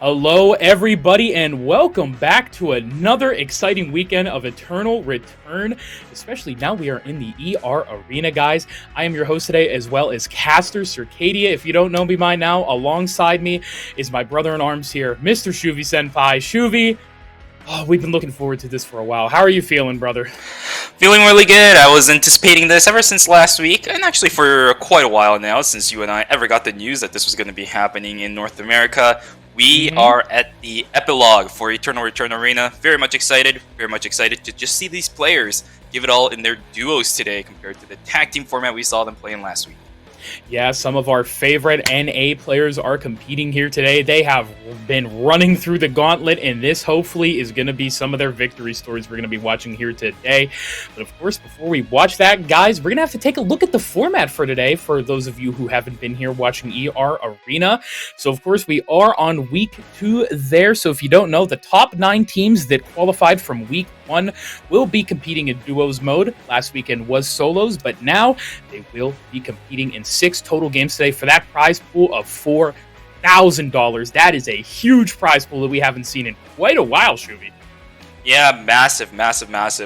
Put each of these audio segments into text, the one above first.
Hello, everybody, and welcome back to another exciting weekend of Eternal Return. Especially now we are in the ER Arena, guys. I am your host today, as well as caster Circadia. If you don't know me by now, alongside me is my brother in arms here, Mr. ShuviSenpai. Shuvi, we've been looking forward to this for a while. How are you feeling, brother? Feeling really good. I was anticipating this ever since last week, and actually for quite a while now, since you and I ever got the news that this was going to be happening in North America. We are at the epilogue for Eternal Return Arena. Very much excited to just see these players give it all in their duos today compared to the tag team format we saw them playing last week. Yeah, some of our favorite NA players are competing here today. They have been running through the gauntlet, and this hopefully is going to be some of their victory stories we're going to be watching here today. But of course, before we watch that, guys, we're going to have to take a look at the format for today for those of you who haven't been here watching ER Arena. So, of course, we are on week 2 there. So if you don't know, the top 9 teams that qualified from week 1 will be competing in duos mode. Last weekend was solos, but now they will be competing in 6 total games today for that prize pool of $4,000. That is a huge prize pool that we haven't seen in quite a while, Shuvi. Yeah, massive.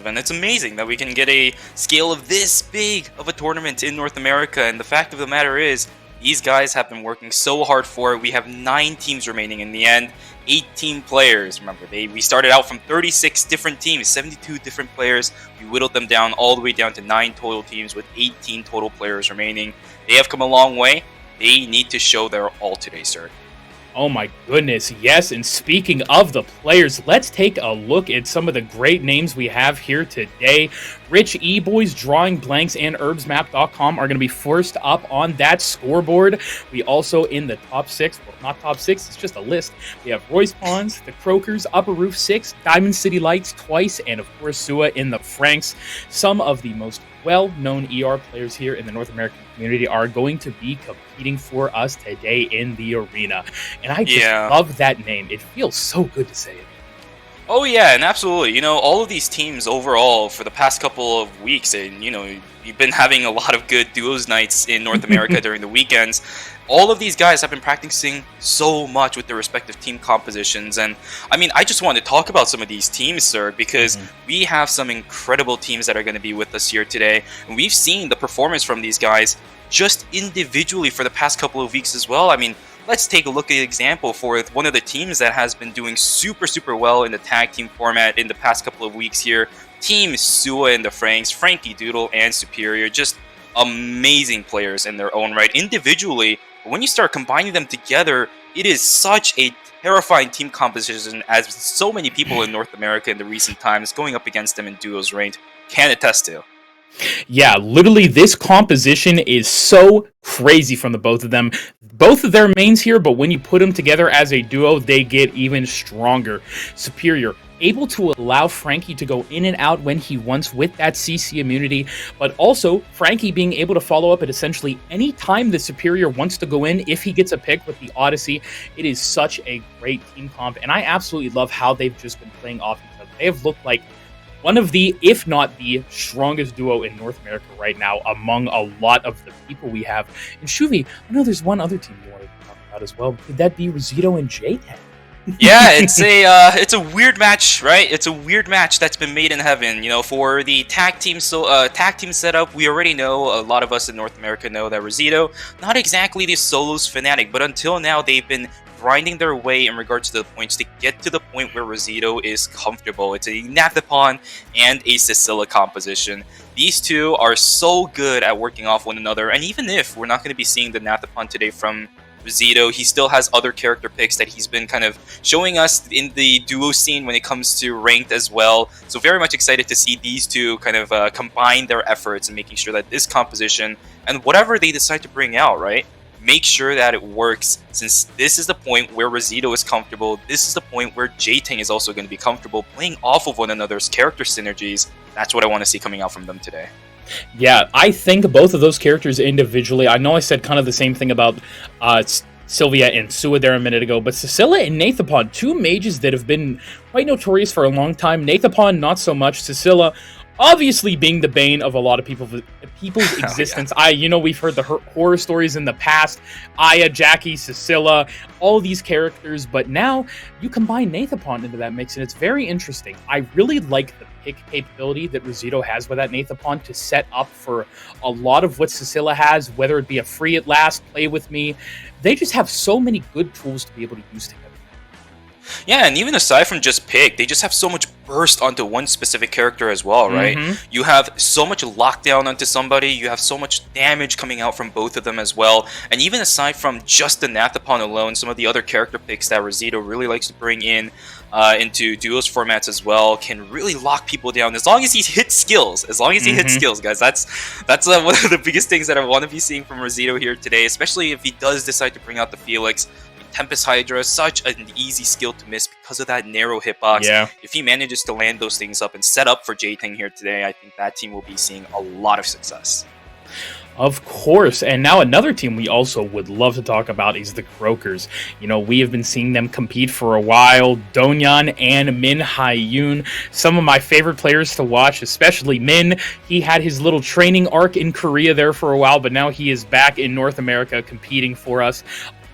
And it's amazing that we can get a scale of this big of a tournament in North America. And the fact of the matter is, these guys have been working so hard for it. We have 9 teams remaining in the end. 18 players. Remember, we started out from 36 different teams, 72 different players. We whittled them down all the way down to 9 total teams with 18 total players remaining. They have come a long way. They need to show their all today, sir. Oh my goodness, yes, and speaking of the players, let's take a look at some of the great names we have here today. Rich E-Boys, Drawing Blanks, and herbsmap.com are going to be first up on that scoreboard. We also in the top 6, well, not top 6, it's just a list. We have Royce Pawns, the Croakers, Upper Roof 6, Diamond City Lights twice, and of course Sua in the Franks. Some of the most well-known ER players here in the North American community are going to be competing for us today in the arena. And I just love that name. It feels so good to say it. Oh yeah, and absolutely. You know, all of these teams overall for the past couple of weeks, and you've been having a lot of good duos nights in North America during the weekends. All of these guys have been practicing so much with their respective team compositions. And I mean, I just want to talk about some of these teams, sir, because we have some incredible teams that are going to be with us here today. And we've seen the performance from these guys just individually for the past couple of weeks as well. I mean, let's take a look at an example for one of the teams that has been doing super well in the tag team format in the past couple of weeks here. Team Sua and the Franks, Frankie Doodle and Superior, just amazing players in their own right individually. But when you start combining them together, it is such a terrifying team composition, as so many people in North America in the recent times going up against them in duos ranked can attest to. Yeah, literally this composition is so crazy from the both of them. Both of their mains here, but when you put them together as a duo, they get even stronger. Superior, able to allow Frankie to go in and out when he wants with that CC immunity, but also Frankie being able to follow up at essentially any time the Superior wants to go in if he gets a pick with the Odyssey. It is such a great team comp, and I absolutely love how they've just been playing off each other. They have looked like one of the, if not the strongest duo in North America right now among a lot of the people we have. And Shuvi, I know there's one other team you wanted to talk about as well. Could that be Rosito and J10? Yeah, it's a weird match, right? It's a weird match that's been made in heaven. You know, for the tag team setup, we already know, a lot of us in North America know that Rosito, not exactly the solos fanatic, but until now they've been grinding their way in regards to the points to get to the point where Rosito is comfortable. It's a Nathapon and a Cecilia composition. These two are so good at working off one another, and even if we're not going to be seeing the Nathapon today from Rosito, he still has other character picks that he's been kind of showing us in the duo scene when it comes to ranked as well. So very much excited to see these two kind of combine their efforts and making sure that this composition and whatever they decide to bring out, right, make sure that it works, since this is the point where Rosito is comfortable. This is the point where J-Tang is also going to be comfortable playing off of one another's character synergies. That's what I want to see coming out from them today. Yeah, I think both of those characters individually, I know I said kind of the same thing about Sylvia and Sua there a minute ago, but Cecilia and Nathapon, two mages that have been quite notorious for a long time. Nathapon, not so much. Cecilia, obviously being the bane of a lot of people's Oh yeah. existence. We've heard the horror stories in the past, Aya, Jackie, Cecilia, all these characters, but now you combine Nathapon into that mix, and it's very interesting. I really like the pick capability that Rosito has with that Nathapon to set up for a lot of what Cecilia has, whether it be a free at last, play with me. They just have so many good tools to be able to use together. Yeah, and even aside from just pick, they just have so much burst onto one specific character as well, right? Mm-hmm. You have so much lockdown onto somebody, you have so much damage coming out from both of them as well. And even aside from just the Nathapon alone, some of the other character picks that Rosito really likes to bring in into duos formats as well can really lock people down as long as he hits skills. As long as he hits Mm-hmm. skills, guys. That's one of the biggest things that I want to be seeing from Rosito here today, especially if he does decide to bring out the Felix. Tempest Hydra, such an easy skill to miss because of that narrow hitbox. Yeah. If he manages to land those things up and set up for J-Ting here today, I think that team will be seeing a lot of success. Of course, and now another team we also would love to talk about is the Croakers. We have been seeing them compete for a while. Donyan and Min Hyun, some of my favorite players to watch, especially Min. He had his little training arc in Korea there for a while, but now he is back in North America competing for us.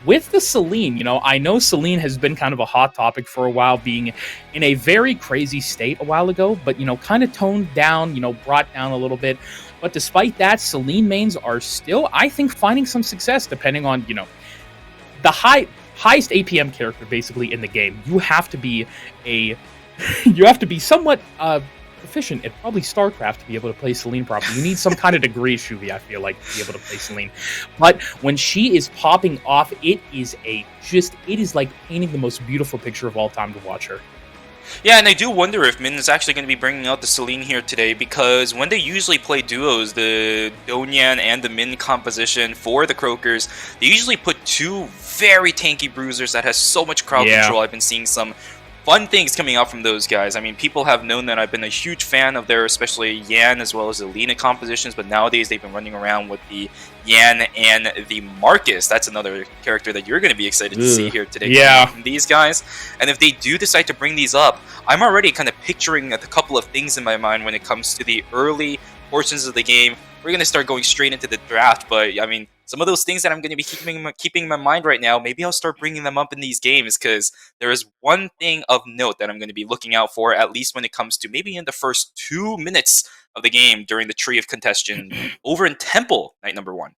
With the Celine, I know Celine has been kind of a hot topic for a while, being in a very crazy state a while ago, but, kind of toned down, brought down a little bit. But despite that, Celine mains are still, I think, finding some success depending on, the highest APM character basically in the game. You have to be somewhat proficient at probably StarCraft to be able to play Celine properly. You need some kind of degree, Shuvi, I feel like, to be able to play Celine. But when she is popping off, it is like painting the most beautiful picture of all time to watch her. Yeah, and I do wonder if Min is actually going to be bringing out the Celine here today, because when they usually play duos, the Donyan and the Min composition for the Croakers, they usually put two very tanky bruisers that has so much crowd control. I've been seeing some fun things coming out from those guys. I mean, people have known that I've been a huge fan of their, especially Yan as well as the Lina compositions, but nowadays they've been running around with the Yan and the Marcus. That's another character that you're going to be excited to see here today. Yeah. From these guys. And if they do decide to bring these up, I'm already kind of picturing a couple of things in my mind when it comes to the early portions of the game. We're going to start going straight into the draft, but I mean, some of those things that I'm going to be keeping in my mind right now, maybe I'll start bringing them up in these games, because there is one thing of note that I'm going to be looking out for, at least when it comes to maybe in the first 2 minutes of the game during the Tree of Contention over in Temple, night number 1.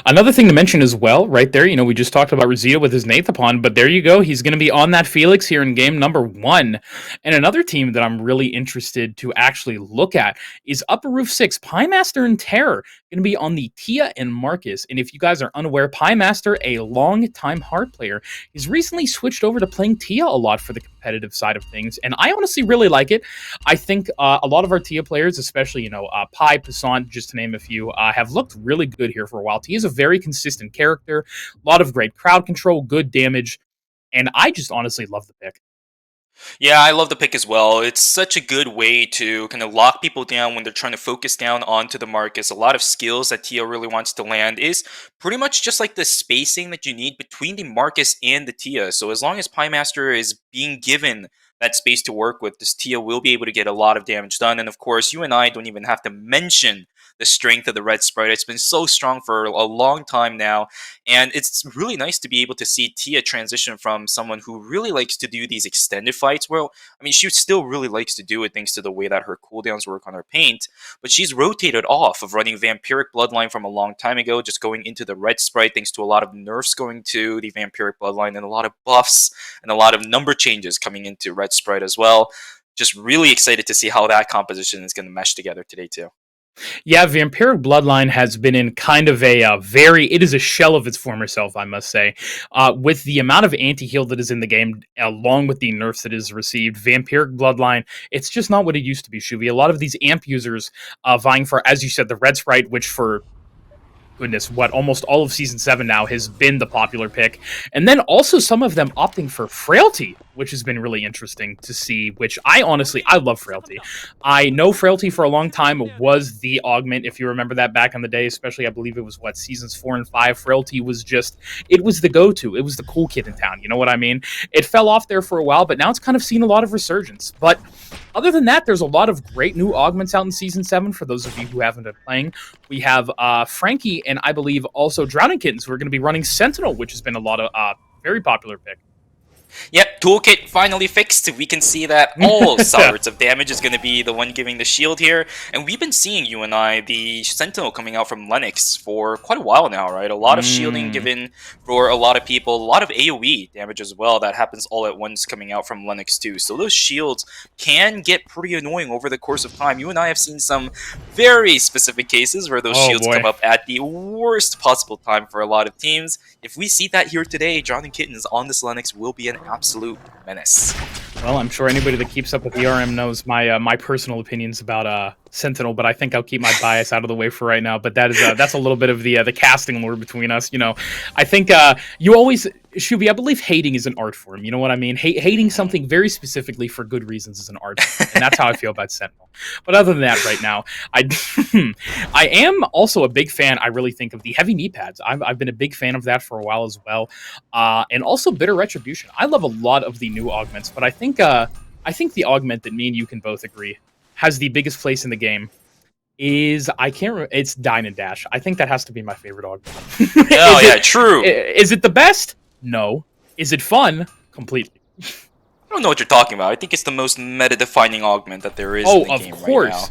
Another thing to mention as well, right there, we just talked about Rosito with his Nathapon, but there you go. He's going to be on that Felix here in game number 1. And another team that I'm really interested to actually look at is Upper Roof 6, Piemaster and Terror, going to be on the Tia and Marcus. And if you guys are unaware, Piemaster, a long-time hard player, has recently switched over to playing Tia a lot for the competitive side of things, and I honestly really like it. I think a lot of our Tia players, especially, Pi, Passant, just to name a few, have looked really good here for a while. Tia is a very consistent character, a lot of great crowd control, good damage, and I just honestly love the pick. Yeah, I love the pick as well. It's such a good way to kind of lock people down when they're trying to focus down onto the Marcus. A lot of skills that Tia really wants to land is pretty much just like the spacing that you need between the Marcus and the Tia. So as long as Piemaster is being given that space to work with, this Tia will be able to get a lot of damage done. And of course, you and I don't even have to mention the strength of the red sprite. It's been so strong for a long time now, and it's really nice to be able to see Tia transition from someone who really likes to do these extended fights. Well, I mean, she still really likes to do it thanks to the way that her cooldowns work on her paint, but she's rotated off of running Vampiric Bloodline from a long time ago, just going into the red sprite thanks to a lot of nerfs going to the Vampiric Bloodline and a lot of buffs and a lot of number changes coming into red sprite as well. Just really excited to see how that composition is going to mesh together today too. Yeah, Vampiric Bloodline has been in kind of a it is a shell of its former self, I must say. With the amount of anti-heal that is in the game, along with the nerfs that is received, Vampiric Bloodline, it's just not what it used to be, Shuvi. A lot of these AMP users vying for, as you said, the red sprite, which for goodness, almost all of Season 7 now has been the popular pick. And then also some of them opting for Frailty, which has been really interesting to see, which I love Frailty. I know Frailty for a long time was the augment, if you remember that back in the day, especially I believe it was, Seasons 4 and 5. Frailty was it was the go-to. It was the cool kid in town, you know what I mean? It fell off there for a while, but now it's kind of seen a lot of resurgence. But Other than that, there's a lot of great new augments out in Season 7 for those of you who haven't been playing. We have Frankie and I believe also Drowning Kittens who are going to be running Sentinel, which has been a lot of very popular pick. Yep, toolkit finally fixed. We can see that all sorts of damage is going to be the one giving the shield here. And we've been seeing, you and I, the Sentinel coming out from Lennox for quite a while now, right? A lot of shielding given for a lot of people. A lot of AoE damage as well that happens all at once coming out from Lennox too. So those shields can get pretty annoying over the course of time. You and I have seen some very specific cases where those shields come up at the worst possible time for a lot of teams. If we see that here today, Drowning Kittens on this Lennox will be an absolute menace. Well, I'm sure anybody that keeps up with ERM knows my personal opinions about Sentinel, but I think I'll keep my bias out of the way for right now. But that is that's a little bit of the casting lore between us. You know, I think you always, Shuvi, I believe hating is an art form. You know what I mean? Hating something very specifically for good reasons is an art form, and that's how I feel about Sentinel. But other than that, right now, I am also a big fan. I really think of the heavy knee pads. I've been a big fan of that for a while as well, and also Bitter Retribution. I love a lot of the new augments, but I think the augment that me and you can both agree has the biggest place in the game is it's Dine and Dash. I think that has to be my favorite augment. Oh yeah, true. Is it the best? No. Is it fun? Completely. I don't know what you're talking about. I think it's the most meta-defining augment that there is in the game right now.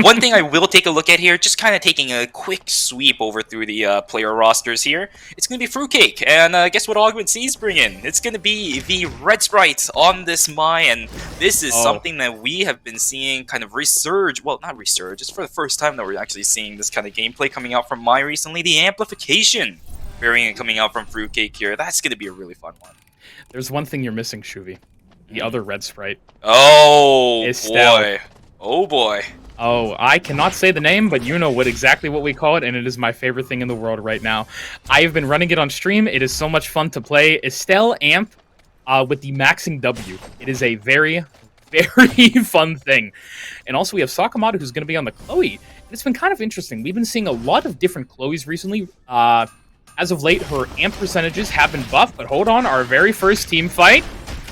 One thing I will take a look at here, just kind of taking a quick sweep over through the player rosters here. It's going to be Fruitcake, and guess what augment C's bring in? It's going to be the Red Sprite on this Mai, and this is something that we have been seeing kind of resurge. Well, not resurge, it's for the first time that we're actually seeing this kind of gameplay coming out from Mai recently. The Amplification variant coming out from Fruitcake here. That's going to be a really fun one. There's one thing you're missing, Shuvi. The other Red Sprite. Oh, Estelle. boy. Oh, boy. Oh, I cannot say the name, but you know exactly what we call it, and it is my favorite thing in the world right now. I have been running it on stream. It is so much fun to play. Estelle Amp with the Maxing W. It is a very, very fun thing. And also we have Sakamata, who's going to be on the Chloe. And it's been kind of interesting. We've been seeing a lot of different Chloes recently. As of late, her amp percentages have been buffed, but hold on, our very first team fight.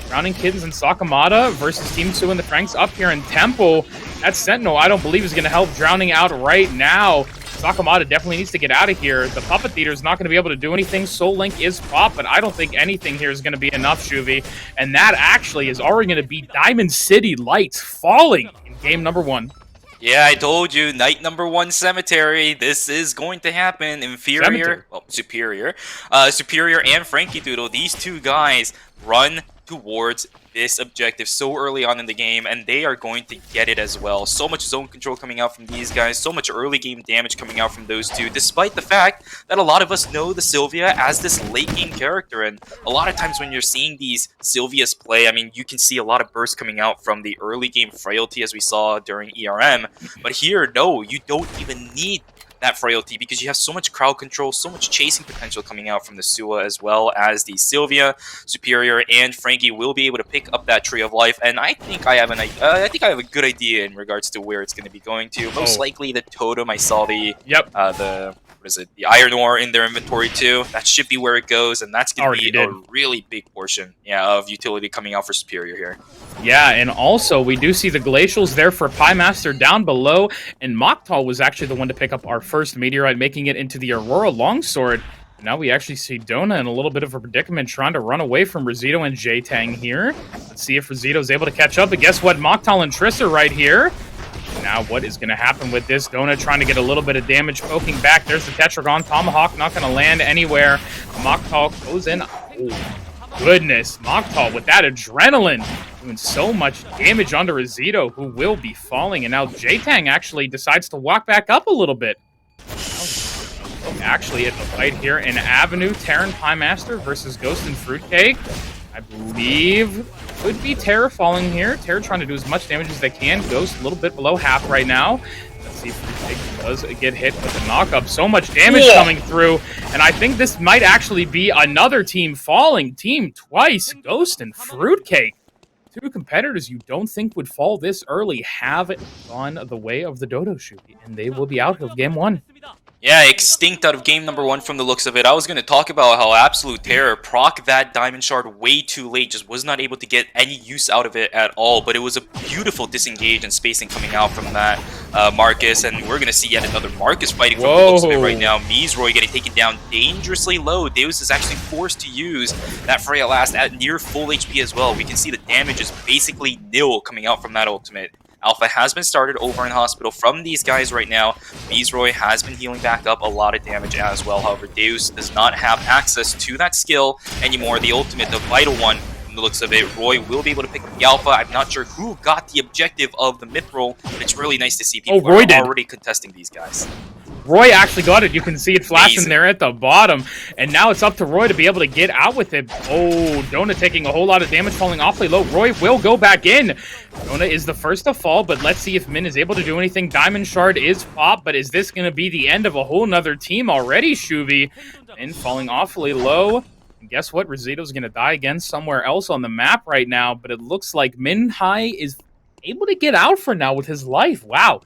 Drowning Kittens and Sakamata versus Team 2 and the Franks up here in Temple. That Sentinel, I don't believe, is going to help Drowning out right now. Sakamata definitely needs to get out of here. The Puppet Theater is not going to be able to do anything. Soul Link is pop, but I don't think anything here is going to be enough, Shuvi. And that actually is already going to be Diamond City Lights falling in game number 1. Yeah, I told you, night number 1 Cemetery. This is going to happen. Superior and Frankie Doodle, these two guys run towards this objective so early on in the game, and they are going to get it as well. So much zone control coming out from these guys, so much early game damage coming out from those two, despite the fact that a lot of us know the Sylvia as this late game character. And a lot of times when you're seeing these Sylvias play, I mean, you can see a lot of bursts coming out from the early game frailty as we saw during ERM. But here, no, you don't even need that frailty because you have so much crowd control, so much chasing potential coming out from the Sua as well as the Sylvia. Superior and Frankie will be able to pick up that Tree of Life, and I think I have a good idea in regards to where it's going to be going to. Most likely the Totem. I saw the the Iron Ore in their inventory too. That should be where it goes, and that's going to be a really big portion, of utility coming out for Superior here. Yeah, and also we do see the Glacials there for Pie Master down below, and Mokhtal was actually the one to pick up our first Meteorite, making it into the Aurora Longsword. Now we actually see Dona in a little bit of a predicament, trying to run away from Rizito and J-Tang here. Let's see if Rizito's able to catch up, but guess what? Mokhtal and Triss are right here. Now what is going to happen with this? Dona trying to get a little bit of damage, poking back. There's the Tetragon. Tomahawk not going to land anywhere. Mokhtal goes in. Oh, goodness. Mokhtal with that adrenaline doing so much damage onto Rizito, who will be falling. And now J-Tang actually decides to walk back up a little bit. Actually at the fight here in Avenue, Terran Pie Master versus Ghost and Fruitcake. I believe could be Terra falling here. Terra trying to do as much damage as they can. Ghost a little bit below half right now. Let's see if Fruitcake does get hit with the knock-up. So much damage coming through. And I think this might actually be another team falling. Team twice. Ghost and Fruitcake. Two competitors you don't think would fall this early have gone the way of the Dodo Shuvi, and they will be out of game 1. Yeah, extinct out of game number 1 from the looks of it. I was going to talk about how Absolute Terror proc that Diamond Shard way too late, just was not able to get any use out of it at all, but it was a beautiful disengage and spacing coming out from that Marcus, and we're going to see yet another Marcus fighting from the looks of it right now. Mizroy getting taken down dangerously low. Deus is actually forced to use that Freya Last at near full HP as well. We can see the damage is basically nil coming out from that ultimate. Alpha has been started over in Hospital from these guys right now. Mizroy has been healing back up a lot of damage as well. However, Deus does not have access to that skill anymore. The ultimate, the vital one, from the looks of it. Roy will be able to pick up the Alpha. I'm not sure who got the objective of the Mithril, but it's really nice to see people Roy did. already contesting these guys. Roy actually got it. You can see it flashing there at the bottom. And now it's up to Roy to be able to get out with it. Oh, Donut taking a whole lot of damage, falling awfully low. Roy will go back in. Donut is the first to fall, but let's see if Min is able to do anything. Diamond Shard is popped, but is this going to be the end of a whole nother team already, Shuvi? Min falling awfully low. And guess what? Rosito's going to die again somewhere else on the map right now, but it looks like Min Hai is able to get out for now with his life. Wow.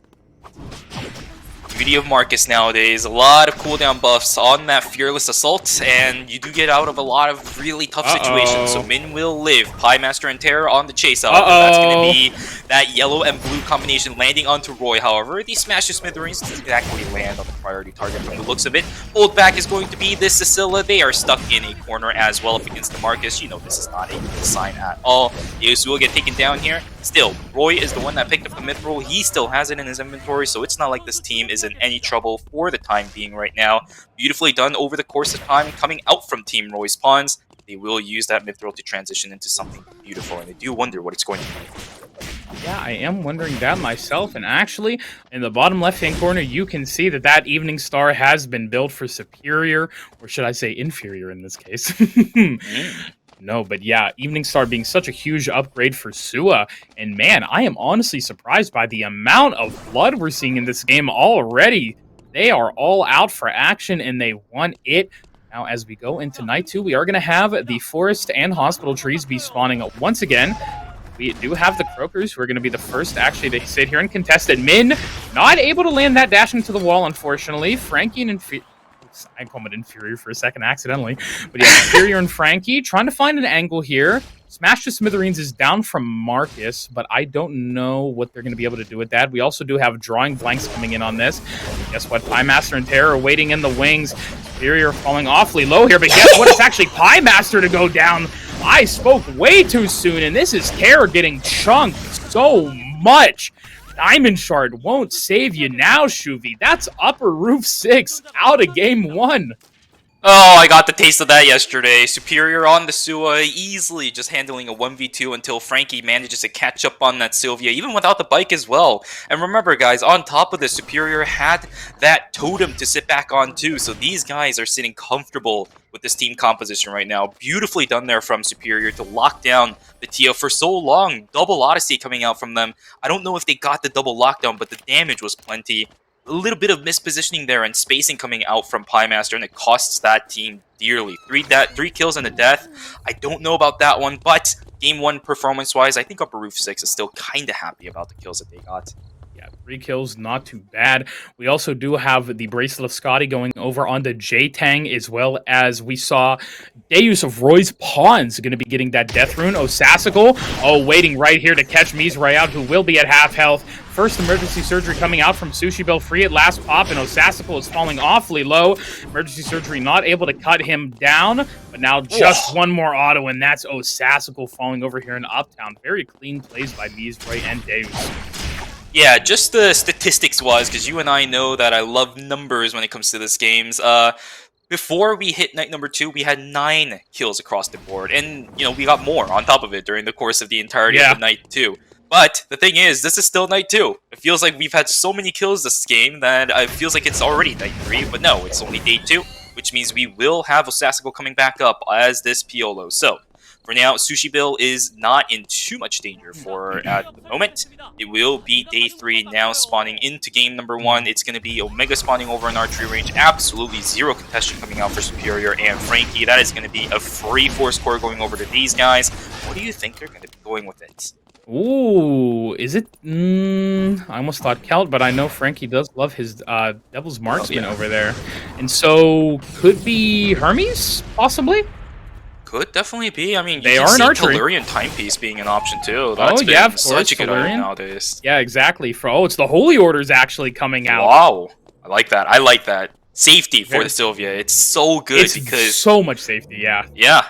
Beauty of Marcus nowadays, a lot of cooldown buffs on that Fearless Assault, and you do get out of a lot of really tough situations, so Min will live. Pie Master and Terror on the chase out, that's going to be that yellow and blue combination landing onto Roy. However, the Smash to Smithereens doesn't exactly land on the priority target from the looks of it. Hold back is going to be this Cecilia. They are stuck in a corner as well up against the Marcus. You know this is not a good sign at all. Deus will get taken down here. Still, Roy is the one that picked up the Mithril. He still has it in his inventory, so it's not like this team is in any trouble for the time being right now. Beautifully done over the course of time coming out from Team Roy's pawns. They will use that Mithril to transition into something beautiful, and I do wonder what it's going to be. Yeah, I am wondering that myself, and actually, in the bottom left-hand corner, you can see that that Evening Star has been built for Superior, or should I say Inferior in this case. No, but yeah, Evening Star being such a huge upgrade for Sua, and man, I am honestly surprised by the amount of blood we're seeing in this game already. They are all out for action, and they want it. Now, as we go into Night 2, we are going to have the Forest and Hospital trees be spawning once again. We do have the Croakers, who are going to be the first, actually, to sit here and contest it. Min, not able to land that dash into the wall, unfortunately. Frankie and I called it Inferior for a second accidentally. But yeah, Inferior and Frankie trying to find an angle here. Smash to Smithereens is down from Marcus, but I don't know what they're going to be able to do with that. We also do have drawing blanks coming in on this. And guess what? Pie Master and Terror are waiting in the wings. Superior falling awfully low here, but guess what? It's actually Pie Master to go down. I spoke way too soon, and this is Terror getting chunked so much. Diamond Shard won't save you now, Shuvi. That's Upper Roof 6 out of game 1. Oh, I got the taste of that yesterday. Superior on the Sua, easily just handling a 1v2 until Frankie manages to catch up on that Sylvia, even without the bike as well. And remember, guys, on top of this, Superior had that totem to sit back on too, so these guys are sitting comfortable with this team composition right now. Beautifully done there from Superior to lock down the Tia for so long. Double Odyssey coming out from them. I don't know if they got the double lockdown, but the damage was plenty. A little bit of mispositioning there and spacing coming out from Pie Master, and it costs that team dearly. Three kills and a death. I don't know about that one, but game 1 performance-wise, I think Upper Roof 6 is still kind of happy about the kills that they got. Yeah, 3 kills, not too bad. We also do have the Bracelet of Scotty going over onto J-Tang, as well as we saw Deus of Roy's Pawns going to be getting that Death Rune. Osassical, waiting right here to catch Mizroy out, who will be at half health. First emergency surgery coming out from Sushi Bell, free at last pop, and Osassical is falling awfully low. Emergency surgery not able to cut him down, but now just one more auto, and that's Osassical falling over here in Uptown. Very clean plays by Mizroy and Deus. Yeah, just the statistics-wise, because you and I know that I love numbers when it comes to this games. Before we hit night number 2, we had 9 kills across the board, and you know we got more on top of it during the course of the entirety of the night 2. But the thing is, this is still night 2. It feels like we've had so many kills this game that it feels like it's already night 3, but no, it's only day 2, which means we will have Osassical coming back up as this Piolo. So, for now, Sushi Bill is not in too much danger for at the moment. It will be day 3 now spawning into game number 1. It's going to be Omega spawning over in archery range. Absolutely zero contestation coming out for Superior and Frankie. That is going to be a free force core going over to these guys. What do you think they're going to be going with it? Ooh, is it? I almost thought Celt, but I know Frankie does love his Devil's Oh Marksman yeah. over there. And so, could be Hermes, possibly? Could definitely be. I mean, you They can are in see archery. Tellurian Timepiece being an option too. Oh, That's yeah, been of such course, a good item Tellurian. nowadays. Yeah, exactly. Oh, it's the Holy Orders actually coming out. Wow. I like that. I like that. Safety for the Very, Sylvia. It's so good it's because so much safety, yeah. yeah.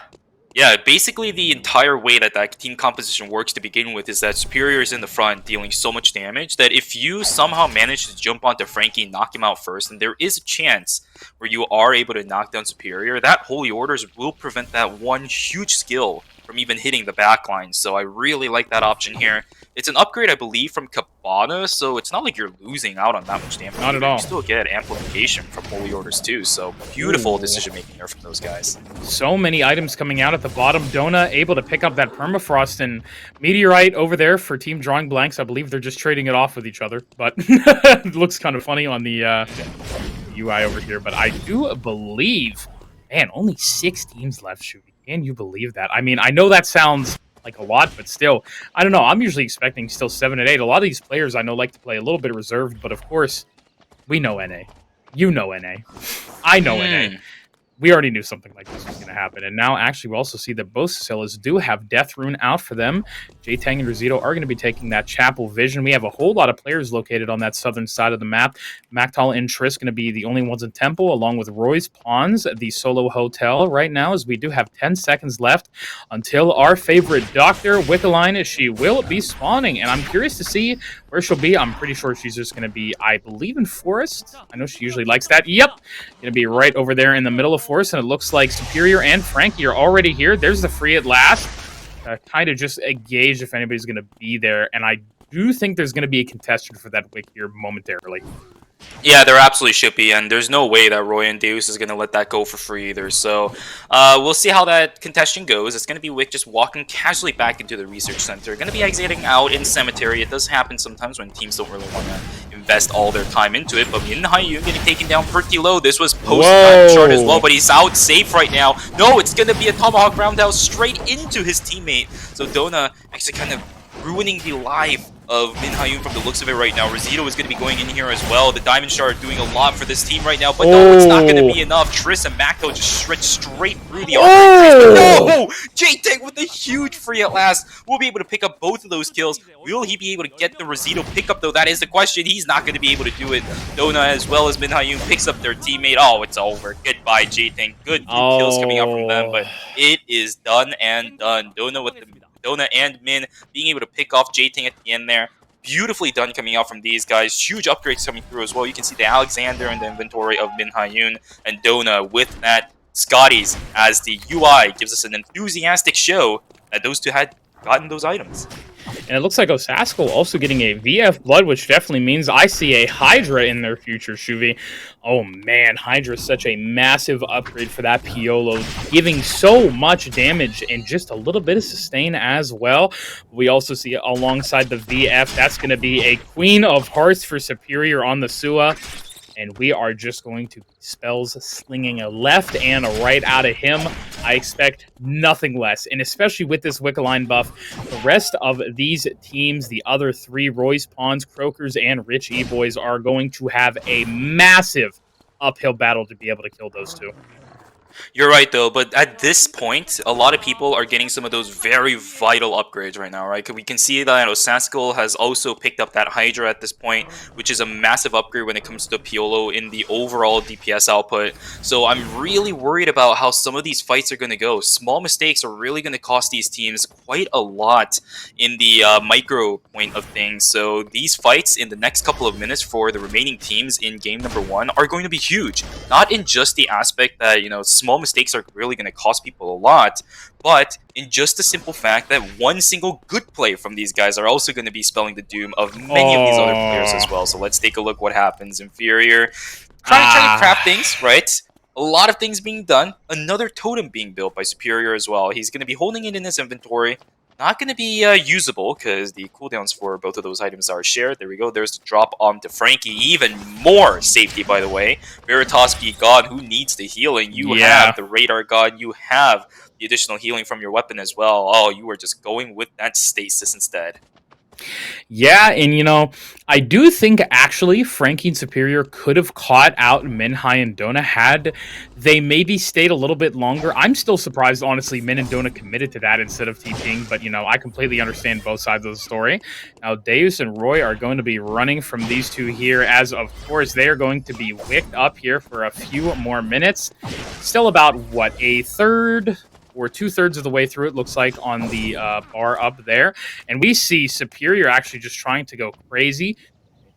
Yeah, basically the entire way that that team composition works to begin with is that Superior is in the front dealing so much damage that if you somehow manage to jump onto Frankie and knock him out first, and there is a chance where you are able to knock down Superior, that Holy Orders will prevent that one huge skill from even hitting the backline. So I really like that option here. It's an upgrade, I believe, from Cabana, so it's not like you're losing out on that much damage. Not at either. all. You still get amplification from Holy Orders too, so beautiful Ooh. decision making there from those guys. So many items coming out at the bottom. Dona able to pick up that Permafrost and Meteorite over there for Team Drawing Blanks. I believe they're just trading it off with each other, but it looks kind of funny on the UI over here. But I do believe, man, only 6 teams left, Shuvi. Can you believe that? I mean, I know that sounds like a lot, but still, I don't know. I'm usually expecting still 7 and 8. A lot of these players I know like to play a little bit reserved, but of course, we know NA. You know NA. I know NA. We already knew something like this was going to happen. And now, actually, we also see that both Scyillas do have Death Rune out for them. J-Tang and Rosito are going to be taking that Chapel Vision. We have a whole lot of players located on that southern side of the map. Mactal and Triss going to be the only ones in Temple, along with Roy's Pawns, the solo hotel right now, as we do have 10 seconds left until our favorite Dr. Wickeline, she will be spawning. And I'm curious to see where she'll be. I'm pretty sure she's just going to be, I believe, in Forest. I know she usually likes that. Yep. Going to be right over there in the middle of Forest, and it looks like Superior and Frankie are already here. There's the free at last. Kind of just a gauge if anybody's going to be there, and I do think there's going to be a contestant for that wick here momentarily. Yeah, there absolutely should be, and there's no way that Roy and Deus is going to let that go for free either. So we'll see how that contestation goes. It's going to be Wick just walking casually back into the research center. Going to be exiting out in Cemetery. It does happen sometimes when teams don't really want to invest all their time into it, but Min Haiyun getting taken down pretty low. This was post shard as well, but he's out safe right now. No, it's going to be a Tomahawk roundhouse straight into his teammate. So Dona actually kind of ruining the life of Min Haiyun from the looks of it right now. Rosito is going to be going in here as well. The Diamond Shard doing a lot for this team right now, but no, it's not going to be enough. Triss and Mako just stretch straight through the archery. No! J-Tech with a huge free at last. We'll be able to pick up both of those kills. Will he be able to get the Rosito pickup, though? That is the question. He's not going to be able to do it. Dona, as well as Min Haiyun, picks up their teammate. Oh, it's over. Goodbye, J-Tech. Good kills coming out from them, but it is done and done. Dona and Min being able to pick off J-Ting at the end there. Beautifully done coming out from these guys. Huge upgrades coming through as well. You can see the Alexander in the inventory of Min Haiyun and Dona with that Scotties as the UI gives us an enthusiastic show that those two had gotten those items. And it looks like Osasko also getting a VF Blood, which definitely means I see a Hydra in their future, Shuvi. Oh man, Hydra is such a massive upgrade for that Piolo, giving so much damage and just a little bit of sustain as well. We also see alongside the VF, that's going to be a Queen of Hearts for Superior on the Sua. And we are just going to spells slinging a left and a right out of him. I expect nothing less. And especially with this Wickeline buff, the rest of these teams, the other 3, Roy's Pawns, Croakers, and Rich E-Boys, are going to have a massive uphill battle to be able to kill those two. You're right, though, but at this point, a lot of people are getting some of those very vital upgrades right now, right? We can see that Osasko has also picked up that Hydra at this point, which is a massive upgrade when it comes to Piolo in the overall DPS output. So I'm really worried about how some of these fights are going to go. Small mistakes are really going to cost these teams quite a lot in the micro point of things. So these fights in the next couple of minutes for the remaining teams in game number 1 are going to be huge. Not in just the aspect that, small mistakes are really going to cost people a lot, but in just the simple fact that one single good play from these guys are also going to be spelling the doom of many of these other players as well. So let's take a look what happens. Inferior trying to craft things, right? A lot of things being done. Another totem being built by Superior as well. He's going to be holding it in his inventory. Not going to be usable because the cooldowns for both of those items are shared. There we go. There's the drop onto Frankie. Even more safety, by the way. Veritas be God. Who needs the healing? You have the Radar God. You have the additional healing from your weapon as well. Oh, you are just going with that stasis instead. Yeah, and I do think actually Frankie and Superior could have caught out Minhai and Dona had they maybe stayed a little bit longer. I'm still surprised, honestly, Min and Dona committed to that instead of TPing, but I completely understand both sides of the story. Now, Deus and Roy are going to be running from these two here, as of course they are going to be wicked up here for a few more minutes. Still about, what, a third or 2/3 of the way through, it looks like, on the bar up there. And we see Superior actually just trying to go crazy.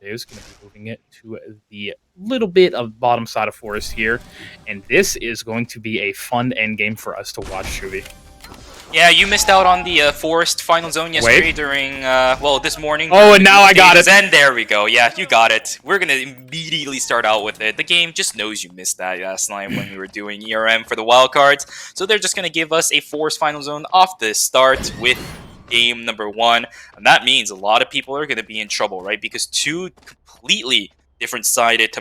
Deus going to be moving it to the little bit of bottom side of forest here. And this is going to be a fun end game for us to watch, Shuvi. Yeah, you missed out on the Forest Final Zone yesterday during, this morning. Oh, and now I got it. And there we go. Yeah, you got it. We're going to immediately start out with it. The game just knows you missed that last night when we were doing ERM for the wildcards. So they're just going to give us a Forest Final Zone off the start with game number 1. And that means a lot of people are going to be in trouble, right? Because two completely different-sided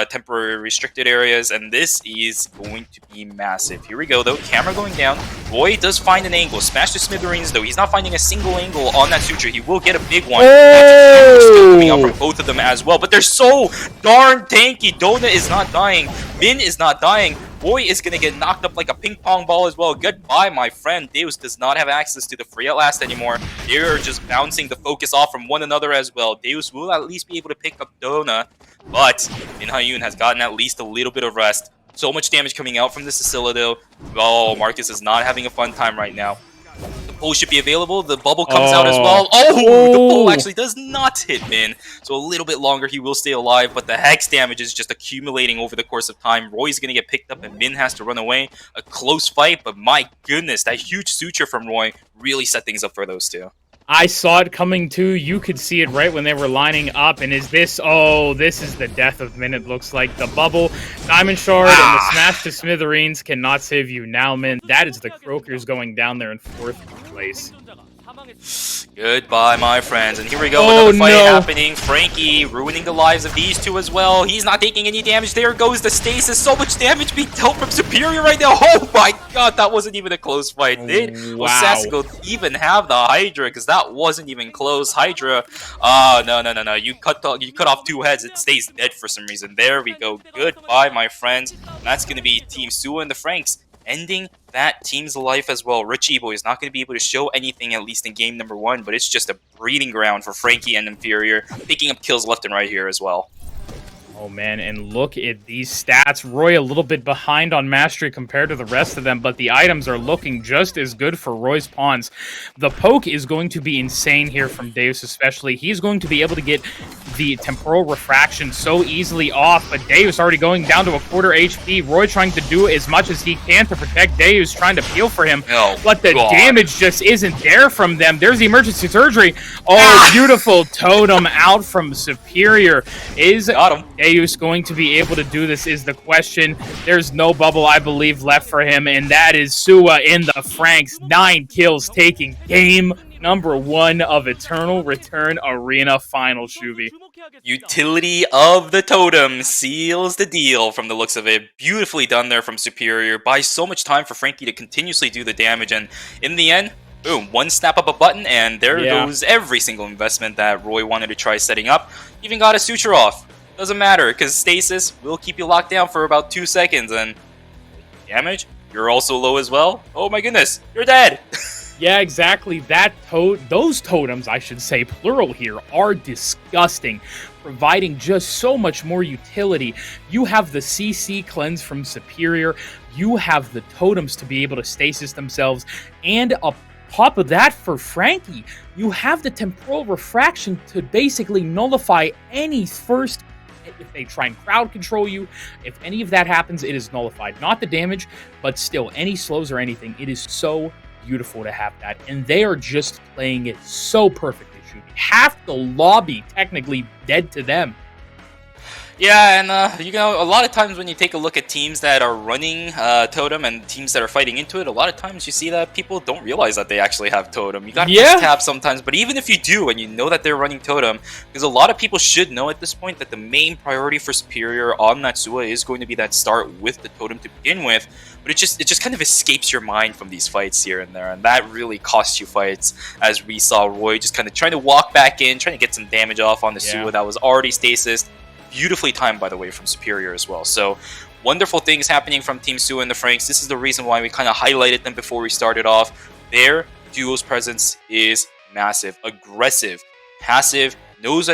temporary restricted areas, and this is going to be massive. Here we go, though. Camera going down. Roy does find an angle. Smash to smithereens, though. He's not finding a single angle on that suture. He will get a big one. Still coming out from both of them as well, but they're so darn tanky. Dona is not dying. Min is not dying. Roy is going to get knocked up like a ping pong ball as well. Goodbye, my friend. Deus does not have access to the free at last anymore. They're just bouncing the focus off from one another as well. Deus will at least be able to pick up Dona, but Min Hyun has gotten at least a little bit of rest. So much damage coming out from the Sicilla, though. Oh, Marcus is not having a fun time right now. The pull should be available. The bubble comes out as well. Oh, the pull actually does not hit Min. So a little bit longer, he will stay alive, but the hex damage is just accumulating over the course of time. Roy's going to get picked up, and Min has to run away. A close fight, but my goodness, that huge suture from Roy really set things up for those two. I saw it coming too. You could see it right when they were lining up. And is this... Oh, this is the death of Min, it looks like. The bubble, Diamond Shard, and the smash to smithereens cannot save you now, Min. That is the Croakers going down there in 4th place. Goodbye, my friends. And here we go, another fight happening. Frankie ruining the lives of these two as well. He's not taking any damage. There goes the stasis. So much damage being dealt from Superior right now. Oh my god, that wasn't even a close fight. Did Osasco even have the Hydra? Because that wasn't even close. Hydra. No. You cut off 2 heads. It stays dead for some reason. There we go. Goodbye, my friends. And that's going to be Team Sua and the Franks ending that team's life as well. Rich Evo is not going to be able to show anything, at least in game number 1, but it's just a breeding ground for Frankie and Inferior, picking up kills left and right here as well. Oh man, and look at these stats. Roy a little bit behind on mastery compared to the rest of them, but the items are looking just as good for Roy's pawns. The poke is going to be insane here from Deus especially. He's going to be able to get the temporal refraction so easily off, but Deus already going down to a 1/4 HP. Roy trying to do as much as he can to protect Deus, trying to peel for him, but the damage just isn't there from them. There's the emergency surgery. Oh, beautiful totem out from Superior. Got him. Deus going to be able to do this is the question. There's no bubble, I believe, left for him, and that is Sua in the Franks. 9 kills, taking game number 1 of Eternal Return Arena Final, Shuvi. Utility of the totem seals the deal from the looks of it. Beautifully done there from Superior. Buys so much time for Frankie to continuously do the damage, and in the end, boom, one snap up a button, and there goes every single investment that Roy wanted to try setting up. Even got a suture off. Doesn't matter, because stasis will keep you locked down for about 2 seconds, and damage, you're also low as well. Oh my goodness, you're dead! Yeah, exactly. Those totems, I should say, plural here, are disgusting, providing just so much more utility. You have the CC cleanse from Superior, you have the totems to be able to stasis themselves, and on top of that, for Frankie, you have the temporal refraction to basically nullify any first. If they try and crowd control you, if any of that happens, it is nullified. Not the damage, but still, any slows or anything, it is so beautiful to have that. And they are just playing it so perfectly, Shuvi. Half the lobby technically dead to them. Yeah, and a lot of times when you take a look at teams that are running Totem and teams that are fighting into it, a lot of times you see that people don't realize that they actually have Totem. You gotta press tab sometimes, but even if you do and you know that they're running Totem, because a lot of people should know at this point that the main priority for Superior on that Sua is going to be that start with the Totem to begin with. but it just kind of escapes your mind from these fights here and there, and that really costs you fights. As we saw Roy just kind of trying to walk back in, trying to get some damage off on the Yeah. Suwa that was already stasis. Beautifully timed, by the way, from Superior as well. So wonderful things happening from Team Suwa and the Franks. This is the reason why we kind of highlighted them before we started off. Their duo's presence is massive, aggressive, passive, knows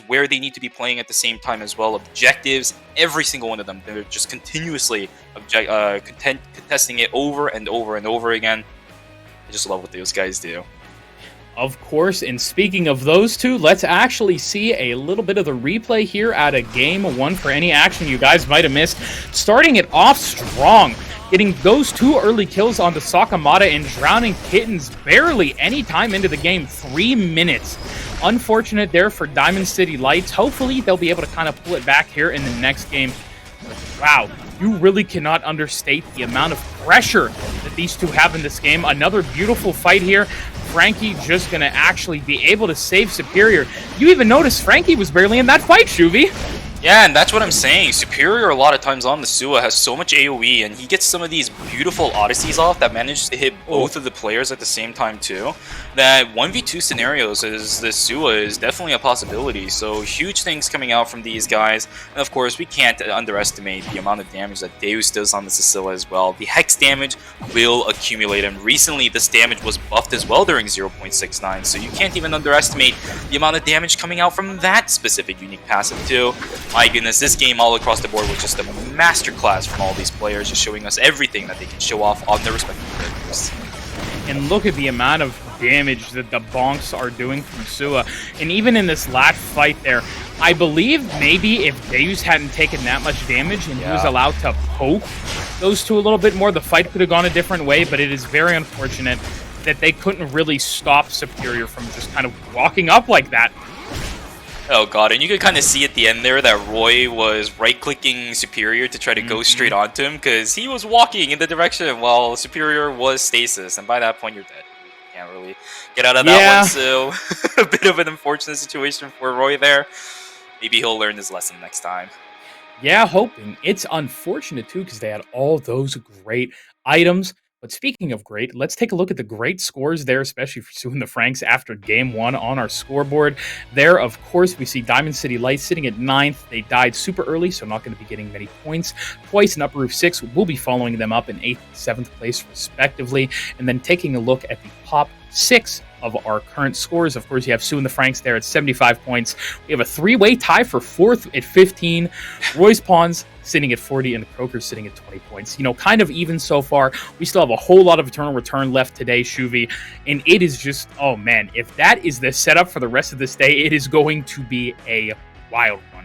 where they need to be playing at the same time as well. Objectives, every single one of them, they're just continuously contesting it over and over and over again. I just love what those guys do. Of course, and speaking of those two, let's actually see a little bit of the replay here out of Game 1 for any action you guys might have missed. Starting it off strong, getting those 2 early kills onto Sakamata and Drowning Kittens barely any time into the game, 3 minutes. Unfortunate there for Diamond City Lights. Hopefully, they'll be able to kind of pull it back here in the next game. Wow, you really cannot understate the amount of pressure that these two have in this game. Another beautiful fight here. Frankie just going to actually be able to save Superior. You even noticed Frankie was barely in that fight, Shuvi. Yeah, and that's what I'm saying. Superior, a lot of times on the Suwa, has so much AoE, and he gets some of these beautiful odysseys off that manage to hit both of the players at the same time, too. That 1v2 scenarios as the Suwa is definitely a possibility. So, huge things coming out from these guys. And of course, we can't underestimate the amount of damage that Deus does on the Scylla as well. The Hex damage will accumulate, and recently this damage was buffed as well during 0.69. So, you can't even underestimate the amount of damage coming out from that specific unique passive, too. My goodness, this game all across the board was just a masterclass from all these players, just showing us everything that they can show off on their respective characters. And look at the amount of damage that the bonks are doing from Suwa. And even in this last fight there, I believe maybe if Deus hadn't taken that much damage and he was allowed to poke those two a little bit more, the fight could have gone a different way, but it is very unfortunate that they couldn't really stop Superior from just kind of walking up like that. Oh god, and you could kind of see at the end there that Roy was right-clicking Superior to try to go straight onto him, because he was walking in the direction while Superior was stasis, and by that point you're dead. You can't really get out of that one, so a bit of an unfortunate situation for Roy there. Maybe he'll learn his lesson next time. Yeah, hoping. It's unfortunate too, because they had all those great items. But speaking of great, let's take a look at the great scores there, especially for Sue and the Franks after Game 1 on our scoreboard. There, of course, we see Diamond City Lights sitting at 9th. They died super early, so not going to be getting many points. Twice in Upper Roof 6 will be following them up in 8th and 7th place, respectively. And then taking a look at the top 6 of our current scores. Of course, you have Sue and the Franks there at 75 points. We have a 3-way tie for 4th at 15. Roy's Pawns sitting at 40, and the Croakers sitting at 20 points. You know, kind of even so far. We still have a whole lot of Eternal Return left today, Shuvi, and it is just, oh man, if that is the setup for the rest of this day, it is going to be a wild one.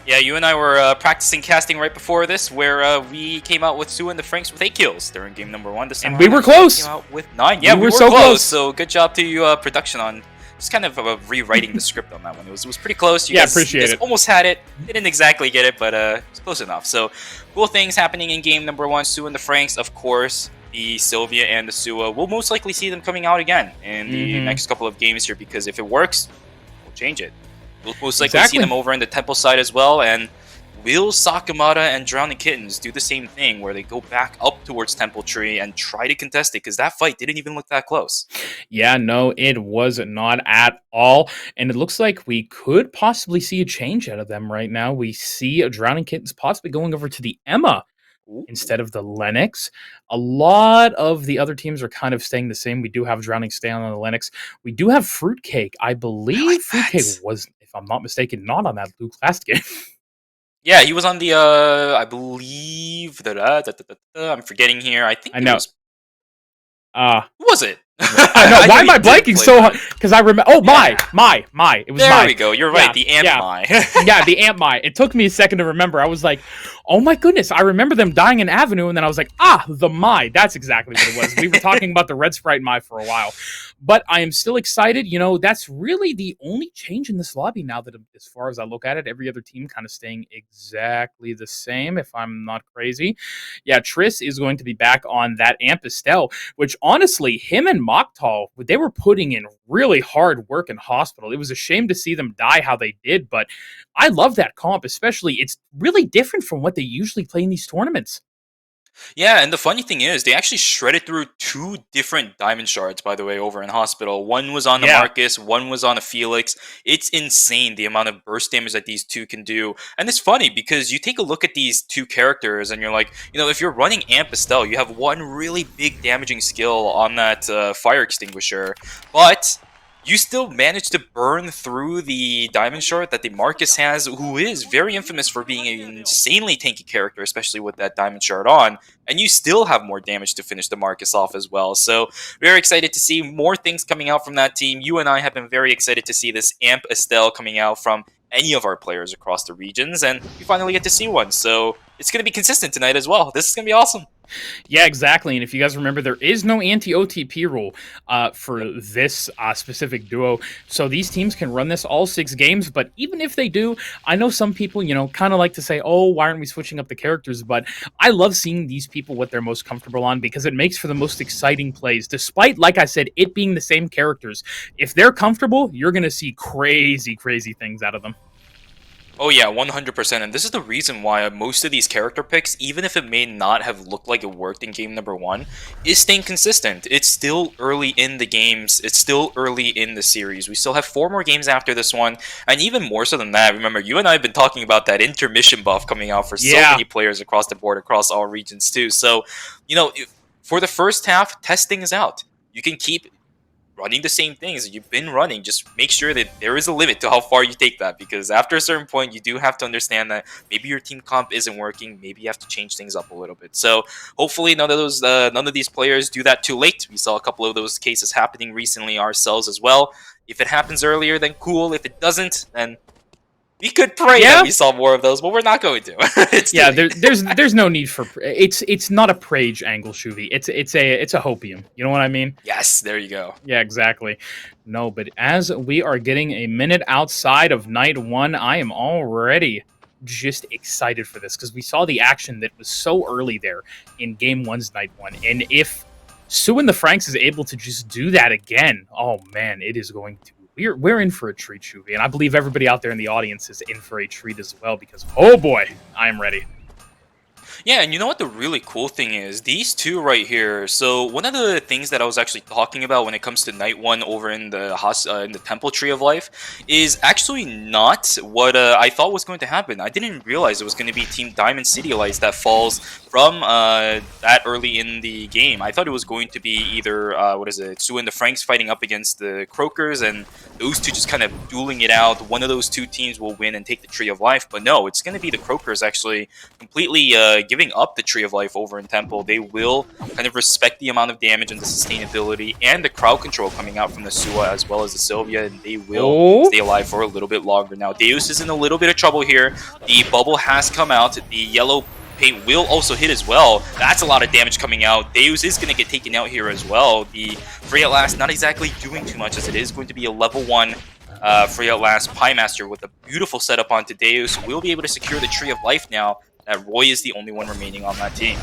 Yeah, you and I were practicing casting right before this, where we came out with Sue and the Franks with 8 kills during game number 1. This time and we were close! Came out with 9. Yeah, we were so close! So good job to you, production, on just kind of rewriting the script on that one. It was pretty close. You guys almost had it. Didn't exactly get it, but it was close enough. So, cool things happening in game number 1. Sue and the Franks, of course. The Sylvia and the Suwa. We'll most likely see them coming out again in the next couple of games here, because if it works, we'll change it. We'll most likely see them over in the Temple side as well, and will Sakamata and Drowning Kittens do the same thing, where they go back up towards Temple Tree and try to contest it, because that fight didn't even look that close. Yeah, no, it was not at all, and it looks like we could possibly see a change out of them right now. We see a Drowning Kittens possibly going over to the Emma instead of the Lennox. A lot of the other teams are kind of staying the same. We do have Drowning staying on the Lennox. We do have Fruitcake. I believe Fruitcake was, if I'm not mistaken, not on that Luke last game. Yeah, he was on the, I believe, I'm forgetting here. I think I know. Who was it? I know. Why am I blanking so hard? Because I remember. Oh, my. It was there we go. You're right. The Ant Mai. Yeah, the Ant Mai. It took me a second to remember. I was like, oh my goodness. I remember them dying in Avenue, and then I was like, the Mai. That's exactly what it was. We were talking about the Red Sprite Mai for a while. But I am still excited. You know, that's really the only change in this lobby now, that as far as I look at it, every other team kind of staying exactly the same, if I'm not crazy. Yeah, Triss is going to be back on that Amp Estelle, which honestly, him and Mokhtal, they were putting in really hard work in Hospital. It was a shame to see them die how they did, but I love that comp, especially it's really different from what they usually play in these tournaments. Yeah, and the funny thing is, they actually shredded through two different diamond shards, by the way, over in Hospital. One was on the Yeah. Marcus, one was on a Felix. It's insane the amount of burst damage that these two can do. And it's funny because you take a look at these two characters and you're like, if you're running Amp Estelle, you have one really big damaging skill on that fire extinguisher. But you still manage to burn through the diamond shard that the Marcus has, who is very infamous for being an insanely tanky character, especially with that diamond shard on, and you still have more damage to finish the Marcus off as well. So very excited to see more things coming out from that team. You and I have been very excited to see this Amp Estelle coming out from any of our players across the regions, and we finally get to see one. So it's going to be consistent tonight as well. This is going to be awesome. Yeah, exactly. And if you guys remember, there is no anti-OTP rule for this specific duo. So these teams can run this all 6 games. But even if they do, I know some people, kind of like to say, oh, why aren't we switching up the characters? But I love seeing these people what they're most comfortable on because it makes for the most exciting plays. Despite, like I said, it being the same characters. If they're comfortable, you're going to see crazy, crazy things out of them. Oh yeah, 100%. And this is the reason why most of these character picks, even if it may not have looked like it worked in game number 1, is staying consistent. It's still early in the games. It's still early in the series. We still have 4 more games after this one. And even more so than that, remember, you and I have been talking about that intermission buff coming out for so many players across the board, across all regions too. So, for the first half, test things out. You can keep running the same things that you've been running. Just make sure that there is a limit to how far you take that, because after a certain point you do have to understand that maybe your team comp isn't working, maybe you have to change things up a little bit. So hopefully none of these players do that too late. We saw a couple of those cases happening recently ourselves as well. If it happens earlier, then cool. If it doesn't, then we could pray that we saw more of those, but we're not going to. There's no need for it's not a Prage angle, Shuvi. It's a hopium. You know what I mean? Yes, there you go. Yeah, exactly. No, but as we are getting a minute outside of night 1, I am already just excited for this because we saw the action that was so early there in game 1's night 1, and if Sue and the Franks is able to just do that again, oh man, it is going to. We're in for a treat, Shuvi, and I believe everybody out there in the audience is in for a treat as well because, oh boy, I am ready. Yeah, and you know what the really cool thing is? These two right here. So one of the things that I was actually talking about when it comes to Night 1 over in the Temple Tree of Life is actually not what I thought was going to happen. I didn't realize it was going to be Team Diamond City Lights that falls from that early in the game. I thought it was going to be either, Sue and the Franks fighting up against the Croakers, and those two just kind of dueling it out. One of those two teams will win and take the Tree of Life, but no, it's going to be the Croakers actually completely giving up the Tree of Life over in Temple. They will kind of respect the amount of damage and the sustainability and the crowd control coming out from the Sua as well as the Sylvia, and they will stay alive for a little bit longer. Now, Deus is in a little bit of trouble here. The bubble has come out. The yellow paint will also hit as well. That's a lot of damage coming out. Deus is going to get taken out here as well. The Free at Last not exactly doing too much, as it is going to be a level 1 Free at Last Pie Master with a beautiful setup onto Deus. Will be able to secure the Tree of Life now. That Roy is the only one remaining on that team.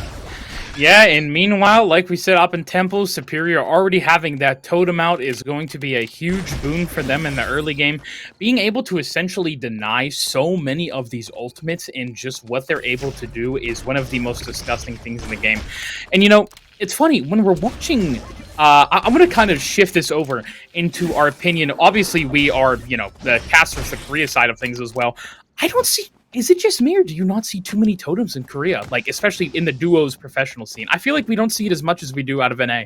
Yeah, and meanwhile, like we said, up in Temple, Superior already having that totem out is going to be a huge boon for them in the early game. Being able to essentially deny so many of these ultimates in just what they're able to do is one of the most disgusting things in the game. And it's funny, when we're watching... I'm going to kind of shift this over into our opinion. Obviously, we are, the casters, the Korea side of things as well. I don't see... Is it just me, or do you not see too many totems in Korea? Like, especially in the duos professional scene. I feel like we don't see it as much as we do out of NA.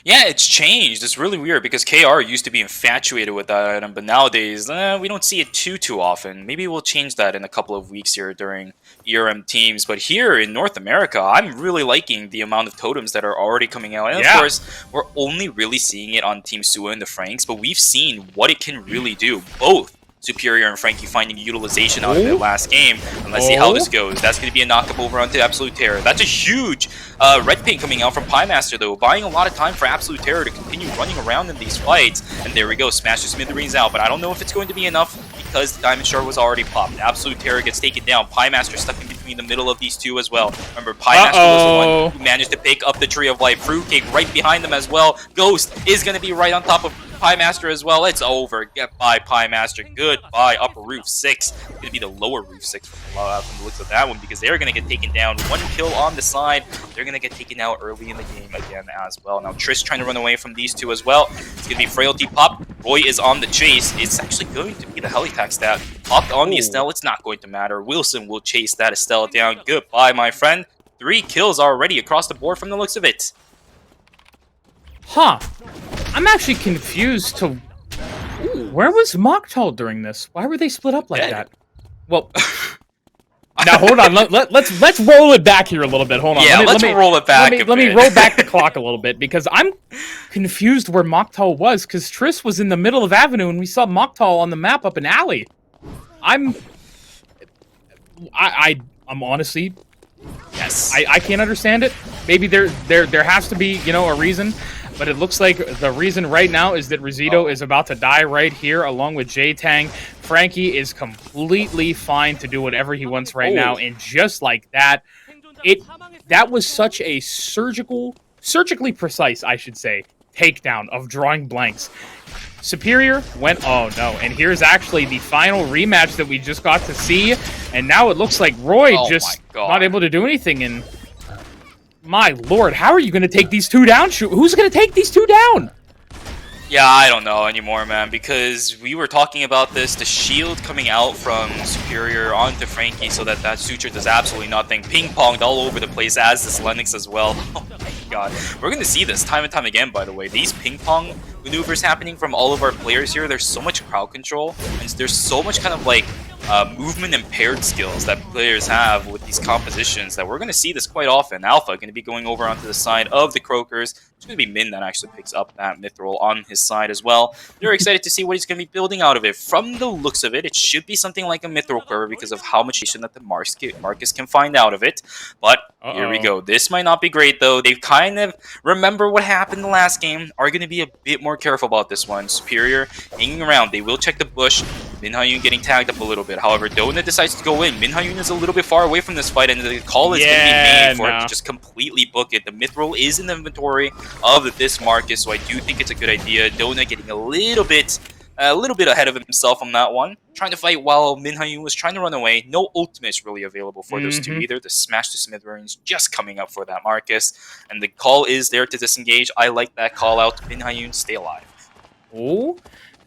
Yeah, it's changed. It's really weird because KR used to be infatuated with that item, but nowadays, we don't see it too often. Maybe we'll change that in a couple of weeks here during ERM teams. But here in North America, I'm really liking the amount of totems that are already coming out. And of course, we're only really seeing it on Team Sua and the Franks, but we've seen what it can really do. Both Superior and Frankie finding utilization out of their last game. And let's see how this goes. That's going to be a knockup over onto Absolute Terror. That's a huge red paint coming out from Pie Master, though, buying a lot of time for Absolute Terror to continue running around in these fights. And there we go, smash the Smithereens out. But I don't know if it's going to be enough because the Diamond Shard was already popped. Absolute Terror gets taken down. Pie Master stuck in between between the middle of these two as well. Remember, Pie Master was the one who managed to pick up the Tree of Life. Fruitcake right behind them as well. Ghost is going to be right on top of Pie Master as well. It's over. Goodbye, Pie Master. Goodbye, upper roof 6. It's going to be the lower roof 6 from the looks of that one, because they're going to get taken down. 1 kill on the side. They're going to get taken out early in the game again as well. Now, Trish trying to run away from these two as well. It's going to be Frailty Pop. Roy is on the chase. It's actually going to be the Helitax stat. Popped on the Estelle. It's not going to matter. Wilson will chase that Estelle down. Goodbye, my friend. 3 kills already across the board from the looks of it. Huh. I'm actually confused to... Where was Mocktail during this? Why were they split up like that? Well... Now, hold on. Let's roll it back here a little bit. Hold on. Yeah, let's roll it back Let me roll back the clock a little bit, because I'm confused where Mocktail was, because Triss was in the middle of Avenue, and we saw Mocktail on the map up in Alley. I'm honestly... Yes. I can't understand it. Maybe there has to be, you know, a reason. But it looks like the reason right now is that Rizito is about to die right here, along with J-Tang. Frankie is completely fine to do whatever he wants right now, and just like that, that was such a surgically precise, I should say, takedown of drawing blanks. Superior went, oh no, and here's actually the final rematch that we just got to see, and now it looks like Roy just not able to do anything, and my lord, how are you going to take these two down? Who's going to take these two down? Yeah, I don't know anymore, man, because we were talking about this, the shield coming out from Superior onto Frankie so that Suture does absolutely nothing. Ping-ponged all over the place as this Lennox as well. Oh my god. We're going to see this time and time again, by the way. These ping-pong maneuvers happening from all of our players here, there's so much crowd control, and there's so much kind of like movement impaired skills that players have with these compositions that we're going to see this quite often. Alpha going to be going over onto the side of the Croakers. It's going to be Min that actually picks up that Mithril on his side as well. They're excited to see what he's going to be building out of it. From the looks of it, it should be something like a Mithril Quiver because of how much that the Marcus can find out of it. But here we go. This might not be great, though. They've kind of remember what happened the last game. Are going to be a bit more careful about this one. Superior hanging around. They will check the bush. Min Ha-yoon getting tagged up a little bit. However, Dona decides to go in. Min Ha-yoon is a little bit far away from this fight, and the call is going to be made for it to just completely book it. The Mithril is in the inventory of this Marcus, so I do think it's a good idea. Dona getting a little bit ahead of himself on that one. Trying to fight while Min Ha-yoon was trying to run away. No ultimates really available for those two either. The Smash to Smithereens just coming up for that Marcus. And the call is there to disengage. I like that call out. Min Ha-yoon, stay alive. Oh,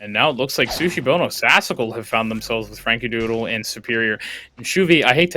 and now it looks like Sushi Bono Sassical have found themselves with Frankie Doodle and Superior. And Shuvi, I hate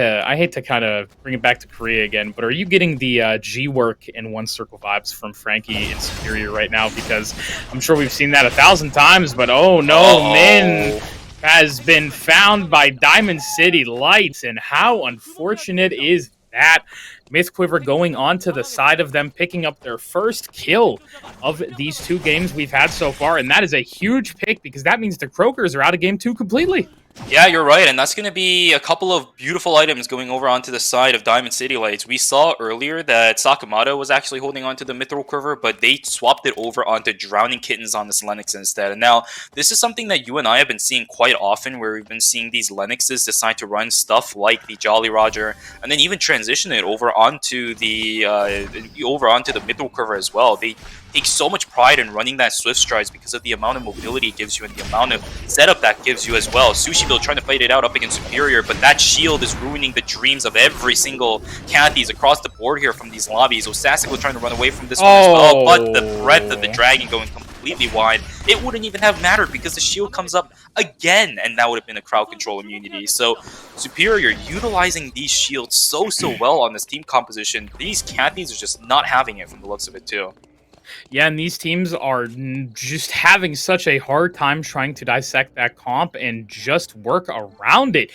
to kind of bring it back to Korea again, but are you getting the G work in One Circle vibes from Frankie and Superior right now? Because I'm sure we've seen that 1,000 times, but oh no, Min has been found by Diamond City Lights, and how unfortunate is that? Myth Quiver going on to the side of them, picking up their first kill of these 2 games we've had so far, and that is a huge pick because that means the Croakers are out of game 2 completely. Yeah, you're right, and that's going to be a couple of beautiful items going over onto the side of Diamond City Lights. We saw earlier that Sakamoto was actually holding onto the Mithril Quiver, but they swapped it over onto Drowning Kittens on this Lennox instead. And now, this is something that you and I have been seeing quite often, where we've been seeing these Lennoxes decide to run stuff like the Jolly Roger, and then even transition it over onto the Mithril Quiver as well. They take so much pride in running that Swift Strides because of the amount of mobility it gives you and the amount of setup that gives you as well. Sushi Bill trying to fight it out up against Superior, but that shield is ruining the dreams of every single Cathies across the board here from these lobbies. Osasako trying to run away from this one as well, but the breadth of the Dragon going completely wide, it wouldn't even have mattered because the shield comes up again, and that would have been a crowd control immunity. So Superior utilizing these shields so well on this team composition. These Cathies are just not having it from the looks of it too. Yeah, and these teams are just having such a hard time trying to dissect that comp and just work around it.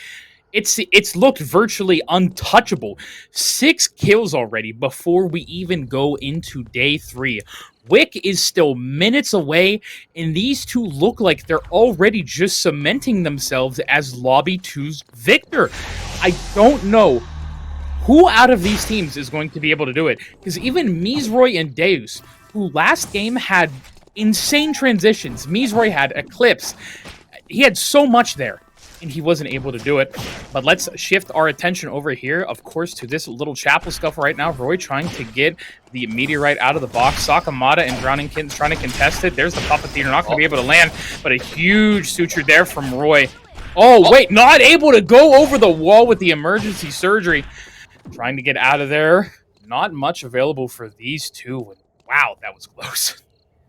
It's looked virtually untouchable. 6 kills already before we even go into day 3. Wick is still minutes away, and these two look like they're already just cementing themselves as Lobby 2's victor. I don't know who out of these teams is going to be able to do it, because even Mizroy and Deus, who last game had insane transitions. Mizroy had Eclipse. He had so much there. and he wasn't able to do it. But let's shift our attention over here, of course, to this little chapel scuffle right now. Roy trying to get the meteorite out of the box. Sakamata and Drowning Kittens trying to contest it. There's the Puppeteer, not going to be able to land, but a huge suture there from Roy. Oh, wait, not able to go over the wall with the emergency surgery. Trying to get out of there. Not much available for these two. Wow, that was close.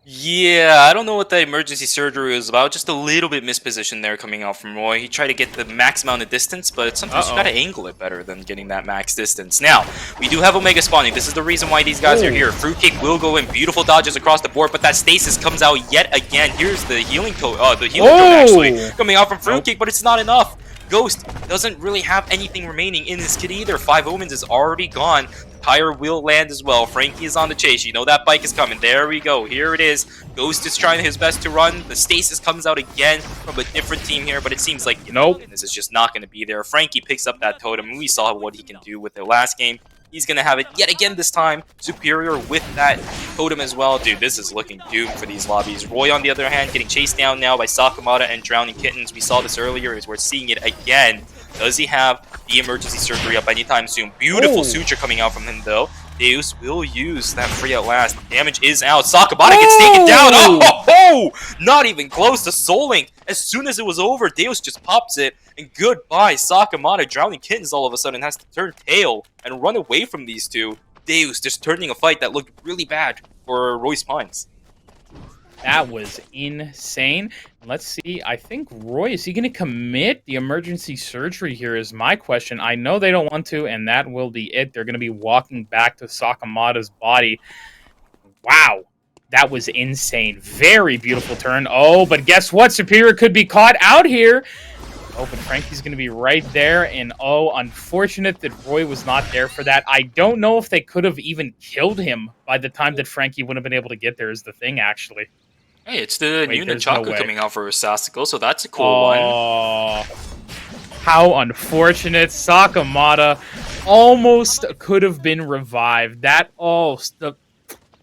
Yeah, I don't know what the emergency surgery was about. Just a little bit mispositioned there coming out from Roy. He tried to get the max amount of distance, but sometimes you gotta angle it better than getting that max distance. Now, we do have Omega spawning. This is the reason why these guys are here. Fruitcake will go in. Beautiful dodges across the board, but that stasis comes out yet again. Here's the healing code. The healing code actually coming out from Fruitcake, but it's not enough. Ghost doesn't really have anything remaining in this kit either. 5 Omens is already gone. Tire will land as well. Frankie is on the chase. You know that bike is coming. There we go. Here it is. Ghost is trying his best to run. The stasis comes out again from a different team here, but it seems like, this is just not going to be there. Frankie picks up that totem, and we saw what he can do with the last game. He's going to have it yet again this time. Superior with that totem as well. Dude, this is looking doomed for these lobbies. Roy, on the other hand, getting chased down now by Sakamata and Drowning Kittens. We saw this earlier, as we're seeing it again. Does he have the emergency surgery up anytime soon? Beautiful suture coming out from him, though. Deus will use that free at last. Damage is out. Sakamata gets taken down. Oh, not even close to Soul Link. As soon as it was over, Deus just pops it. And goodbye, Sakamata. Drowning Kittens all of a sudden has to turn tail and run away from these two. Deus just turning a fight that looked really bad for Royce Pines. That was insane. Let's see. I think Roy, is he going to commit the emergency surgery here is my question. I know they don't want to, and that will be it. They're going to be walking back to Sakamata's body. Wow. That was insane. Very beautiful turn. Oh, but guess what? Superior could be caught out here. Oh, but Frankie's going to be right there. And oh, unfortunate that Roy was not there for that. I don't know if they could have even killed him by the time that Frankie wouldn't have been able to get there is the thing, actually. Hey, it's the new Nunchaku coming out for Sastical, so that's a cool one. How unfortunate. Sakamata almost could have been revived. That,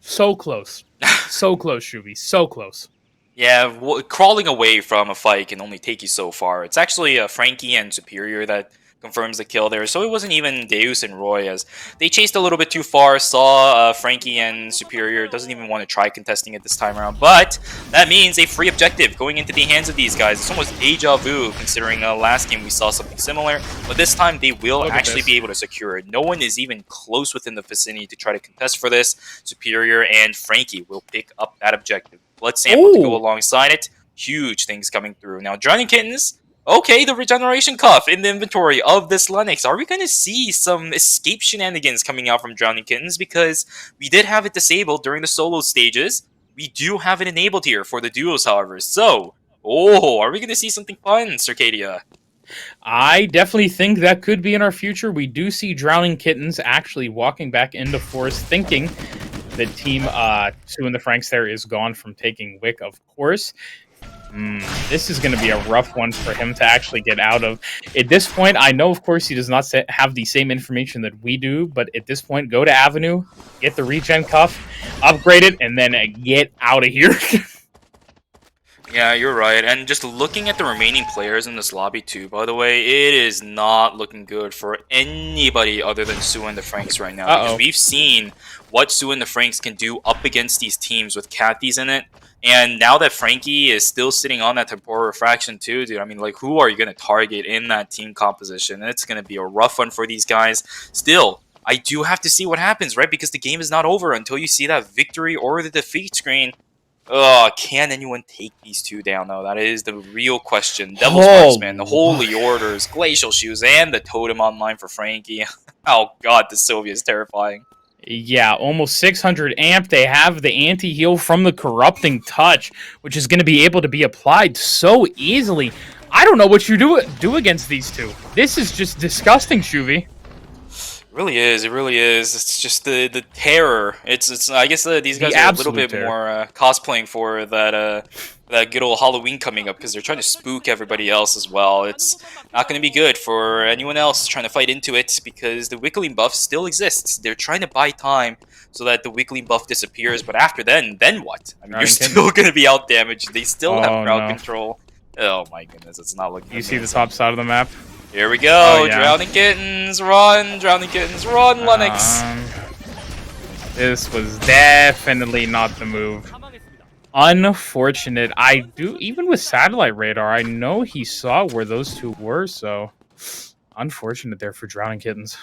so close. So close, Shuvi. So close. Yeah, crawling away from a fight can only take you so far. It's actually Frankie and Superior that confirms the kill there. So it wasn't even Deus and Roy, as they chased a little bit too far, saw Frankie and Superior doesn't even want to try contesting it this time around. But that means a free objective going into the hands of these guys. It's almost deja vu, considering last game we saw something similar. But this time they will actually be able to secure it. No one is even close within the vicinity to try to contest for this. Superior and Frankie will pick up that objective. Blood sample to go alongside it. Huge things coming through. Now, Drowning Kittens. Okay, the regeneration cuff in the inventory of this Lennox. Are we going to see some escape shenanigans coming out from Drowning Kittens? Because we did have it disabled during the solo stages. We do have it enabled here for the duos, however. So, are we going to see something fun, Circadia? I definitely think that could be in our future. We do see Drowning Kittens actually walking back into Forest, thinking the team Sue and the Franks there is gone from taking Wick, of course. This is going to be a rough one for him to actually get out of. At this point, I know, of course, he does not have the same information that we do, but at this point, go to Avenue, get the regen cuff, upgrade it, and then get out of here. Yeah, you're right. And just looking at the remaining players in this lobby too, by the way, it is not looking good for anybody other than Sue and the Franks right now. Because we've seen what Sue and the Franks can do up against these teams with Cathy's in it. And now that Frankie is still sitting on that temporal refraction too, dude, I mean, like, who are you going to target in that team composition? And it's going to be a rough one for these guys. Still, I do have to see what happens, right? Because the game is not over until you see that victory or the defeat screen. Can anyone take these two down, though? That is the real question. Devil's Marksman, the Holy Orders, Glacial Shoes, and the Totem online for Frankie. Oh, God, the Sylvia is terrifying. Yeah, almost 600 amp. They have the anti-heal from the Corrupting Touch, which is going to be able to be applied so easily. I don't know what you do against these two. This is just disgusting, Shuvi. It really is. It really is. It's just the terror. It's. I guess these guys are a little bit more cosplaying for that good old Halloween coming up, because they're trying to spook everybody else as well. It's not going to be good for anyone else trying to fight into it, because the Wickling buff still exists. They're trying to buy time so that the Wickling buff disappears, but after then what? I mean, you're still going to be out damaged. They still have crowd control. Oh my goodness, it's not looking You see the amazing. top side of the map? Here we go. Oh, yeah. Drowning Kittens, run. Drowning Kittens, run, Lennox. This was definitely not the move. Unfortunate. I do, even with satellite radar, I know he saw where those two were, so unfortunate there for Drowning Kittens.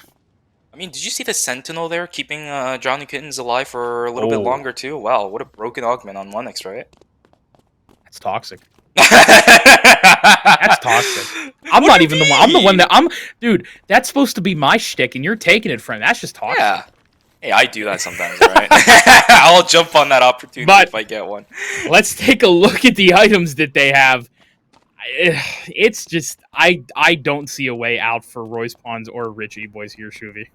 I mean, did you see the Sentinel there keeping Drowning Kittens alive for a little bit longer too? Wow, what a broken augment on Lennox, right? That's toxic. That's toxic. I'm not even the one. I'm the one that dude, that's supposed to be my shtick, and you're taking it, friend. That's just toxic. Yeah. Hey, I do that sometimes, right? I'll jump on that opportunity if I get one. Let's take a look at the items that they have. It's just I don't see a way out for Royce Pawns or Richie boys here, Shuvi.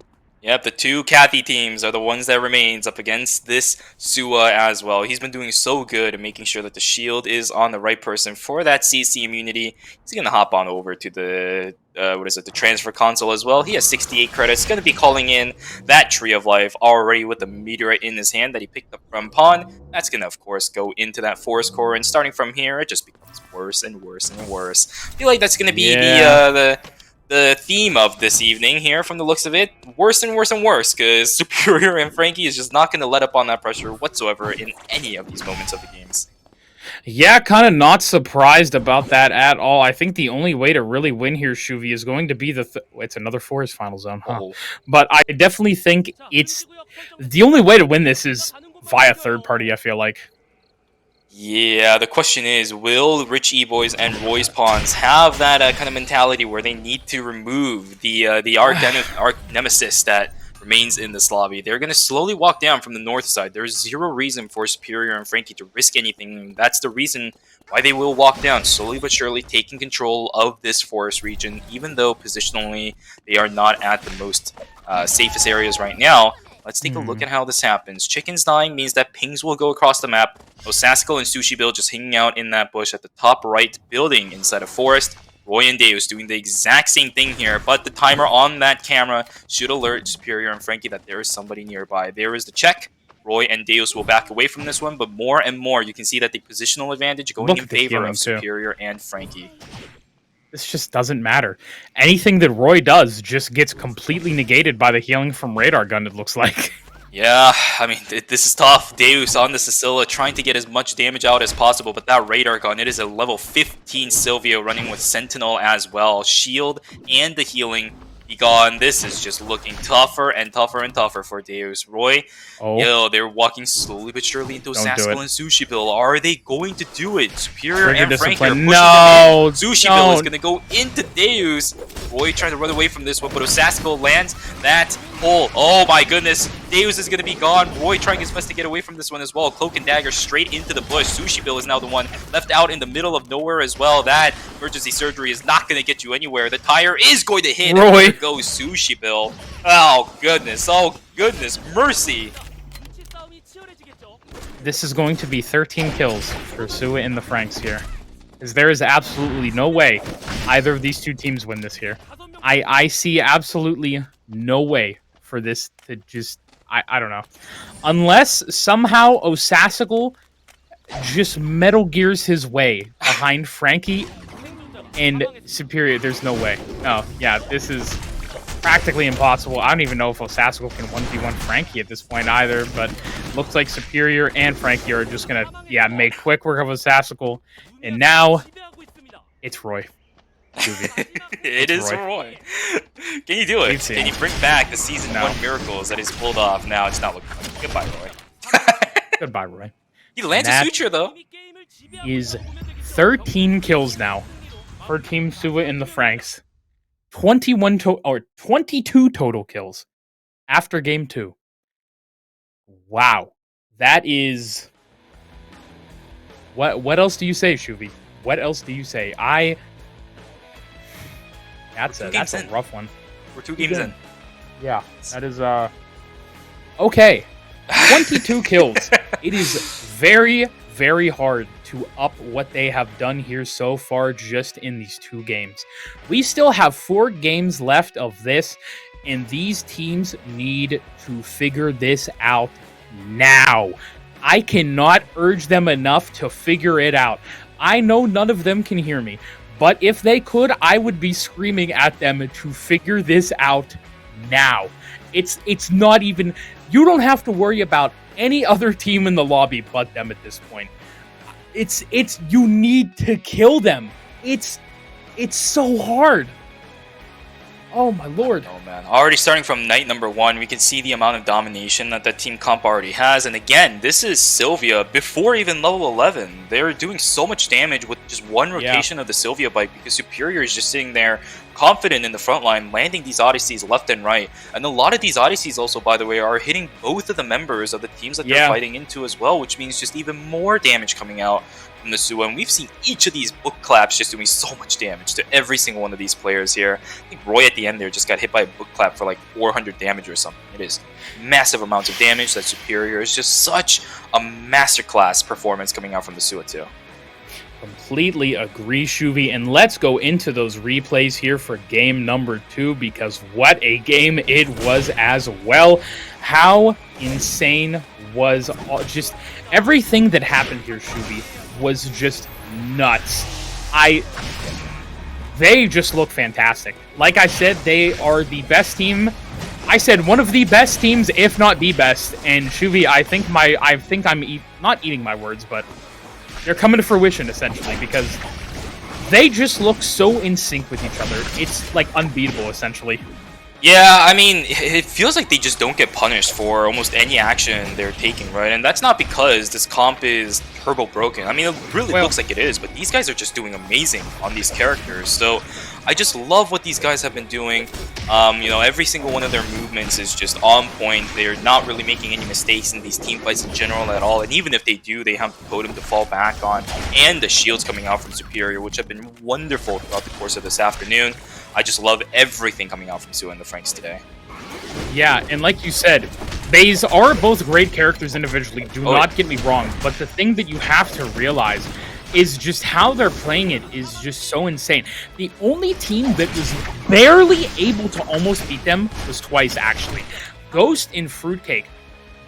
Yep, the two Kathy teams are the ones that remains up against this Sua as well. He's been doing so good at making sure that the shield is on the right person for that CC immunity. He's going to hop on over to the, the transfer console as well. He has 68 credits. Going to be calling in that Tree of Life already with the meteorite in his hand that he picked up from Pawn. That's going to, of course, go into that Forest Core. And starting from here, it just becomes worse and worse and worse. I feel like that's going to be the theme of this evening here from the looks of it. Worse and worse and worse, because Superior and Frankie is just not going to let up on that pressure whatsoever in any of these moments of the games. Yeah, kind of not surprised about that at all. I think the only way to really win here, Shuvi, is going to be it's another Forest Final Zone, huh? Oh. But I definitely think it's the only way to win this is via third party, I feel like. Yeah, the question is, will Rich E-Boys and Royce Pawns have that kind of mentality where they need to remove the arch nemesis that remains in this lobby? They're going to slowly walk down from the north side. There's zero reason for Superior and Frankie to risk anything. That's the reason why they will walk down, slowly but surely taking control of this forest region, even though positionally they are not at the most safest areas right now. Let's take a look at how this happens. Chickens dying means that pings will go across the map. Osasco and Sushi Bill just hanging out in that bush at the top right building inside a forest. Roy and Deus doing the exact same thing here, but the timer on that camera should alert Superior and Frankie that there is somebody nearby. There is the check. Roy and Deus will back away from this one, but more and more you can see that the positional advantage going in favor of Superior and Frankie. This just doesn't matter. Anything that Roy does just gets completely negated by the healing from radar gun, it looks like. Yeah, I mean, this is tough. Deus on the Sicilla trying to get as much damage out as possible, but that radar gun, it is a level 15 Silvio running with Sentinel as well. Shield and the healing be gone. This is just looking tougher and tougher and tougher for Deus. Roy, they're walking slowly but surely into Saskal and Sushi Bill. Are they going to do it? Superior and Frankie are pushing them in. Sushi Bill is going to go into Deus. Roy trying to run away from this one, but Osasco lands that hole. Oh my goodness. Deus is going to be gone. Roy trying his best to get away from this one as well. Cloak and Dagger straight into the bush. Sushi Bill is now the one left out in the middle of nowhere as well. That emergency surgery is not going to get you anywhere. The tire is going to hit. Roy. There goes Sushi Bill. Oh goodness. Oh goodness. Mercy. This is going to be 13 kills for Sua and the Franks here. Because there is absolutely no way either of these two teams win this here. I see absolutely no way for this to just... I don't know. Unless somehow Osasco just Metal Gears his way behind Frankie and Superior. There's no way. No, yeah, this is practically impossible. I don't even know if Osasco can 1v1 Frankie at this point either, but looks like Superior and Frankie are just going to, make quick work of Osasco. And now, it's Roy. It is Roy. Can you do it? Can you bring back the Season 1 miracles that he's pulled off? Now it's not looking like. Goodbye, Roy. Goodbye, Roy. He lands a suture, though. Is 13 kills now for Team Sua and the Franks. 22 total kills after game 2. Wow. That is... What else do you say, Shuvi? What else do you say? That's a rough one. We're 2 games in. Yeah, that is okay. 22 kills. It is very, very hard to up what they have done here so far just in these 2 games. We still have 4 games left of this, and these teams need to figure this out now. I cannot urge them enough to figure it out. I know none of them can hear me, but if they could, I would be screaming at them to figure this out now. It's not even, you don't have to worry about any other team in the lobby but them at this point. It's you need to kill them. It's so hard. Oh my lord. Oh man, already starting from night number 1, we can see the amount of domination that team comp already has. And again, this is Sylvia before even level 11. They're doing so much damage with just one rotation of the Sylvia bike, because Superior is just sitting there confident in the front line, landing these Odysseys left and right. And a lot of these Odysseys also, by the way, are hitting both of the members of the teams that they're fighting into as well, which means just even more damage coming out from the Sua. And we've seen each of these book claps just doing so much damage to every single one of these players here. I think Roy at the end there just got hit by a book clap for like 400 damage or something. It is massive amounts of damage. That Superior is just such a masterclass performance coming out from the Sua too. Completely agree, Shuvi, and let's go into those replays here for game number 2, because what a game it was as well. How insane was just everything that happened here, Shuvi, was just nuts. They just look fantastic. Like I said, they are the best team. I said one of the best teams, if not the best. And Shuvi, I think I'm not eating my words, but they're coming to fruition, essentially, because they just look so in sync with each other. It's, like, unbeatable, essentially. Yeah, I mean, it feels like they just don't get punished for almost any action they're taking, right? And that's not because this comp is turbo broken. I mean, it really looks like it is, but these guys are just doing amazing on these characters. So I just love what these guys have been doing. You know, every single one of their movements is just on point. They're not really making any mistakes in these team fights in general at all. And even if they do, they have the totem to fall back on, and the shields coming out from Superior, which have been wonderful throughout the course of this afternoon. I just love everything coming out from Sua and the Franks today. Yeah, and like you said, these are both great characters individually, do not get me wrong, but the thing that you have to realize is just how they're playing it is just so insane. The only team that was barely able to almost beat them was twice, actually. Ghost and Fruitcake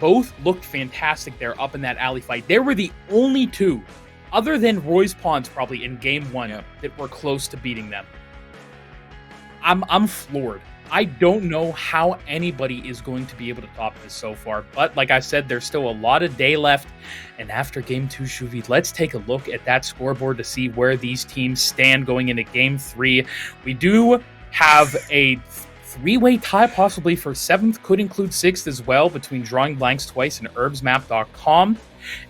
both looked fantastic there up in that alley fight. They were the only two, other than Roy's Pawns probably in game 1, that were close to beating them. I'm floored. I don't know how anybody is going to be able to top this so far, but like I said, there's still a lot of day left, and after game 2, Shuvi, let's take a look at that scoreboard to see where these teams stand going into game 3. We do have a 3-way tie possibly for 7th, could include 6th as well, between Drawing Blanks Twice and herbsmap.com.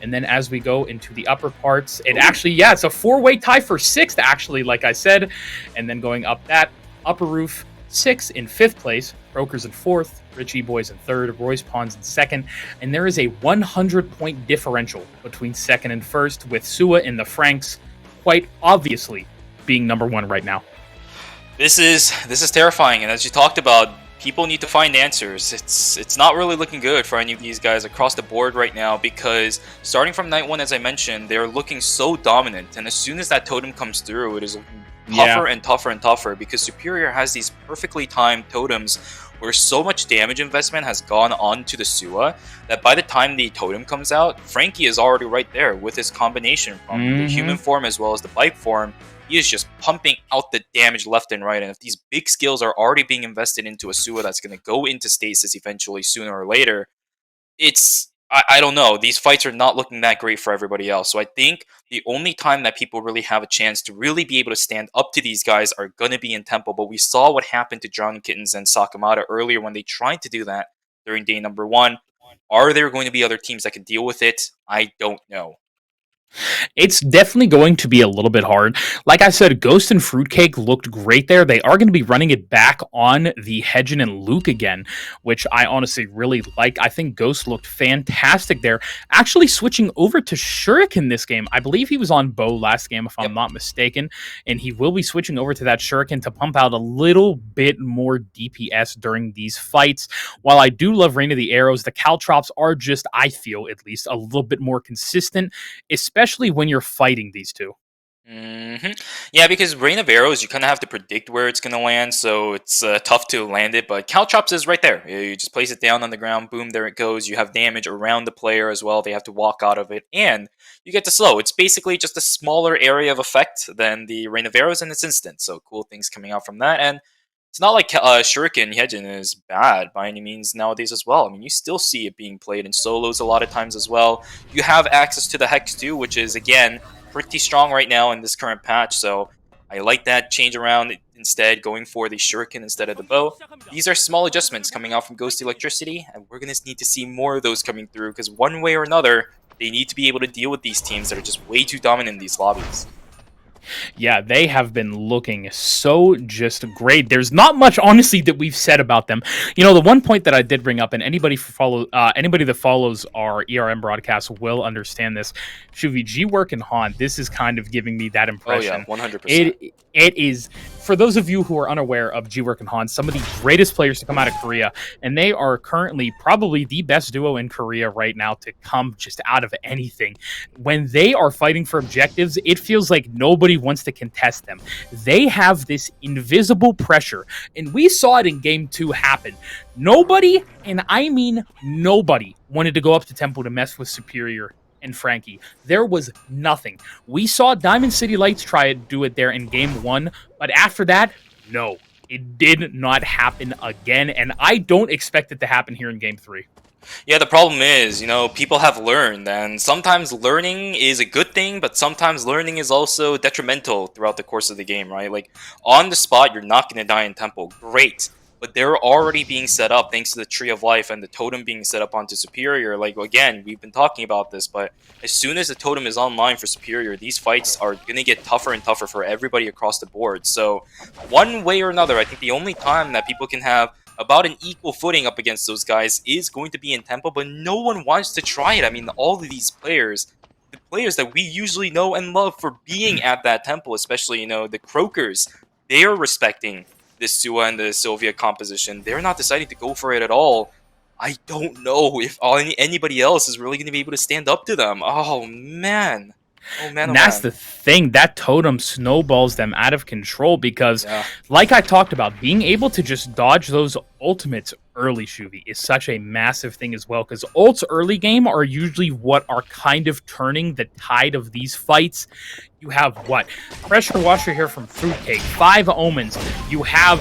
And then as we go into the upper parts, it actually, it's a 4-way tie for 6th, actually, like I said. And then going up that upper roof, 6th in 5th place, Brokers in 4th, Richie Boys in 3rd, Roy's Pawns in 2nd, and there is a 100-point differential between 2nd and 1st, with Sua and the Franks quite obviously being number 1 right now. This is terrifying, and as you talked about, people need to find answers. It's not really looking good for any of these guys across the board right now, because starting from night 1, as I mentioned, they're looking so dominant, and as soon as that totem comes through, it is tougher and tougher and tougher, because Superior has these perfectly timed totems where so much damage investment has gone on to the Sua that by the time the totem comes out, Frankie is already right there with his combination from the human form as well as the bike form. He is just pumping out the damage left and right, and if these big skills are already being invested into a Sua that's going to go into stasis eventually sooner or later, I don't know. These fights are not looking that great for everybody else. So I think the only time that people really have a chance to really be able to stand up to these guys are going to be in Temple. But we saw what happened to Drowning Kittens and Sakamata earlier when they tried to do that during day number 1. Are there going to be other teams that can deal with it? I don't know. It's definitely going to be a little bit hard. Like I said, Ghost and Fruitcake looked great there. They are going to be running it back on the Hedgen and Luke again, which I honestly really like. I think Ghost looked fantastic there. Actually switching over to Shuriken this game. I believe he was on Bow last game, if I'm not mistaken, and he will be switching over to that Shuriken to pump out a little bit more DPS during these fights. While I do love Rain of the Arrows, the Caltrops are just, I feel at least, a little bit more consistent, especially when you're fighting these two. Yeah, because Rain of Arrows, you kind of have to predict where it's going to land, so it's tough to land it. But Caltrops is right there. You just place it down on the ground, boom, there it goes. You have damage around the player as well. They have to walk out of it, and you get to slow. It's basically just a smaller area of effect than the Rain of Arrows, and it's instant. So cool things coming out from that, and it's not like Shuriken Hyejin is bad by any means nowadays as well. I mean, you still see it being played in solos a lot of times as well. You have access to the Hex too, which is, again, pretty strong right now in this current patch, so I like that change around instead, going for the Shuriken instead of the bow. These are small adjustments coming out from Ghost Electricity, and we're going to need to see more of those coming through, because one way or another, they need to be able to deal with these teams that are just way too dominant in these lobbies. Yeah, they have been looking so just great. There's not much, honestly, that we've said about them. You know, the one point that I did bring up, and anybody that follows our ERM broadcast will understand this. Shuvi, G-Work and Han, this is kind of giving me that impression. Oh yeah, 100%. It is, for those of you who are unaware of G-Work and Han, some of the greatest players to come out of Korea, and they are currently probably the best duo in Korea right now to come just out of anything. When they are fighting for objectives, it feels like nobody wants to contest them. They have this invisible pressure, and we saw it in Game 2 happen. Nobody, and I mean nobody, wanted to go up to Temple to mess with Superior and Frankie. There was nothing. We saw Diamond City Lights try to do it there in Game 1, but after that, no. It did not happen again, and I don't expect it to happen here in Game 3. Yeah, the problem is, people have learned, and sometimes learning is a good thing, but sometimes learning is also detrimental throughout the course of the game, right? Like, on the spot, you're not going to die in Temple. Great. But they're already being set up thanks to the Tree of Life and the Totem being set up onto Superior. Like, again, we've been talking about this, but as soon as the Totem is online for Superior, these fights are going to get tougher and tougher for everybody across the board. So, one way or another, I think the only time that people can have about an equal footing up against those guys is going to be in Temple, but no one wants to try it. I mean, all of these players, the players that we usually know and love for being at that Temple, especially, the Croakers, they are respecting this Sua and the Sylvia composition. They're not deciding to go for it at all. I don't know if anybody else is really going to be able to stand up to them. Oh, man. And that's the thing, that Totem snowballs them out of control because, like I talked about, being able to just dodge those ultimates early, Shuvi, is such a massive thing as well, because ults early game are usually what are kind of turning the tide of these fights. You have what? Pressure Washer here from Fruitcake, 5 Omens. You have,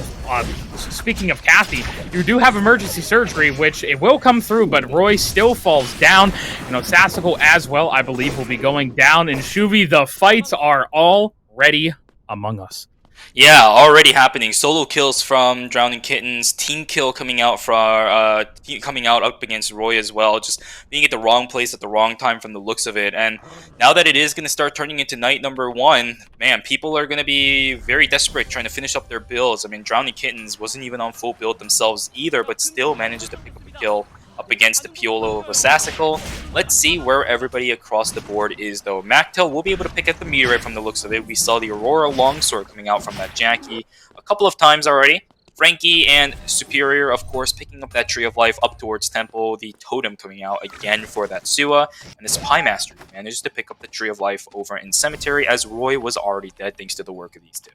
speaking of Kathy, you do have Emergency Surgery, which it will come through, but Roy still falls down. Sassical as well, I believe, will be going down. And Shuvi, the fights are already among us. Yeah, already happening. Solo kills from Drowning Kittens, team kill coming out up against Roy as well. Just being at the wrong place at the wrong time from the looks of it. And now that it is going to start turning into night number 1, man, people are going to be very desperate trying to finish up their builds. I mean, Drowning Kittens wasn't even on full build themselves either, but still manages to pick up a kill up against the Piolo of a Sassical. Let's see where everybody across the board is, though. Mactel will be able to pick up the meteorite from the looks of it. We saw the Aurora Longsword coming out from that Jackie a couple of times already. Frankie and Superior, of course, picking up that Tree of Life up towards Temple. The Totem coming out again for that Sua. And this Pie Master manages to pick up the Tree of Life over in Cemetery, as Roy was already dead thanks to the work of these two.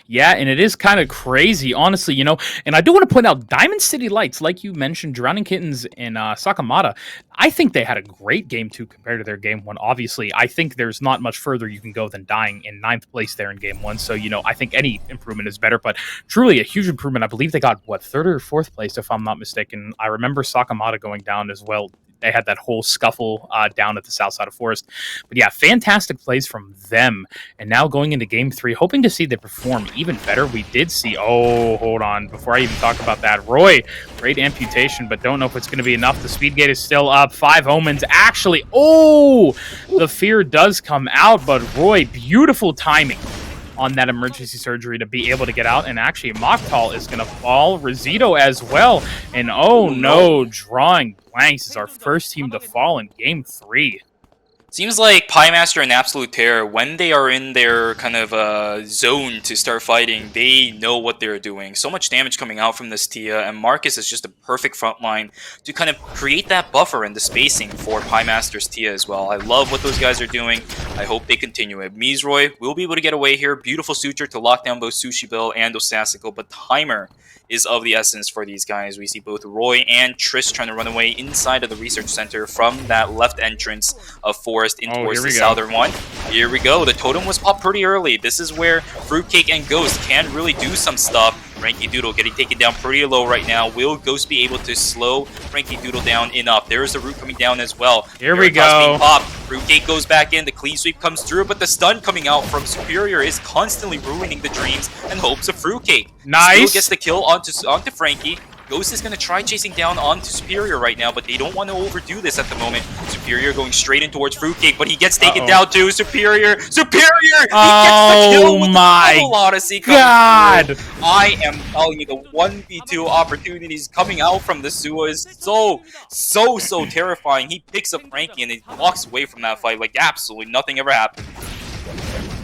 Yeah, and it is kind of crazy, honestly, and I do want to point out Diamond City Lights, like you mentioned, Drowning Kittens and Sakamata. I think they had a great Game 2 compared to their Game 1. Obviously, I think there's not much further you can go than dying in 9th place there in Game 1. So, I think any improvement is better, but truly a huge improvement. I believe they got, 3rd or 4th place, if I'm not mistaken. I remember Sakamata going down as well. They had that whole scuffle down at the south side of Forest. But yeah, fantastic plays from them. And now going into Game 3, hoping to see them perform even better. We did see... Oh, hold on. Before I even talk about that, Roy, great amputation, but don't know if it's going to be enough. The speed gate is still up. 5 Omens. Actually, the fear does come out, but Roy, beautiful timing on that emergency surgery to be able to get out. And actually, Mokhtal is going to fall. Rizito as well. And oh no, drawing blanks is our first team to fall in Game 3. Seems like Pie Master and Absolute Terror, when they are in their kind of zone to start fighting, they know what they're doing. So much damage coming out from this Tia, and Marcus is just a perfect front line to kind of create that buffer and the spacing for Pie Master's Tia as well. I love what those guys are doing. I hope they continue it. Mizroy will be able to get away here. Beautiful suture to lock down both Sushi Bill and Osasako, but timer is of the essence for these guys. We see both Roy and Trish trying to run away inside of the research center from that left entrance of Forest in towards the southern one. Here we go. The totem was popped pretty early. This is where Fruitcake and Ghost can really do some stuff. Frankie Doodle getting taken down pretty low right now. Will Ghost be able to slow Frankie Doodle down enough? There is the root coming down as well. Here we go. Being popped. Fruitcake goes back in. The clean sweep comes through, but the stun coming out from Superior is constantly ruining the dreams and hopes of Fruitcake. Nice. Still gets the kill onto Frankie. Ghost is going to try chasing down onto Superior right now, but they don't want to overdo this at the moment. Superior going straight in towards Fruitcake, but he gets taken down too. Superior! He gets the kill with the double Odyssey coming through. I am telling you, the 1v2 opportunities coming out from the Sua is so terrifying. He picks up Frankie and he walks away from that fight like absolutely nothing ever happened.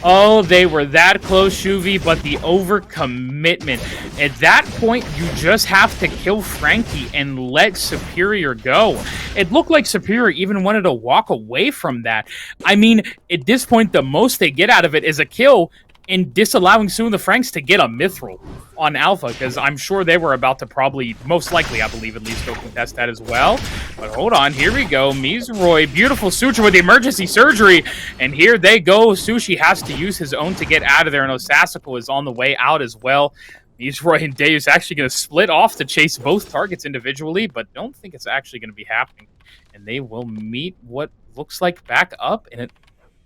Oh, they were that close, Shuvi, but the overcommitment. At that point, you just have to kill Frankie and let Superior go. It looked like Superior even wanted to walk away from that. I mean, at this point, the most they get out of it is a kill in disallowing Sue and the Franks to get a mithril on Alpha, because I'm sure they were about to probably, most likely, I believe, at least go contest that as well. But hold on, here we go. Mizroy, beautiful suture with the emergency surgery, and here they go. Sushi has to use his own to get out of there, and Osasako is on the way out as well. Mizroy and Deus actually going to split off to chase both targets individually, but don't think it's actually going to be happening. And they will meet what looks like back up, and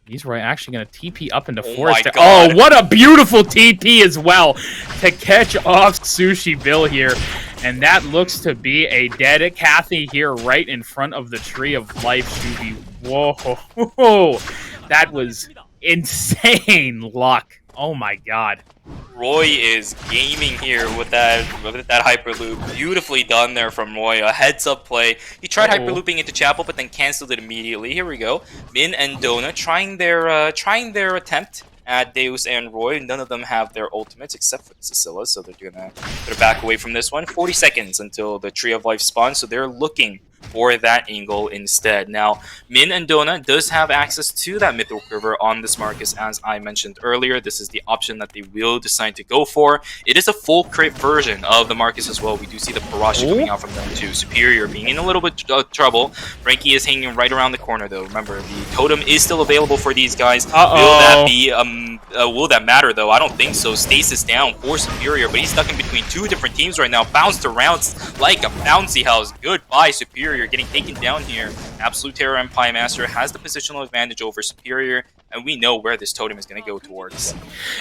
Mizroy actually going to TP up into Forest. Oh, what a beautiful TP as well to catch off Sushi Bill here. And that looks to be a dead Kathy here right in front of the Tree of Life, Shuvi. Whoa. That was insane luck. Oh, my God. Roy is gaming here with that hyperloop. Beautifully done there from Roy. A heads-up play. He tried hyperlooping into Chapel, but then canceled it immediately. Here we go. Min and Dona trying their attempt at Deus and Roy. None of them have their ultimates except for Cecilia, so they're gonna back away from this one. 40 seconds until the Tree of Life spawns, so they're looking for that angle instead. Now, Min and Dona does have access to that Mythic River on this Marcus, as I mentioned earlier. This is the option that they will decide to go for. It is a full crit version of the Marcus as well. We do see the Parashi coming out from them too. Superior being in a little bit of trouble. Frankie is hanging right around the corner though. Remember, the totem is still available for these guys. Will that matter though? I don't think so. Stasis down for Superior, but he's stuck in between two different teams right now. Bounced around like a bouncy house. Goodbye, Superior. Getting taken down here. Absolute Terror and Pie Master has the positional advantage over Superior, and we know where this totem is going to go towards.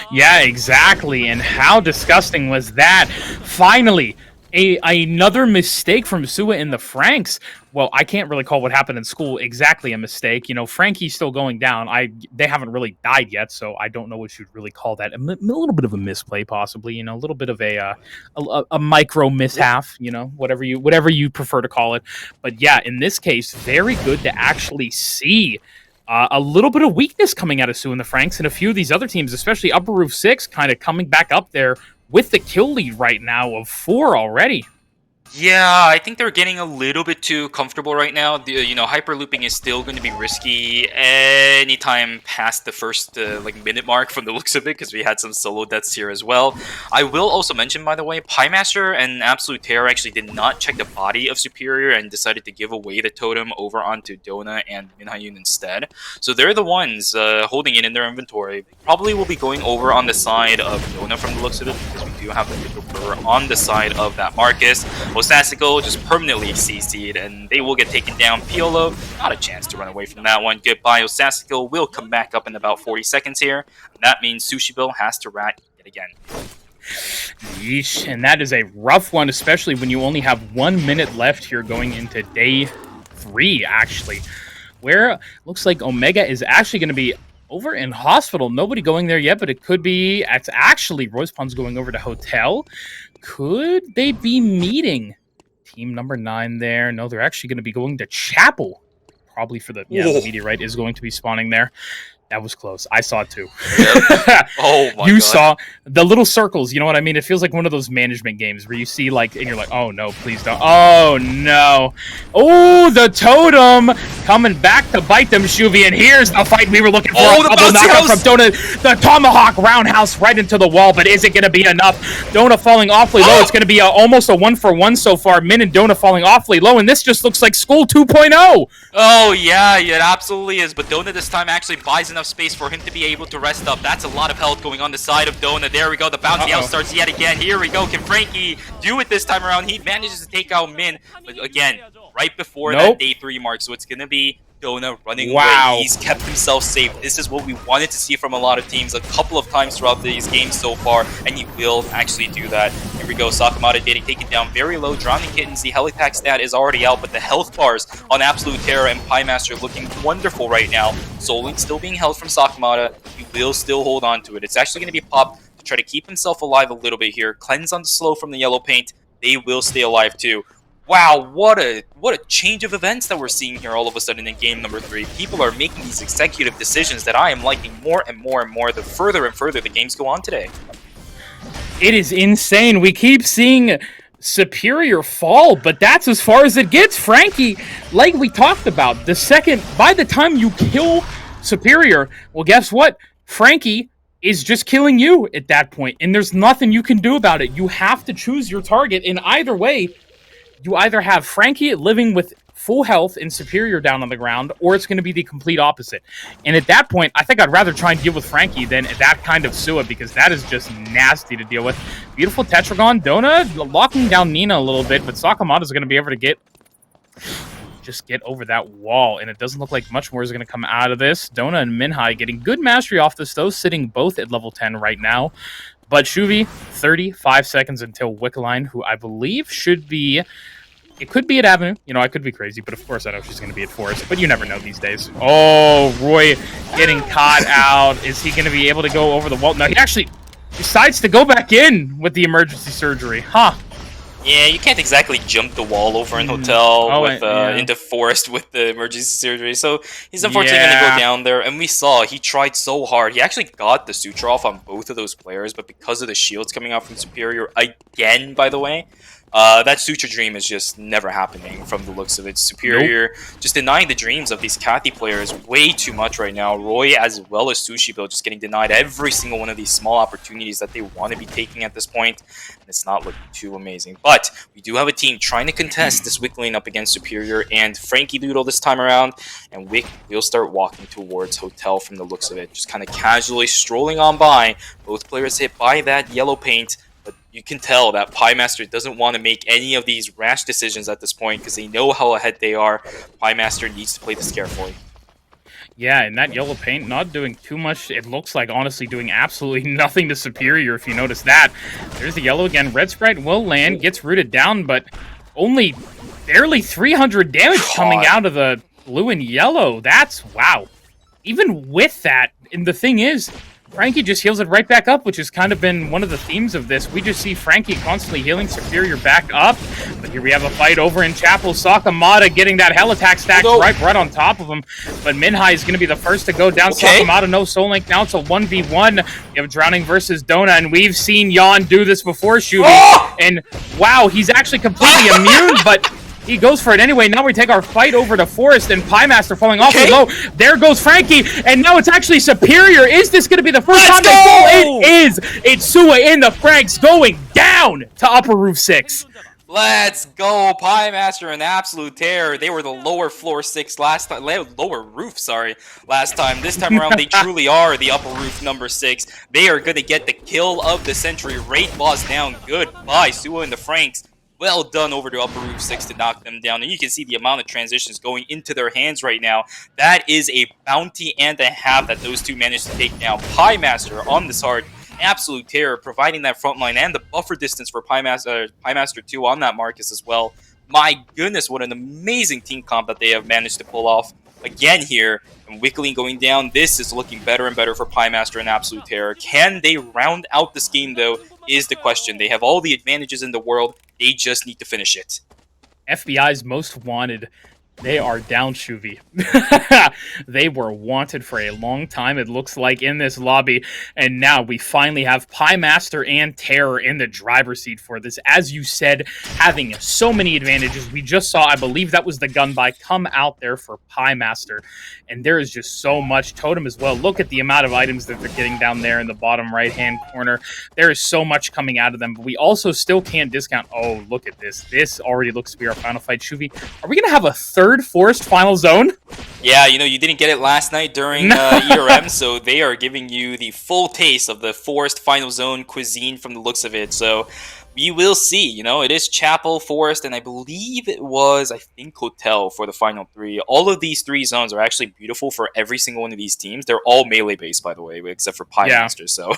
Yeah, exactly. And how disgusting was that? Finally, another mistake from Sua and the Franks. Well, I can't really call what happened in school exactly a mistake. You know, Frankie's still going down. They haven't really died yet, so I don't know what you'd really call that. A little bit of a misplay, possibly. You know, a little bit of a micro mishap. You know, whatever you prefer to call it. But yeah, in this case, very good to actually see a little bit of weakness coming out of Sue and the Franks, and a few of these other teams, especially Upper Roof 6, kind of coming back up there with the kill lead right now of 4 already. Yeah, I think they're getting a little bit too comfortable right now. Hyperlooping is still going to be risky anytime past the first minute mark from the looks of it, because we had some solo deaths here as well. I will also mention, by the way, Pie Master and Absolute Terror actually did not check the body of Superior and decided to give away the totem over onto Dona and Minhyun instead. So they're the ones holding it in their inventory. Probably will be going over on the side of Dona from the looks of it, because we do have the Mythic on the side of that Marcus. Osasako just permanently CC'd, and they will get taken down. Piolo, not a chance to run away from that one. Goodbye, Osasako will come back up in about 40 seconds here. And that means Sushi has to rat yet again. Yeesh, and that is a rough one, especially when you only have 1 minute left here going into day 3, actually. Where looks like Omega is actually going to be over in hospital. Nobody going there yet, but it could be. It's actually Royce Pond's going over to hotel. Could they be meeting team number 9 there? No, they're actually going to be going to Chapel. probably for the the meteorite is going to be spawning there. That was close. I saw it too. Yep. Oh my You god. saw the little circles. You know what I mean? It feels like one of those management games where you see like, and you're like, oh no, please don't. Oh no. Oh, the totem coming back to bite them, Shuvie. And here's the fight we were looking for. Oh, the double bouncy knockout house! from Donut. The tomahawk roundhouse right into the wall. But is it going to be enough? Donut falling awfully low. It's going to be almost a 1-for-1 so far. Min and Donut falling awfully low. And this just looks like School 2.0. Oh yeah, it absolutely is. But Donut this time actually buys enough space for him to be able to rest up. That's a lot of health going on the side of Donut. There we go. The bouncy house starts yet again. Here we go. Can Frankie do it this time around? He manages to take out Min. But again, right before that day 3 mark. So it's going to be Donut running away. He's kept himself safe. This is what we wanted to see from a lot of teams a couple of times throughout these games so far. And he will actually do that. Here we go. Sakamata getting taken down very low. Drowning Kittens. The Helipack stat is already out. But the health bars on Absolute Terror and Pie Master looking wonderful right now. Soul Link still being held from Sakamata. He will still hold on to it. It's actually going to be Pop to try to keep himself alive a little bit here. Cleanse on the slow from the yellow paint. They will stay alive too. Wow, what a change of events that we're seeing here all of a sudden in game number 3. People are making these executive decisions that I am liking more and more and more the further and further the games go on today. It is insane. We keep seeing Superior fall, but that's as far as it gets. Frankie, like we talked about, by the time you kill Superior, well, guess what? Frankie is just killing you at that point, and there's nothing you can do about it. You have to choose your target, and either way, you either have Frankie living with full health and Superior down on the ground, or it's going to be the complete opposite. And at that point, I think I'd rather try and deal with Frankie than that kind of Sua, because that is just nasty to deal with. Beautiful Tetragon. Dona locking down Nina a little bit, but Sakamata's going to be able to get over that wall, and it doesn't look like much more is going to come out of this. Dona and Minhai getting good mastery off this, though, sitting both at level 10 right now. But Shuvie, 35 seconds until Wickeline, who I believe should be... It could be at Avenue. You know, I could be crazy, but of course I know she's going to be at Forest. But you never know these days. Oh, Roy getting caught out. Is he going to be able to go over the wall? No, he actually decides to go back in with the emergency surgery. Huh. Yeah, you can't exactly jump the wall over in Hotel into Forest with the emergency surgery. So he's unfortunately going to go down there. And we saw he tried so hard. He actually got the suture off on both of those players, but because of the shields coming out from Superior again, by the way, that suture dream is just never happening from the looks of it. Superior just denying the dreams of these Kathy players way too much right now. Roy as well as Sushi Bill just getting denied every single one of these small opportunities that they want to be taking at this point. And it's not looking too amazing. But we do have a team trying to contest this Wick lane up against Superior and Frankie Doodle this time around. And Wick will start walking towards Hotel from the looks of it. Just kind of casually strolling on by. Both players hit by that yellow paint. But you can tell that Pie Master doesn't want to make any of these rash decisions at this point because they know how ahead they are. Pie Master needs to play this carefully. Yeah, and that yellow paint not doing too much. It looks like, honestly, doing absolutely nothing to Superior, if you notice that. There's the yellow again. Red Sprite will land, gets rooted down, but only barely 300 damage coming out of the blue and yellow. That's, wow. Even with that, and the thing is, Frankie just heals it right back up, which has kind of been one of the themes of this. We just see Frankie constantly healing Superior back up. But here we have a fight over in Chapel. Sakamata getting that hell attack stacked right on top of him. But Minhai is going to be the first to go down. Sakamata, no Soul Link. Now it's a 1v1. You have Drowning versus Dona, and we've seen Yon do this before, Shuvie. And wow, he's actually completely immune, but... He goes for it anyway. Now we take our fight over to Forest and Pie Master falling off the low. There goes Frankie, and now it's actually Superior. Is this going to be the first time they fall? It is. It's Sua in the Franks going down to upper roof 6. Let's go, Pie Master and Absolute Terror. They were the lower floor 6 last time. Lower roof, sorry, last time. This time around, they truly are the upper roof number 6. They are going to get the kill of the century. Raid boss down. Goodbye, Sua and the Franks. Well done over to upper roof 6 to knock them down. And you can see the amount of transitions going into their hands right now. That is a bounty and a half that those two managed to take down. Pie Master on this hard. Absolute Terror providing that front line and the buffer distance for Pie Master 2 on that Marcus as well. My goodness, what an amazing team comp that they have managed to pull off again here. And Wickling going down. This is looking better and better for Pie Master and Absolute Terror. Can they round out this game, though, is the question. They have all the advantages in the world. They just need to finish it. FBI's most wanted They are down, Shuvi. They were wanted for a long time, it looks like, in this lobby. And now we finally have Pie Master and Terror in the driver's seat for this. As you said, having so many advantages. We just saw, I believe that was the gun buy, come out there for Pie Master. And there is just so much. Totem as well. Look at the amount of items that they're getting down there in the bottom right-hand corner. There is so much coming out of them. But we also still can't discount. Oh, look at this. This already looks to be our final fight. Shuvi, are we going to have a third forest final zone? Yeah, you know, you didn't get it last night during ERM, so they are giving you the full taste of the forest final zone cuisine from the looks of it. So we will see. You know, it is Chapel, Forest, and I believe it was, I think, Hotel for the final three. All of these three zones are actually beautiful for every single one of these teams. They're all melee-based, by the way, except for Pie Master. So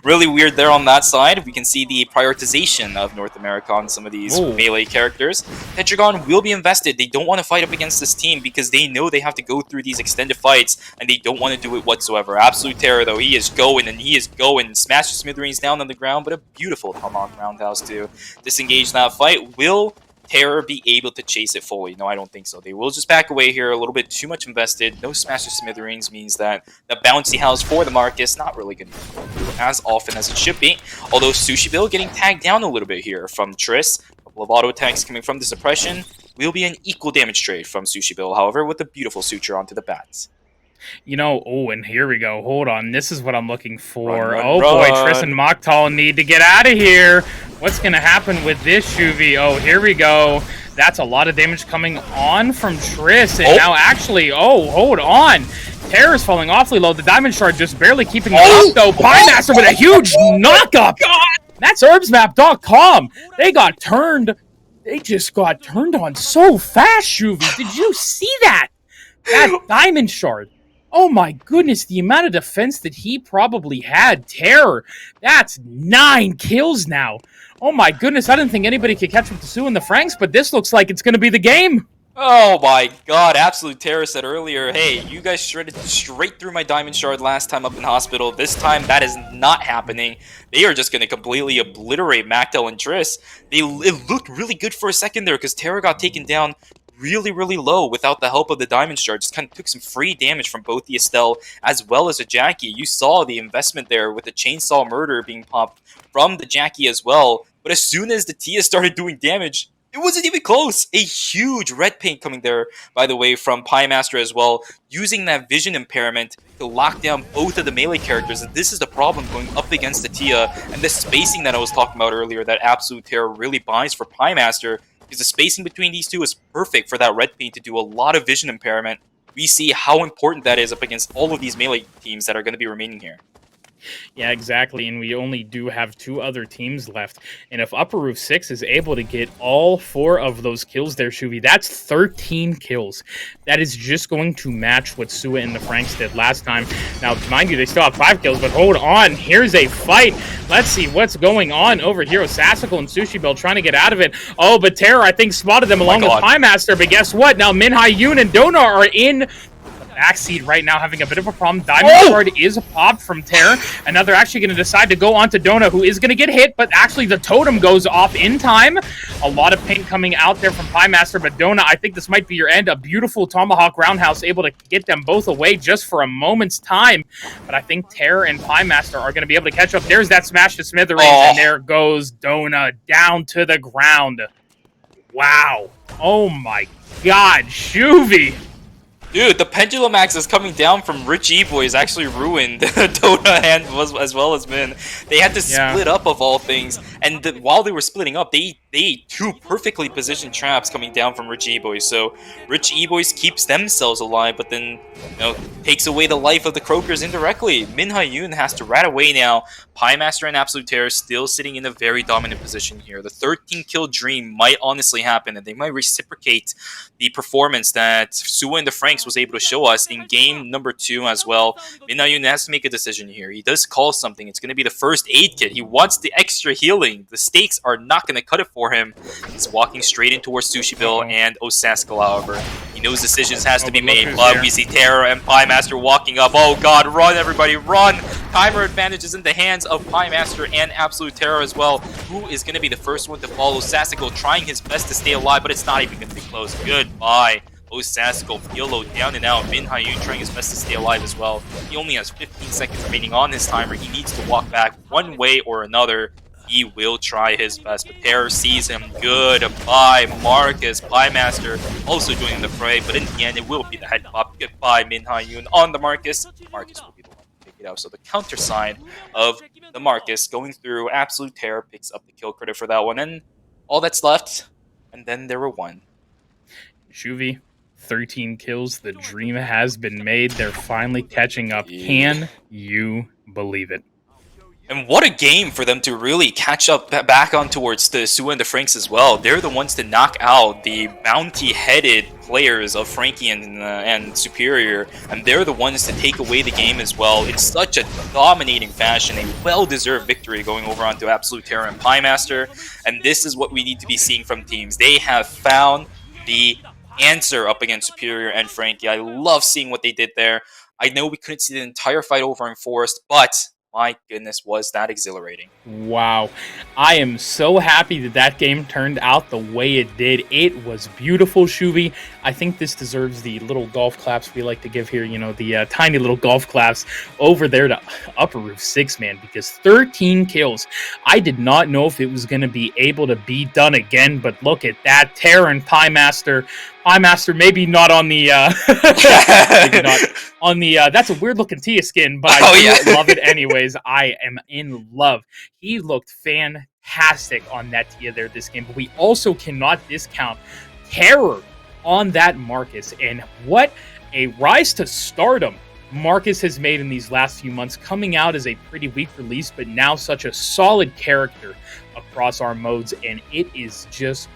really weird there on that side. We can see the prioritization of North America on some of these melee characters. Tetragon will be invested. They don't want to fight up against this team because they know they have to go through these extended fights, and they don't want to do it whatsoever. Absolute Terror, though, he is going, and he is going. Smash the Smithereens down on the ground, but a beautiful Tomahawk Roundhouse to disengage that fight. Will Terror be able to chase it fully? No, I don't think so. They will just back away here. A little bit too much invested. No Smash the Smithereens means that the bouncy house for the Marcus not really going to do as often as it should be. Although Sushi Bill getting tagged down a little bit here from Triss. A couple of auto attacks coming from the suppression. Will be an equal damage trade from Sushi Bill, however, with a beautiful suture onto the bats. You know, and here we go. Hold on. This is what I'm looking for. Run. Boy, Triss and Mocktal need to get out of here. What's going to happen with this, Shuvi? Oh, here we go. That's a lot of damage coming on from Triss. And now actually, hold on. Terror's falling awfully low. The Diamond Shard just barely keeping them up, though. Pie Master with a huge knock-up. That's herbsmap.com. They got turned. They just got turned on so fast, Shuvi. Did you see that? That Diamond Shard. Oh my goodness, the amount of defense that he probably had. Terror. That's 9 kills now. Oh my goodness, I didn't think anybody could catch up to Sue and the Franks, but this looks like it's going to be the game. Oh my god, Absolute Terror said earlier, hey, you guys shredded straight through my Diamond Shard last time up in hospital. This time, that is not happening. They are just going to completely obliterate Mactel and Triss. It looked really good for a second there because Terror got taken down really low without the help of the Diamond Shard. Just kind of took some free damage from both the Estelle as well as the Jackie. You saw the investment there with the Chainsaw Murder being popped from the Jackie as well. But as soon as the Tia started doing damage, it wasn't even close. A huge red paint coming there, by the way, from Pie Master as well, using that vision impairment to lock down both of the melee characters. And this is the problem going up against the Tia and the spacing that I was talking about earlier that Absolute Terror really buys for Pie Master. Because the spacing between these two is perfect for that red paint to do a lot of vision impairment. We see how important that is up against all of these melee teams that are going to be remaining here. Yeah, exactly, and we only do have 2 other teams left. And if Upper Roof 6 is able to get all 4 of those kills there, Shuvi, that's 13 kills. That is just going to match what Sua and the Franks did last time. Now, mind you, they still have 5 kills, but hold on. Here's a fight. Let's see what's going on over here. Sassical and Sushi Bell trying to get out of it. Oh, but Terror, I think, spotted them along with Pie Master, but guess what? Now, Minhai Yoon and Dona are in backseat right now, having a bit of a problem. Diamond Shard is popped from Terror, and now they're actually going to decide to go on to Dona, who is going to get hit, but actually the totem goes off in time. A lot of paint coming out there from Pie Master, but Dona, I think this might be your end. A beautiful Tomahawk Roundhouse able to get them both away just for a moment's time, but I think Terror and Pie Master are going to be able to catch up. There's that smash to Smithereens, and there goes Dona down to the ground. Wow. Oh my god, Shuvi. Dude, the Pendulum Axe is coming down from Rich E-Boy is actually ruined Dota and as well as Min. They had to split up of all things, and while they were splitting up, they 2 perfectly positioned traps coming down from Rich E-Boy. So Rich E-Boys keeps themselves alive, but then takes away the life of the Croakers indirectly. Min Hyun has to rat away now. Pie Master and Absolute Terror still sitting in a very dominant position here. The 13-kill dream might honestly happen, and they might reciprocate the performance that Sua and the Franks was able to show us in game number 2 as well. Min Hyun has to make a decision here. He does call something. It's going to be the first aid kit. He wants the extra healing. The stakes are not going to cut it for him. He's walking straight in towards Sushi Bill and Osaskal, however. He knows decisions has to be made, but we see Terror and Pie Master walking up. Oh god, run everybody, run! Timer advantage is in the hands of Pie Master and Absolute Terror as well. Who is going to be the first one to follow? Sassical trying his best to stay alive, but it's not even going to be close. Goodbye. Osasco YOLO down and out. Min Hyun trying his best to stay alive as well. He only has 15 seconds remaining on his timer. He needs to walk back one way or another. He will try his best, but Terror sees him. Goodbye, Marcus. Piemaster also joining the fray, but in the end, it will be the head pop. Goodbye, Min Hyun on the Marcus. Marcus will be the one to take it out. So the counter sign of the Marcus going through Absolute Terror picks up the kill credit for that one, and all that's left, and then there were one. Shuvi, 13 kills. The dream has been made. They're finally catching up. Can you believe it? And what a game for them to really catch up back on towards the Sua and the Franks as well. They're the ones to knock out the bounty-headed players of Frankie and Superior, and they're the ones to take away the game as well in such a dominating fashion. A well-deserved victory going over onto Absolute Terror and Piemaster, and this is what we need to be seeing from teams. They have found the answer up against Superior and Frankie. I love seeing what they did there. I know we couldn't see the entire fight over in Forest, but my goodness, was that exhilarating. Wow. I am so happy that that game turned out the way it did. It was beautiful, Shuvi. I think this deserves the little golf claps we like to give here, you know, the tiny little golf claps over there to Upper Roof 6, man, because 13 kills. I did not know if it was going to be able to be done again, but look at that. Terror and Piemaster. Piemaster maybe not on the maybe not on the that's a weird looking Tia skin, but I do love it anyways. I am in love. He looked fantastic on that Tia there this game, but we also cannot discount Terror on that Marcus, and what a rise to stardom Marcus has made in these last few months, coming out as a pretty weak release, but now such a solid character across our modes, and it is just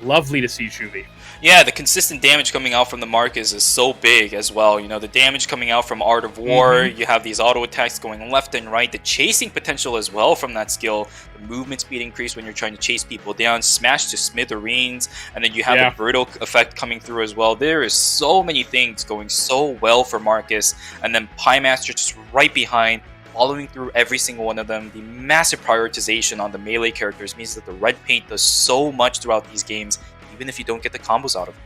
lovely to see, Shuvi. Yeah, the consistent damage coming out from the Marcus is so big as well. You know, the damage coming out from Art of War, you have these auto attacks going left and right, the chasing potential as well from that skill, the movement speed increase when you're trying to chase people down, smash to smithereens, and then you have the brutal effect coming through as well. There is so many things going so well for Marcus, and then Piemaster just right behind, following through every single one of them. The massive prioritization on the melee characters means that the red paint does so much throughout these games, even if you don't get the combos out of them.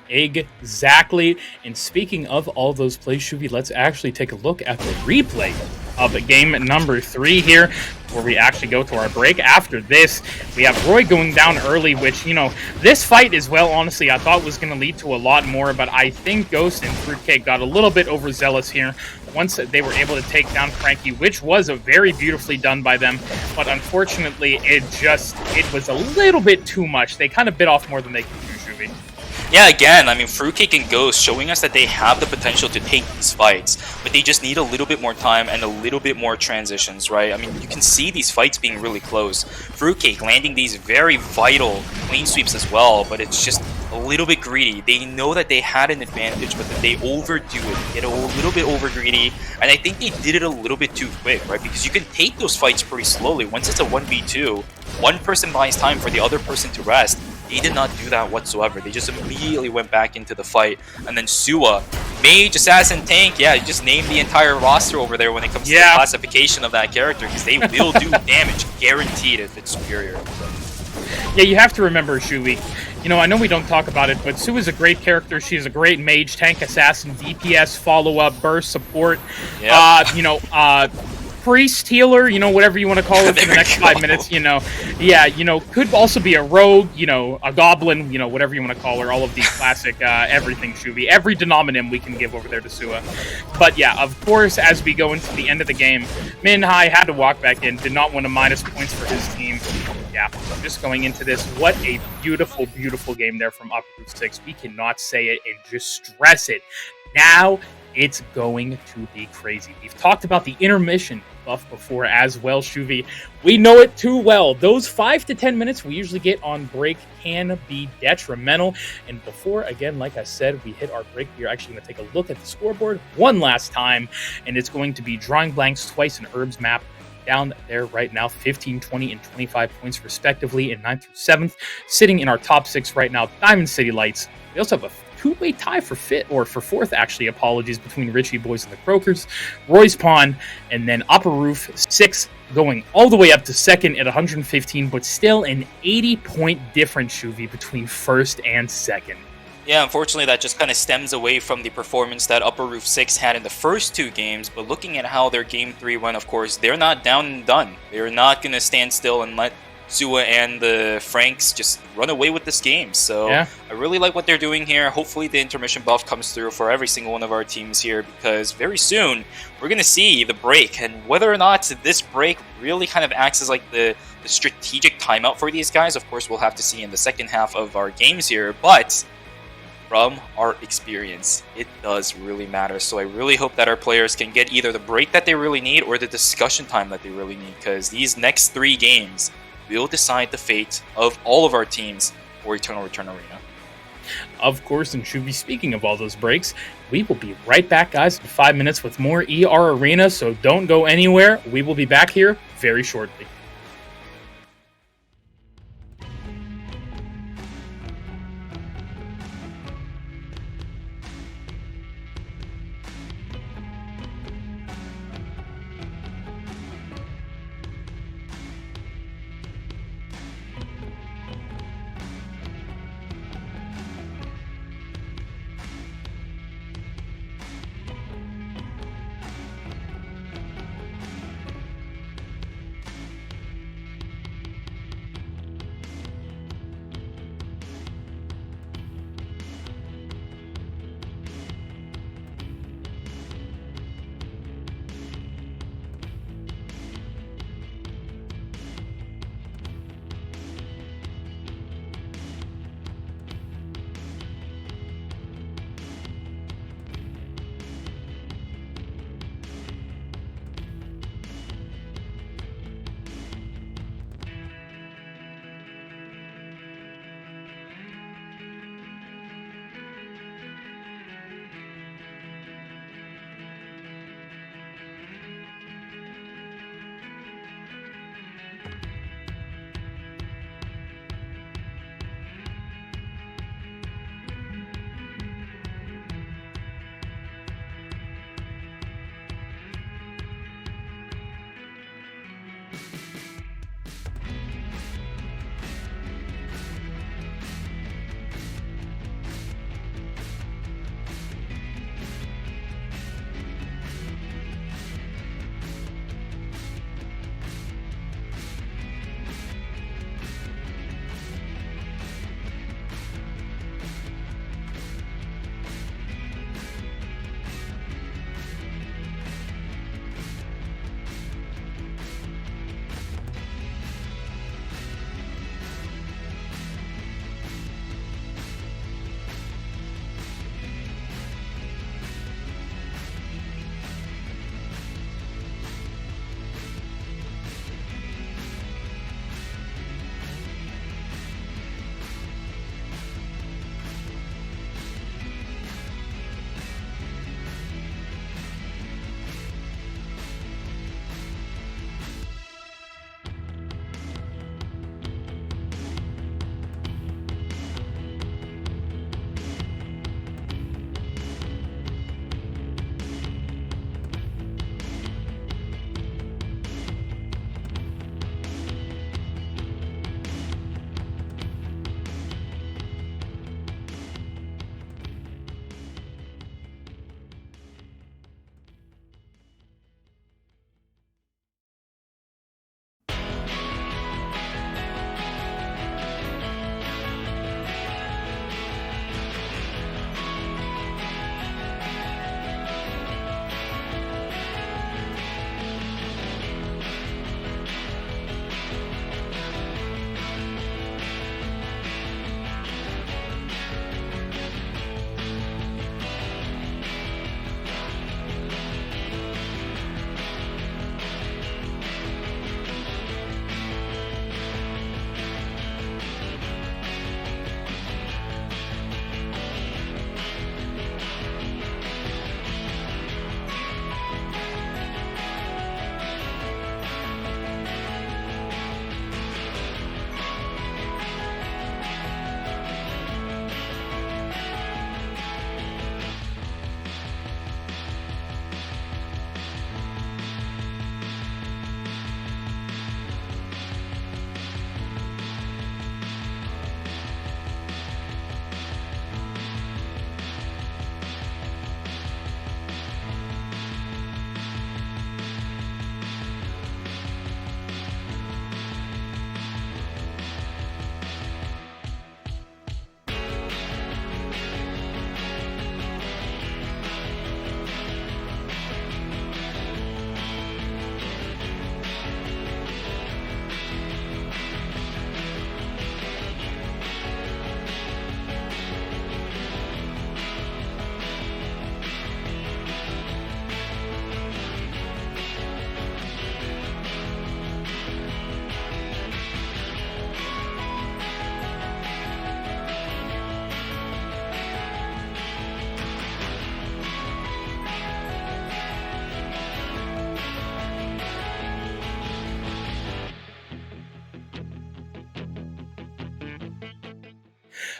Exactly. And speaking of all those plays, Shuvi, let's actually take a look at the replay of game number 3 here, where we actually go to our break. After this, we have Roy going down early, which, you know, this fight as well, honestly, I thought was going to lead to a lot more, but I think Ghost and Fruitcake got a little bit overzealous here once they were able to take down Frankie, which was a very beautifully done by them, but unfortunately, it was a little bit too much. They kind of bit off more than they could do, Shuvi. Yeah, again, I mean, Fruitcake and Ghost showing us that they have the potential to take these fights, but they just need a little bit more time and a little bit more transitions, right? I mean, you can see these fights being really close. Fruitcake landing these very vital clean sweeps as well, but it's just a little bit greedy. They know that they had an advantage, but that they overdo it, get a little bit over greedy, and I think they did it a little bit too quick, right? Because you can take those fights pretty slowly. Once it's a 1v2, one person buys time for the other person to rest. They did not do that whatsoever. They just immediately went back into the fight. And then Sua, Mage, Assassin, Tank, yeah, you just named the entire roster over there when it comes to the classification of that character, because they will do damage, guaranteed, if it's Superior. Yeah, you have to remember, Shuvi. You know, I know we don't talk about it, but Sua's a great character. She's a great Mage, Tank, Assassin, DPS, follow-up, burst, support. Priest, healer, you know, whatever you want to call it for the next 5 minutes, you know. Yeah, you know, could also be a rogue, you know, a goblin, you know, whatever you want to call her. All of these classic everything, Shuvi. Every denominatum we can give over there to Sua. But yeah, of course, as we go into the end of the game, Min Hai had to walk back in, did not want to minus points for his team. Yeah, just going into this, what a beautiful, beautiful game there from Upper Roof 6. We cannot say it and just stress it. Now, it's going to be crazy. We've talked about the intermission buff before as well, Shuvi. We know it too well. Those 5 to 10 minutes we usually get on break can be detrimental. And before, again, like I said, we hit our break, we're actually going to take a look at the scoreboard one last time. And it's going to be drawing blanks twice in Herb's map. Down there right now, 15, 20, and 25 points respectively in 9th through 7th. Sitting in our top 6 right now, Diamond City Lights. We also have a two-way tie for 4th, actually, apologies, between Richie Boys and the Croakers, Roy's Pawn, and then Upper Roof 6 going all the way up to 2nd at 115, but still an 80-point difference, Shuvi, between 1st and 2nd. Yeah, unfortunately, that just kind of stems away from the performance that Upper Roof 6 had in the first two games. But looking at how their game 3 went, of course, they're not down and done. They're not going to stand still and let Sua and the Franks just run away with this game. So Yeah. I really like what they're doing here. Hopefully, the intermission buff comes through for every single one of our teams here, because very soon we're going to see the break. And whether or not this break really kind of acts as like the strategic timeout for these guys, of course, we'll have to see in the second half of our games here. But from our experience, it does really matter. So I really hope that our players can get either the break that they really need or the discussion time that they really need, because these next 3 games will decide the fate of all of our teams for Eternal Return Arena. Of course, and Shuvi, speaking of all those breaks, we will be right back, guys, in 5 minutes with more ER Arena, so don't go anywhere. We will be back here very shortly.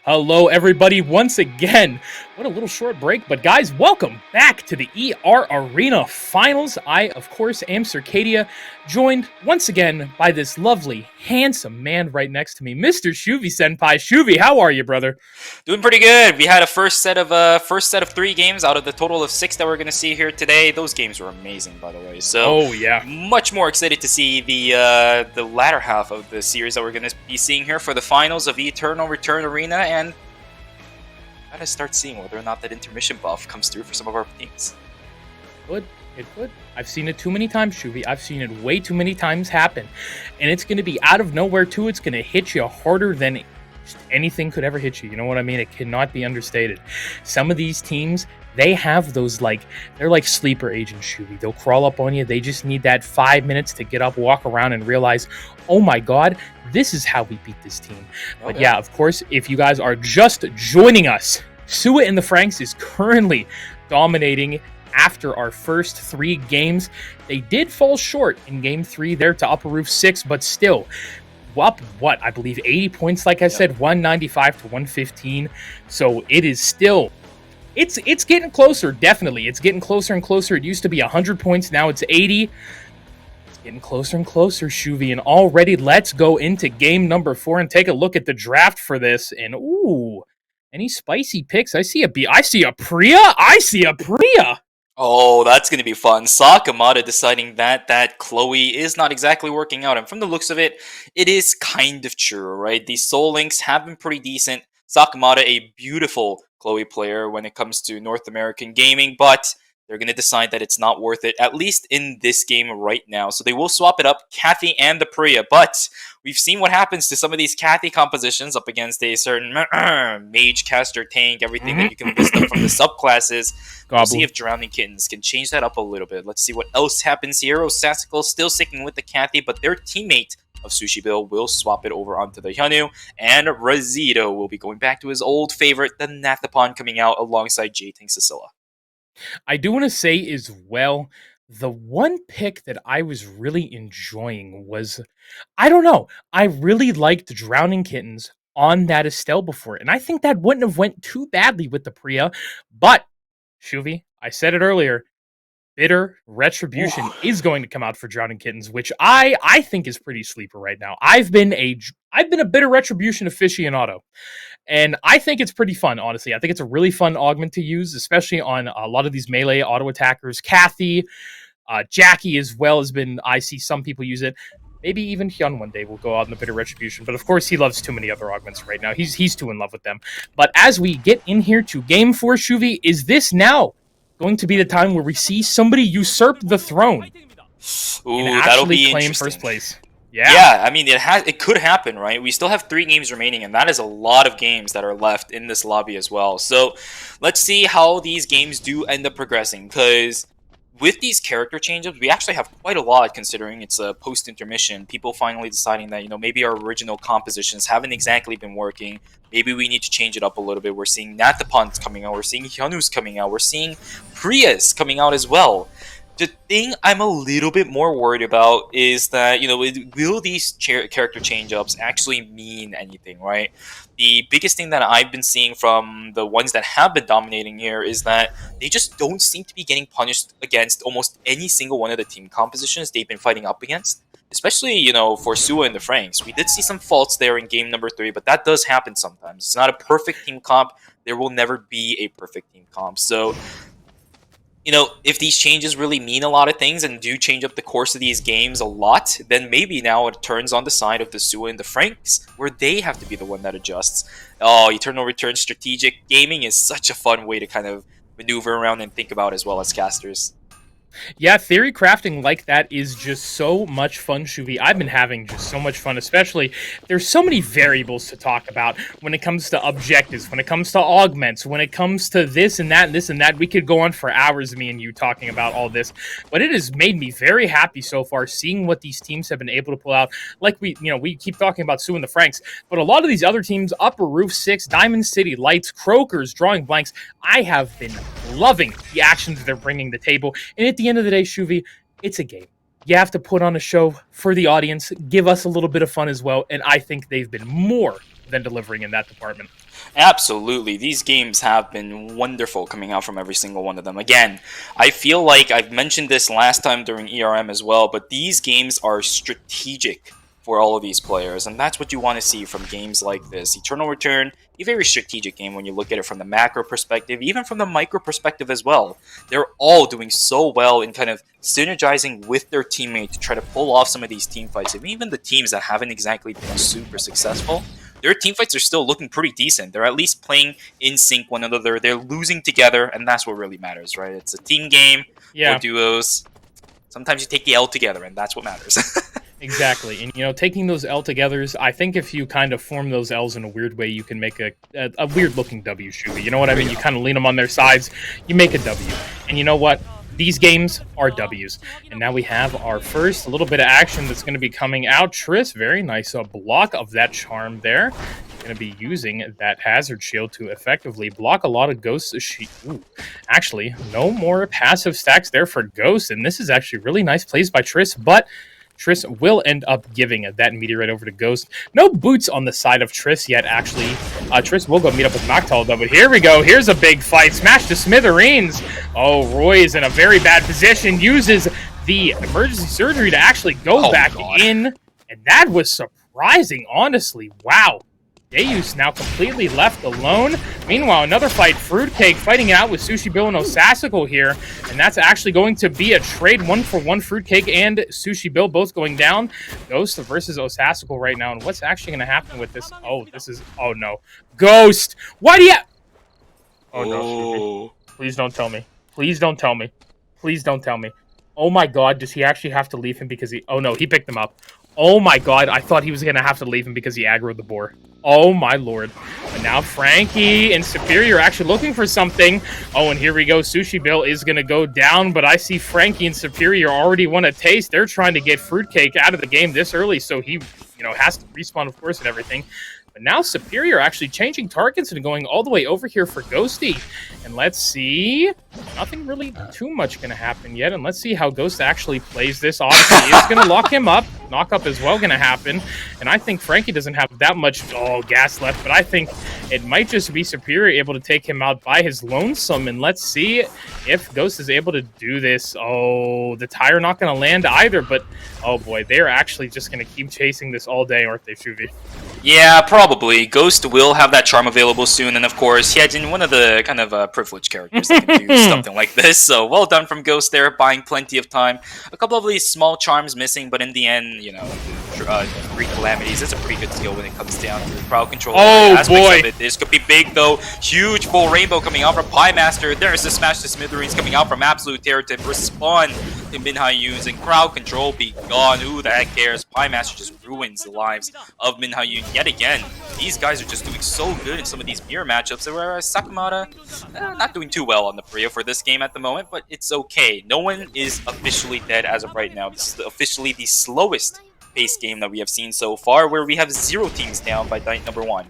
Hello, everybody, once again. What a little short break, but guys, welcome back to the ER Arena Finals. I, of course, am Circadia, joined once again by this lovely, handsome man right next to me, Mr. ShuviSenpai. Shuvi, how are you, brother? Doing pretty good. We had a first set of 3 games out of the total of 6 that we're going to see here today. Those games were amazing, by the way. So, Oh, yeah. much more excited to see the latter half of the series that we're going to be seeing here for the finals of Eternal Return Arena, and gotta start seeing whether or not that intermission buff comes through for some of our teams. It could. I've seen it too many times, Shuvi. I've seen it way too many times happen. And it's going to be out of nowhere, too. It's going to hit you harder than just anything could ever hit you. You know what I mean? It cannot be understated. Some of these teams, they have those, they're like sleeper agents, Shuvi. They'll crawl up on you. They just need that 5 minutes to get up, walk around, and realize, oh my God, this is how we beat this team. But yeah, of course, if you guys are just joining us, Sua and the Franks is currently dominating after our first 3 games. They did fall short in game 3 there to Upper Roof 6, but still, up, I believe 80 points, like I said, 195 to 115. So it is still, it's getting closer, definitely. It's getting closer and closer. It used to be 100 points, now it's 80. It's getting closer and closer, Shuvi. And already, let's go into game number 4 and take a look at the draft for this. And ooh, any spicy picks? I see a Priya. Oh, that's going to be fun. Sakamata deciding that Chloe is not exactly working out. And from the looks of it, it is kind of true, right? These Soul Links have been pretty decent. Sakamata, a beautiful Chloe player when it comes to North American gaming, but they're going to decide that it's not worth it, at least in this game right now. So they will swap it up, Kathy and the Priya. But we've seen what happens to some of these Kathy compositions up against a certain mage, caster, tank, everything that you can list up from the subclasses. We'll see if Drowning Kittens can change that up a little bit. Let's see what else happens here. Osasikal still sticking with the Kathy, but their teammate of Sushi Bill will swap it over onto the Hyunu, and Razito will be going back to his old favorite, the Nathapon, coming out alongside J-Tank Scylla. I do want to say as well, the one pick that I was really enjoying was, I don't know, I really liked Drowning Kittens on that Estelle before, and I think that wouldn't have went too badly with the Priya, but, Shuvi, I said it earlier, Bitter Retribution is going to come out for Drowning Kittens, which I think is pretty sleeper right now. I've been a Bitter Retribution aficionado, and I think it's pretty fun, honestly. I think it's a really fun augment to use, especially on a lot of these melee auto attackers. Kathy, Jackie as well has been, I see some people use it. Maybe even Hyun one day will go out in the Bitter Retribution, but of course he loves too many other augments right now. He's too in love with them. But as we get in here to game 4, Shuvi, is this now going to be the time where we see somebody usurp the throne Ooh, and that'll be claim interesting. first place? Yeah, I mean, it could happen, right? We still have 3 games remaining, and that is a lot of games that are left in this lobby as well. So let's see how these games do end up progressing, because with these character changes, we actually have quite a lot, considering it's a post-intermission. People finally deciding that, maybe our original compositions haven't exactly been working. Maybe we need to change it up a little bit. We're seeing Nathapons coming out. We're seeing Hyunus coming out. We're seeing Priyas coming out as well. The thing I'm a little bit more worried about is that, will these character change-ups actually mean anything, right? The biggest thing that I've been seeing from the ones that have been dominating here is that they just don't seem to be getting punished against almost any single one of the team compositions they've been fighting up against. Especially, for Sua and the Franks. We did see some faults there in game number 3, but that does happen sometimes. It's not a perfect team comp. There will never be a perfect team comp. So, if these changes really mean a lot of things and do change up the course of these games a lot, then maybe now it turns on the side of the Sua and the Franks, where they have to be the one that adjusts. Oh, Eternal Return strategic gaming is such a fun way to kind of maneuver around and think about as well as casters. Yeah, theory crafting like that is just so much fun, Shuvi. I've been having just so much fun, especially there's so many variables to talk about when it comes to objectives, when it comes to augments, when it comes to this and that and this and that. We could go on for hours, me and you, talking about all this, but it has made me very happy so far seeing what these teams have been able to pull out. Like we keep talking about Sue and the Franks, but a lot of these other teams, Upper Roof 6, Diamond City Lights, Croakers, Drawing Blanks, I have been loving the actions they're bringing to the table. And at the end of the day, Shuvi, it's a game. You have to put on a show for the audience, give us a little bit of fun as well, and I think they've been more than delivering in that department. Absolutely. These games have been wonderful coming out from every single one of them. Again, I feel like I've mentioned this last time during ERM as well, but these games are strategic for all of these players, and that's what you want to see from games like this. Eternal Return, a very strategic game when you look at it from the macro perspective, even from the micro perspective as well. They're all doing so well in kind of synergizing with their teammate to try to pull off some of these team fights. And even the teams that haven't exactly been super successful, their team fights are still looking pretty decent. They're at least playing in sync one another. They're losing together, and that's what really matters, right? It's a team game or duos. Sometimes you take the L together, and that's what matters. Exactly. And, taking those L togethers, I think if you kind of form those L's in a weird way, you can make a weird-looking W, Shuvi. You know what I mean? You kind of lean them on their sides, you make a W. And you know what? These games are W's. And now we have our first little bit of action that's going to be coming out. Triss, very nice block of that charm there. Going to be using that hazard shield to effectively block a lot of ghosts. Actually, no more passive stacks there for ghosts. And this is actually really nice plays by Triss, but Triss will end up giving that meteorite over to Ghost. No boots on the side of Triss yet, actually. Triss will go meet up with Noctowl, though, but here we go. Here's a big fight. Smash to smithereens. Oh, Roy is in a very bad position. Uses the emergency surgery to actually go back in. And that was surprising, honestly. Wow. Deus now completely left alone. Meanwhile, another fight, Fruitcake fighting out with Sushi Bill and Osasago here, and that's actually going to be a trade 1-for-1. Fruitcake and Sushi Bill both going down. Ghost versus Osasago right now, and what's actually going to happen with this? Oh no. Ghost! Why do you... Oh no, Sushi. Please don't tell me. Please don't tell me. Please don't tell me. Oh my god, does he actually have to leave him because he... Oh no, he picked him up. Oh my god, I thought he was going to have to leave him because he aggroed the boar. Oh my lord. But now Frankie and Superior are actually looking for something. Oh, and here we go. Sushi Bill is going to go down, but I see Frankie and Superior already want a taste. They're trying to get Fruitcake out of the game this early, so he, has to respawn, of course, and everything. But now Superior actually changing targets and going all the way over here for Ghosty. And let's see. Nothing really too much going to happen yet. And let's see how Ghost actually plays this. Obviously, it's going to lock him up. Knock up as well going to happen. And I think Frankie doesn't have that much gas left. But I think it might just be Superior able to take him out by his lonesome. And let's see if Ghost is able to do this. Oh, the tire not going to land either. But, oh boy, they're actually just going to keep chasing this all day, aren't they, Shuvi? Yeah, probably. Ghost will have that charm available soon, and of course, he had one of the kind of privileged characters that can do something like this, so well done from Ghost there, buying plenty of time. A couple of these small charms missing, but in the end, three calamities, it's a pretty good skill when it comes down to the crowd control aspects of it. This could be big, though. Huge full rainbow coming out from Pie Master. There's the Smash to Smithereens coming out from Absolute Terror to respond to Minhayuns, and crowd control be gone. Who the heck cares? Pie Master just ruins the lives of Minhayun yet again. These guys are just doing so good in some of these mirror matchups, whereas Sakamata, not doing too well on the Brio for this game at the moment, but it's okay. No one is officially dead as of right now. This is officially the slowest pace game that we have seen so far, where we have 0 teams down by night number 1.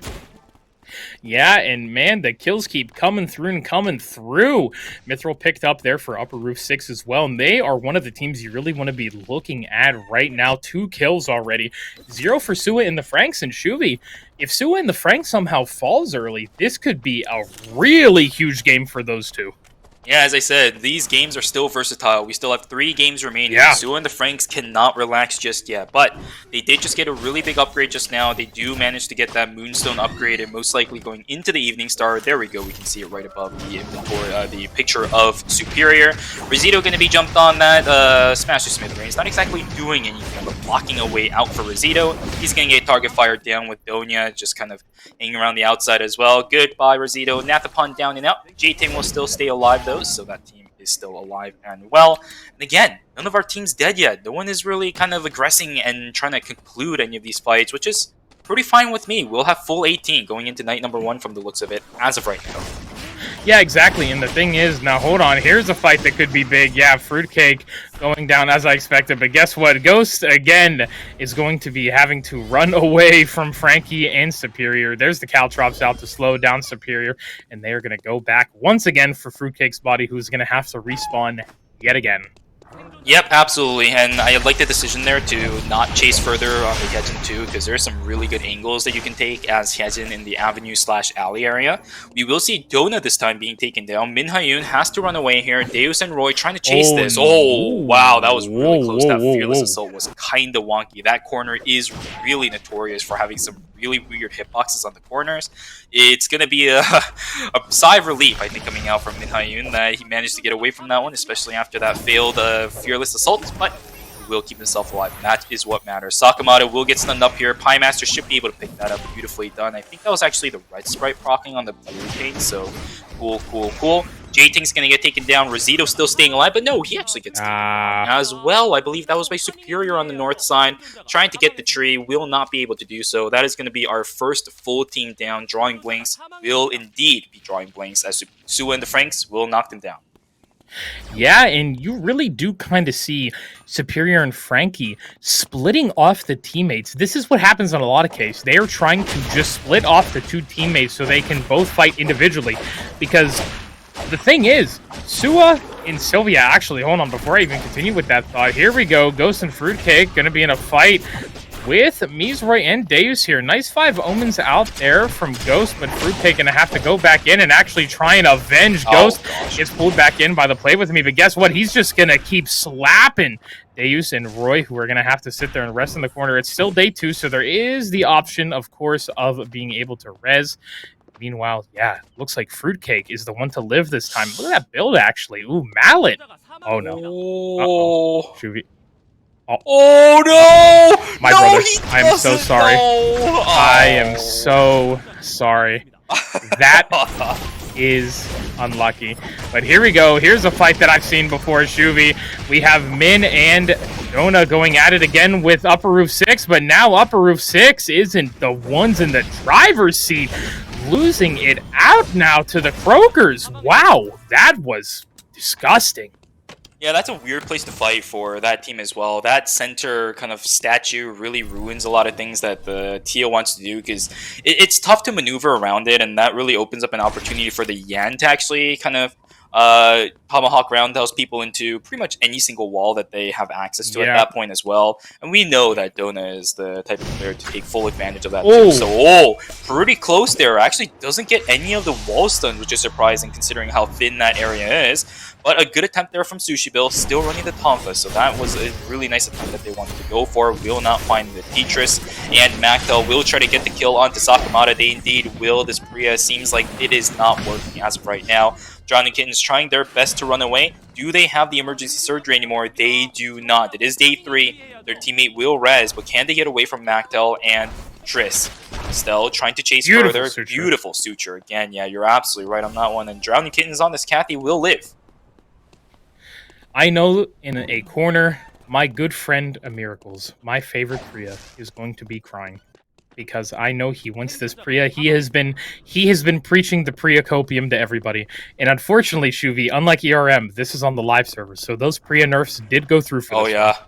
Yeah, and man, the kills keep coming through and coming through. Mithril picked up there for Upper Roof 6 as well, and they are one of the teams you really want to be looking at right now. 2 kills already. 0 for Sua and the Franks, and Shuvi. If Sua and the Franks somehow falls early, this could be a really huge game for those two. Yeah, as I said, these games are still versatile. We still have 3 games remaining. Yeah. Sua and the Franks cannot relax just yet, but they did just get a really big upgrade just now. They do manage to get that Moonstone upgrade, and most likely going into the Evening Star. There we go. We can see it right above the inventory, the picture of Superior. Rizito going to be jumped on that Smash to Smithereens. Not exactly doing anything, but blocking a way out for Rizito. He's going to get target fired down with Donya, just kind of hanging around the outside as well. Goodbye, Rizito. Nathapon down and out. J-Ting will still stay alive, though, so that team is still alive and well. And again, none of our team's dead yet. No one is really kind of aggressing and trying to conclude any of these fights, which is pretty fine with me. We'll have full 18 going into night number 1 from the looks of it, as of right now. Yeah, exactly. And the thing is, now hold on, here's a fight that could be big. Yeah, Fruitcake going down as I expected. But guess what? Ghost, again, is going to be having to run away from Frankie and Superior. There's the Caltrops out to slow down Superior. And they are going to go back once again for Fruitcake's body, who's going to have to respawn yet again. Yep, absolutely, and I like the decision there to not chase further on the Hyejin too, because there's some really good angles that you can take as Hyejin in the avenue/alley area. We will see Dona this time being taken down. Min Hyun has to run away here. Deus and Roy trying to chase Oh, this. Oh, wow, that was really whoa, close. whoa, That whoa, Fearless whoa. Assault was kind of wonky. That corner is really notorious for having some really weird hitboxes on the corners. It's going to be a sigh of relief, I think, coming out from Min Hyun that he managed to get away from that one, especially after that failed Fearless Assault, but he will keep himself alive, and that is what matters. Sakamata will get stunned up here. Pie Master should be able to pick that up. Beautifully done. I think that was actually the red sprite proccing on the blue paint, so cool, cool, cool. J-Ting's going to get taken down. Rosito still staying alive, but no, he actually gets taken down as well. I believe that was by Superior on the north side. Trying to get the tree, will not be able to do so. That is going to be our first full team down. Drawing Blinks will indeed be drawing Blinks, as Sua and the Franks will knock them down. Yeah, and you really do kind of see Superior and Frankie splitting off the teammates. This is what happens in a lot of cases. They are trying to just split off the two teammates so they can both fight individually. Because the thing is, Sua and Sylvia, actually, hold on, before I even continue with that thought, here we go. Ghost and Fruitcake going to be in a fight with Mizroy and Deus here. Nice 5 omens out there from Ghost, but Fruitcake gonna have to go back in and actually try and avenge Ghost. Gets pulled back in by the play with me, but guess what? He's just gonna keep slapping Deus and Roy, who are gonna have to sit there and rest in the corner. It's still day 2, so there is the option, of course, of being able to res. Meanwhile, yeah, looks like Fruitcake is the one to live this time. Look at that build, actually. Ooh, Mallet. Oh, no. Uh-oh. Shuvi. Oh no! My no, brother, I am so sorry. Oh. I am so sorry. That is unlucky. But here we go. Here's a fight that I've seen before, Shuvi. We have Min and Dona going at it again with Upper Roof 6, but now Upper Roof 6 isn't the ones in the driver's seat. Losing it out now to the Croakers. Wow, that was disgusting. Yeah, that's a weird place to fight for that team as well. That center kind of statue really ruins a lot of things that the Teal wants to do because it's tough to maneuver around it, and that really opens up an opportunity for the Yan to actually kind of tomahawk roundhouse people into pretty much any single wall that they have access to at that point as well. And we know that Dona is the type of player to take full advantage of that too. So, pretty close there. Actually doesn't get any of the wall stuns, which is surprising considering how thin that area is. But a good attempt there from Sushi Bill, still running the Tonfa, so that was a really nice attempt that they wanted to go for. Will not find the Tetris, and Mactel will try to get the kill onto Sakamata. They indeed will. This Priya seems like it is not working as of right now. Drowning Kittens trying their best to run away. Do they have the emergency surgery anymore? They do not. It is day 3. Their teammate will res, but can they get away from Mactel and Triss? Estelle trying to chase further. Suture. Beautiful suture. Again, yeah, you're absolutely right on that one. And Drowning Kittens on this Kathy will live. I know in a corner, my good friend Miracles, my favorite Priya, is going to be crying. Because I know he wants this Priya. He has been preaching the Priya copium to everybody. And unfortunately, Shuvi, unlike ERM, this is on the live server. So those Priya nerfs did go through for this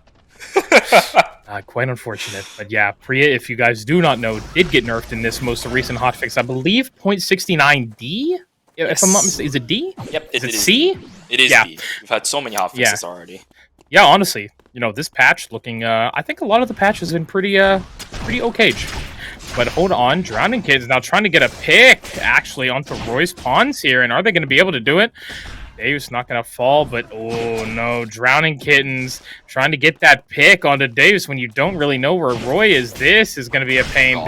one. Quite unfortunate. But yeah, Priya, if you guys do not know, did get nerfed in this most recent hotfix. I believe 0.69D? If I'm not mistaken, is it D? Yep. Is it C? It is D. We've had so many hotfixes already. Yeah, honestly, you know, this patch looking, I think a lot of the patches have been pretty okay. But hold on, Drowning Kids now trying to get a pick, actually, onto Roy's pawns here, and are they going to be able to do it? Deus not going to fall, but oh no, Drowning Kittens trying to get that pick onto Deus when you don't really know where Roy is. This is going to be a pain.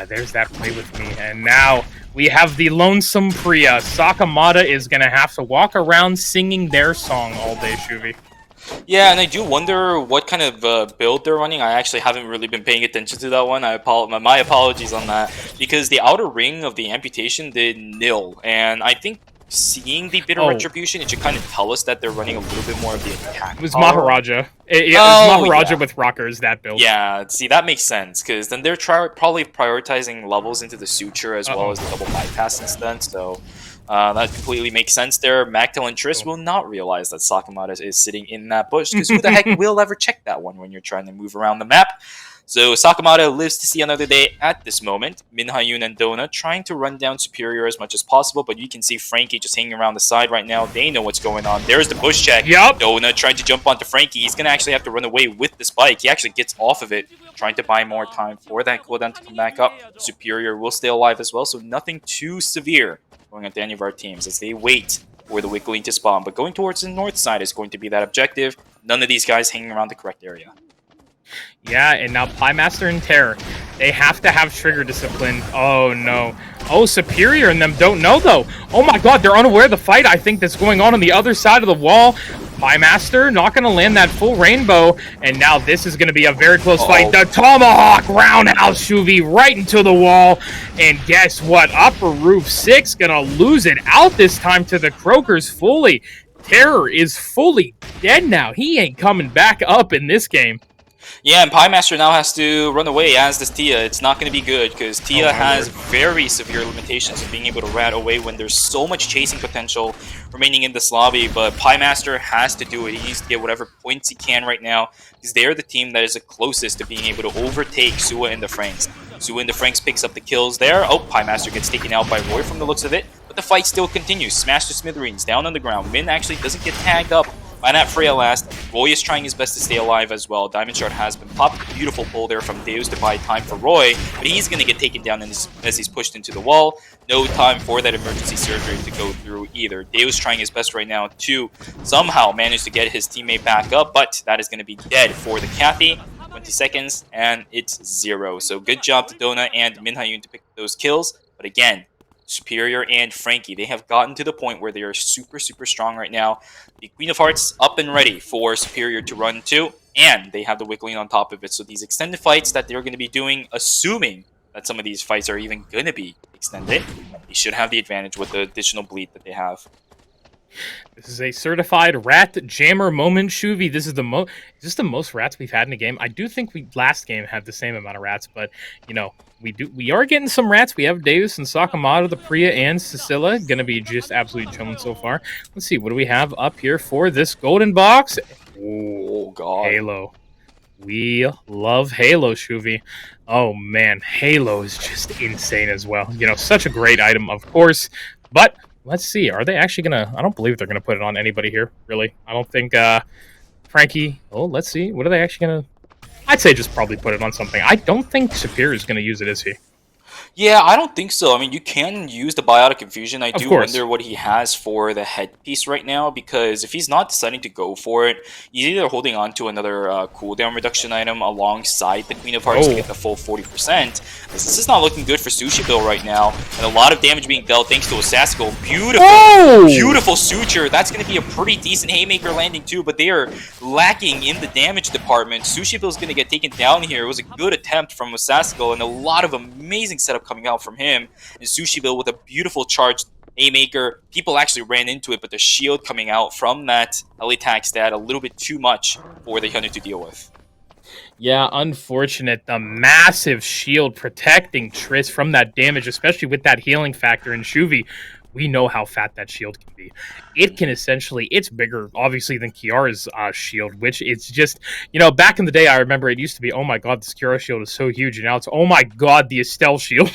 There's that play with me, and now we have the Lonesome Priya. Sakamata is going to have to walk around singing their song all day, Shuvi. Yeah, and I do wonder what kind of build they're running. I actually haven't really been paying attention to that one. My apologies on that. Because the outer ring of the amputation did nil. And I think seeing the Bitter Retribution, it should kind of tell us that they're running a little bit more of the attack. It was Maharaja. It was Maharaja with Rockers, that build. Yeah, see, that makes sense. Because then they're probably prioritizing levels into the Suture as well as the double bypass instead. So that completely makes sense there. Mactel and Triss will not realize that Sakamata is sitting in that bush, because who the heck will ever check that one when you're trying to move around the map? So Sakamata lives to see another day at this moment. Minhyun and Dona trying to run down Superior as much as possible, but you can see Frankie just hanging around the side right now. They know what's going on. There's the push check. Yup. Dona trying to jump onto Frankie. He's going to actually have to run away with this bike. He actually gets off of it, trying to buy more time for that cooldown to come back up. Superior will stay alive as well, so nothing too severe going on to any of our teams as they wait for the Wiggling to spawn. But going towards the north side is going to be that objective. None of these guys hanging around the correct area. Yeah, and now Piemaster and Terror. They have to have trigger discipline. Oh, no. Oh, Superior and them don't know, though. Oh, my God, they're unaware of the fight, I think, that's going on the other side of the wall. Piemaster not going to land that full rainbow, and now this is going to be a very close fight. The Tomahawk roundhouse Shuvi right into the wall, and guess what? Upper Roof 6 going to lose it out this time to the Croakers fully. Terror is fully dead now. He ain't coming back up in this game. Yeah, and Piemaster now has to run away, as does Tia. It's not going to be good, because Tia has very severe limitations of being able to rat away when there's so much chasing potential remaining in this lobby, but Piemaster has to do it. He needs to get whatever points he can right now, because they're the team that is the closest to being able to overtake Sua and the Franks. Sua and the Franks picks up the kills there. Oh, Piemaster gets taken out by Roy from the looks of it, but the fight still continues. Smash to smithereens, down on the ground. Min actually doesn't get tagged up by that Freya last. Roy is trying his best to stay alive as well. Diamond Shard has been popped. Beautiful pull there from Deus to buy time for Roy, but he's going to get taken down as he's pushed into the wall. No time for that emergency surgery to go through either. Deus trying his best right now to somehow manage to get his teammate back up, but that is going to be dead for the Kathy. 20 seconds, and it's 0. So good job to Dona and Minhyun to pick those kills, but again, Superior and Frankie, they have gotten to the point where they are super, super strong right now. The Queen of Hearts up and ready for Superior to run to, and they have the Wiggling on top of it. So these extended fights that they're going to be doing, assuming that some of these fights are even going to be extended, they should have the advantage with the additional bleed that they have. This is a certified rat jammer moment, Shuvi. This is the most rats we've had in a game. I do think we last game had the same amount of rats, but you know, we are getting some rats. We have Deus and Sakamata, the Priya, and Cecilia gonna be just absolutely chilling so far. Let's see, what do we have up here for this golden box? Oh God, Halo. We love Halo, Shuvi. Oh man, Halo is just insane as well. You know, such a great item, of course, but let's see. Are they actually gonna? I don't believe they're gonna put it on anybody here. Really, I don't think Frankie. Oh, let's see. What are they actually gonna? I'd say just probably put it on something. I don't think Superior is gonna use it, is he? Yeah, I don't think so. I mean, you can use the Biotic Confusion. I do course. wonder what he has for the headpiece right now, because if he's not deciding to go for it, he's either holding on to another cooldown reduction item alongside the Queen of Hearts to get the full 40%. This is not looking good for Sushi Bill right now, and a lot of damage being dealt thanks to Osasko. Beautiful, beautiful suture. That's going to be a pretty decent Haymaker landing too, but they are lacking in the damage department. Sushi Bill is going to get taken down here. It was a good attempt from Osasko, and a lot of amazing setup coming out from him, and Sushiville with a beautiful charged Haymaker. People actually ran into it, but the shield coming out from that Elitac stat a little bit too much for the Hyunoo to deal with. Yeah, unfortunate. The massive shield protecting Triss from that damage, especially with that healing factor in Shuvi. We know how fat that shield can be. It can essentially, it's bigger, obviously, than Kiara's shield, which it's just, you know, back in the day, I remember it used to be, oh my god, this Kiara shield is so huge, and now it's, oh my god, the Estelle shield.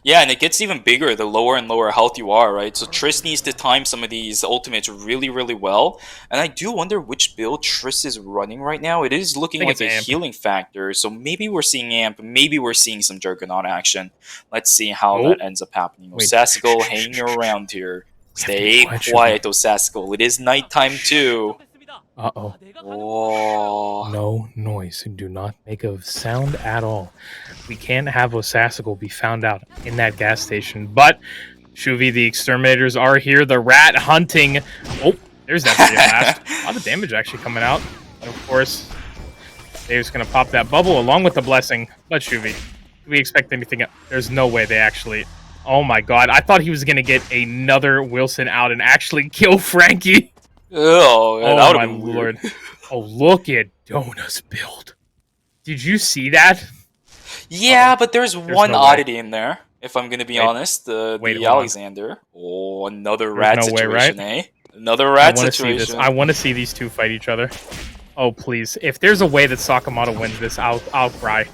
Yeah, and it gets even bigger the lower and lower health you are, right? So Triss needs to time some of these ultimates really, really well. And I do wonder which build Triss is running right now. It is looking like a healing factor, so maybe we're seeing Amp, maybe we're seeing some Juggernaut action. Let's see how that ends up happening. Osasko hanging around here. Stay quiet, Osasko. It is nighttime too. Uh-oh. Oh. No noise. Do not make a sound at all. We can't have Osasko be found out in that gas station. But, Shuvi, the exterminators are here. The rat hunting. Oh, there's that blast. A lot of damage actually coming out. And of course, they're just going to pop that bubble along with the blessing. But, Shuvi, do we expect anything else? There's no way they actually... Oh my god. I thought he was going to get another Wilson out and actually kill Frankie. Oh, man, oh my lord. Oh, look at Dona's build. Did you see that? Yeah, but there's one oddity in there, if I'm going to be honest. The Alexander. Oh, another rat situation, eh? Another rat situation. I want to see these two fight each other. Oh, please. If there's a way that Sakamoto wins this, I'll cry.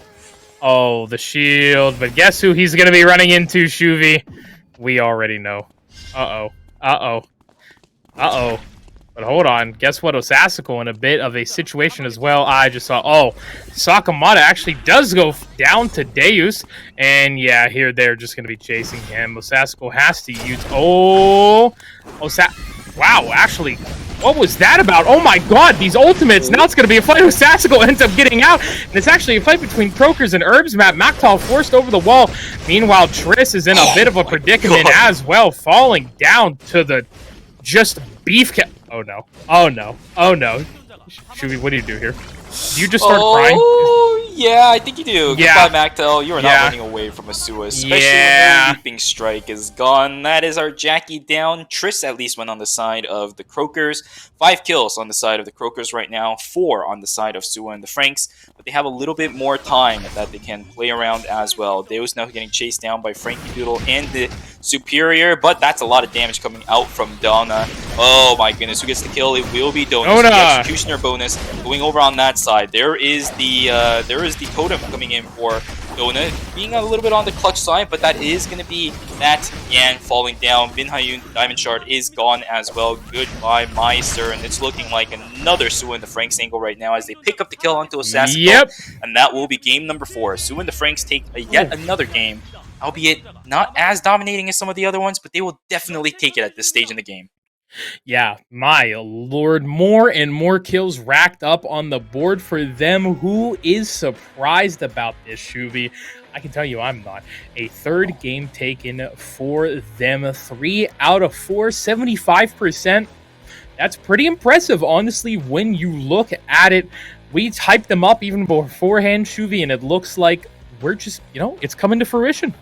Oh, the shield. But guess who he's going to be running into, Shuvi? We already know. Uh-oh. Uh-oh. Uh-oh. But hold on. Guess what? Osasako in a bit of a situation as well. I just saw... Oh, Sakamoto actually does go down to Deus. And yeah, here they're just going to be chasing him. Osasako has to use... Oh! Wow, actually... What was that about? Oh my god, these ultimates! Now it's going to be a fight. Osasako ends up getting out. And it's actually a fight between Croakers and Herbs Map. Maktal forced over the wall. Meanwhile, Triss is in a bit of a predicament as well. Falling down to the... Just beef cap. Oh no. Oh no. Oh no. Shuvi, what do you do here? Do you just start crying? Oh, yeah, I think you do. Yeah. Goodbye, Maktel. You are not running away from a Sua, especially when the Leaping Strike is gone. That is our Jackie down. Triss at least went on the side of the Croakers. 5 kills on the side of the Croakers right now. 4 on the side of Sua and the Franks. But they have a little bit more time that they can play around as well. Deus now getting chased down by Frankie Doodle and the Superior. But that's a lot of damage coming out from Donna. Oh my goodness, who gets the kill? It will be Donna. The Executioner bonus going over on that side. There is the totem coming in for Donna, being a little bit on the clutch side, but that is going to be that Yan falling down. Bin Hyun, the Diamond Shard, is gone as well. Goodbye, Meister, and it's looking like another Sua and the Franks angle right now as they pick up the kill onto Osasako. Yep. And that will be game number 4. Sua and the Franks take yet another game, albeit not as dominating as some of the other ones, but they will definitely take it at this stage in the game. Yeah, my lord, more and more kills racked up on the board for them. Who is surprised about this, Shuvi? I can tell you I'm not. A 3rd game taken for them. 3 out of 4, 75%. That's pretty impressive, honestly, when you look at it. We hyped them up even beforehand, Shuvi, and it looks like we're just, it's coming to fruition.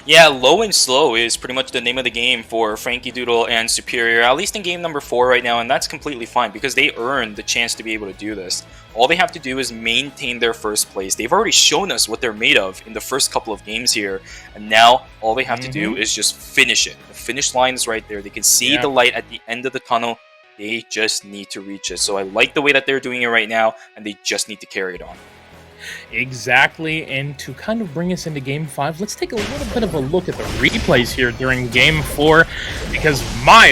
Yeah, low and slow is pretty much the name of the game for Frankie Doodle and Superior, at least in game number 4 right now, and that's completely fine because they earned the chance to be able to do this. All they have to do is maintain their first place. They've already shown us what they're made of in the first couple of games here, and now all they have to do is just finish it. The finish line is right there. They can see the light at the end of the tunnel. They just need to reach it. So I like the way that they're doing it right now, and they just need to carry it on. Exactly, and to kind of bring us into Game 5, let's take a little bit of a look at the replays here during Game 4, because my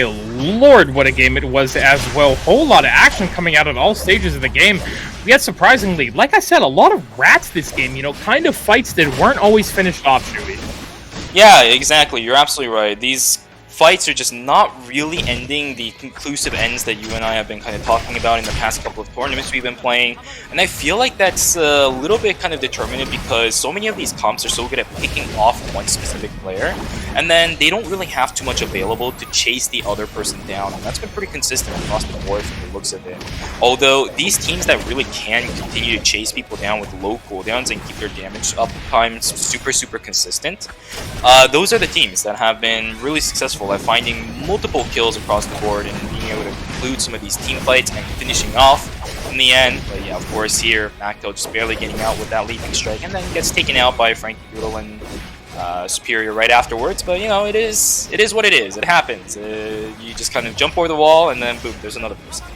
lord, what a game it was as well. Whole lot of action coming out at all stages of the game. Yet surprisingly, like I said, a lot of rats this game, kind of fights that weren't always finished off, Shuvi. Yeah, exactly. You're absolutely right. These fights are just not really ending the conclusive ends that you and I have been kind of talking about in the past couple of tournaments we've been playing. And I feel like that's a little bit kind of determined because so many of these comps are so good at picking off one specific player, and then they don't really have too much available to chase the other person down. And that's been pretty consistent across the board from the looks of it. Although these teams that really can continue to chase people down with low cooldowns and keep their damage up times super consistent, those are the teams that have been really successful at finding multiple kills across the board and being able to conclude some of these team fights and finishing off in the end. But yeah, of course here, Maktel just barely getting out with that Leaping Strike and then gets taken out by Frankie Doodle and Superior right afterwards. But it is what it is. It happens. You just kind of jump over the wall and then boom, there's another person.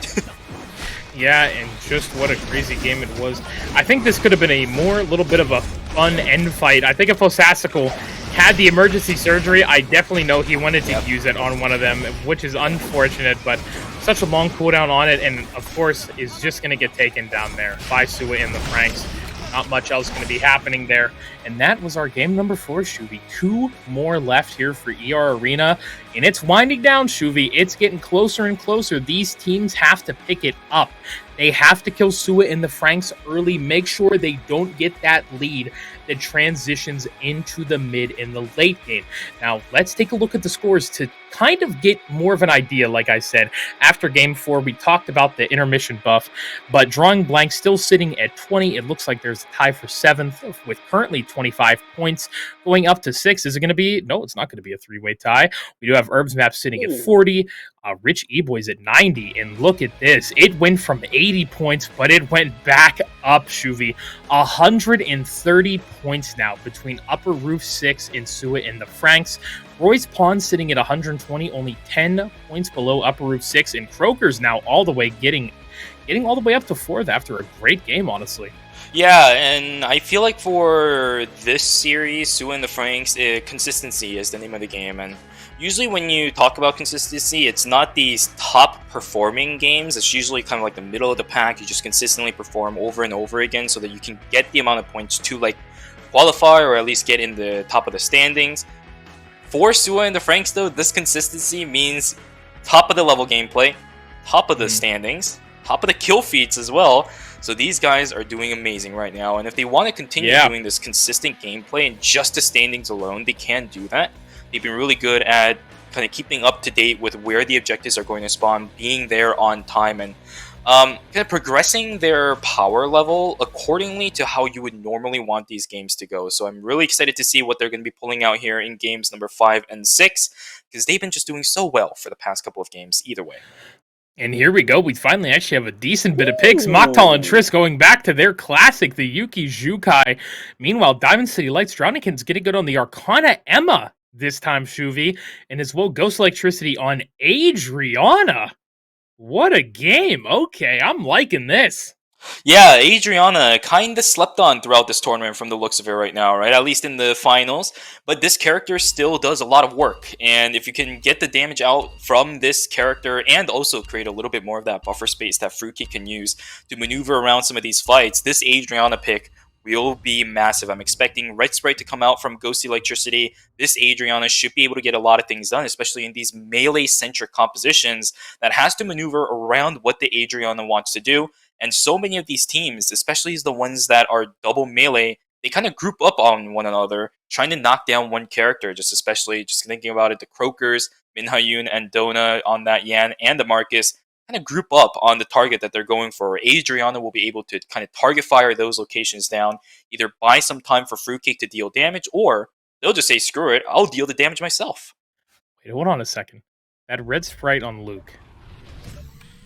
Yeah, and just what a crazy game it was. I think this could have been a little bit of a fun end fight. I think if Osasako had the emergency surgery, I definitely know he wanted to use it on one of them, which is unfortunate, but such a long cooldown on it, and of course is just going to get taken down there by Sua and the Franks. Not much else going to be happening there. And that was our game number 4, Shuvi. 2 more left here for ER Arena. And it's winding down, Shuvi. It's getting closer and closer. These teams have to pick it up. They have to kill Sua and the Franks early. Make sure they don't get that lead that transitions into the mid and the late game. Now, let's take a look at the scores to kind of get more of an idea. Like I said, after Game 4, we talked about the intermission buff, but Drawing Blank still sitting at 20. It looks like there's a tie for 7th with currently 25 points. Going up to 6th, is it going to be? No, it's not going to be a 3-way tie. We do have Herbs Map sitting at 40. Rich E-Boy's at 90, and look at this. It went from 80 points, but it went back up, Shuvi. 130 points now between Upper Roof 6 and Sua and the Franks. Roy's Pawn sitting at 120, only 10 points below Upper Roof 6, and Croker's now all the way getting all the way up to 4th after a great game, honestly. Yeah, and I feel like for this series, Sue and the Franks, consistency is the name of the game. And usually when you talk about consistency, it's not these top performing games. It's usually kind of like the middle of the pack. You just consistently perform over and over again so that you can get the amount of points to like qualify or at least get in the top of the standings. For Sue and the Franks, though, this consistency means top of the level gameplay, top of the standings, top of the kill feeds as well. So these guys are doing amazing right now, and if they want to continue doing this consistent gameplay and just the standings alone, they can do that. They've been really good at kind of keeping up to date with where the objectives are going to spawn, being there on time, and kind of progressing their power level accordingly to how you would normally want these games to go. So I'm really excited to see what they're going to be pulling out here in games number 5 and 6, because they've been just doing so well for the past couple of games either way. And here we go. We finally actually have a decent bit of picks. Moktal and Triss going back to their classic, the Yuki Jukai. Meanwhile, Diamond City Lights, Drownikins getting good on the Arcana Emma this time, Shuvi. And as well, Ghost Electricity on Adriana. What a game. Okay, I'm liking this. Yeah, Adriana kind of slept on throughout this tournament from the looks of it right now, right? At least in the finals. But this character still does a lot of work. And if you can get the damage out from this character and also create a little bit more of that buffer space that Fruitcake can use to maneuver around some of these fights, this Adriana pick will be massive. I'm expecting Red Sprite to come out from Ghost Electricity. This Adriana should be able to get a lot of things done, especially in these melee-centric compositions that has to maneuver around what the Adriana wants to do. And so many of these teams, especially the ones that are double melee, they kind of group up on one another, trying to knock down one character, especially thinking about it, the Krokers, Minhyun, and Dona on that Yan, and the Marcus, kind of group up on the target that they're going for. Adriana will be able to kind of target fire those locations down, either buy some time for Fruitcake to deal damage, or they'll just say, screw it, I'll deal the damage myself. Wait, hold on a second. That red sprite on Luke.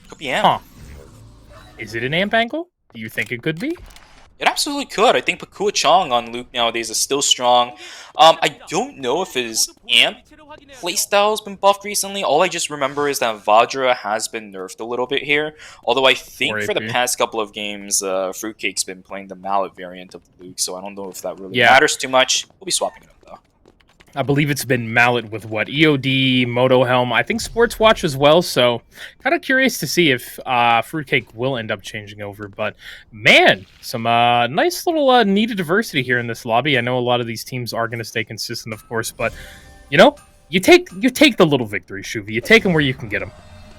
Could be Amp. Huh. Is it an Amp angle? Do you think it could be? It absolutely could. I think Pakua Chong on Luke nowadays is still strong. I don't know if his Amp playstyle has been buffed recently. All I just remember is that Vajra has been nerfed a little bit here. Although I think for the past couple of games, Fruitcake's been playing the Mallet variant of Luke, so I don't know if that really matters too much. We'll be swapping it up, though. I believe it's been Mallet with what? EOD, Moto Helm, I think Sports Watch as well, so kind of curious to see if Fruitcake will end up changing over. But man, some nice little needed diversity here in this lobby. I know a lot of these teams are going to stay consistent, of course, but you know, you take the little victories, Shuvi. You take them where you can get them.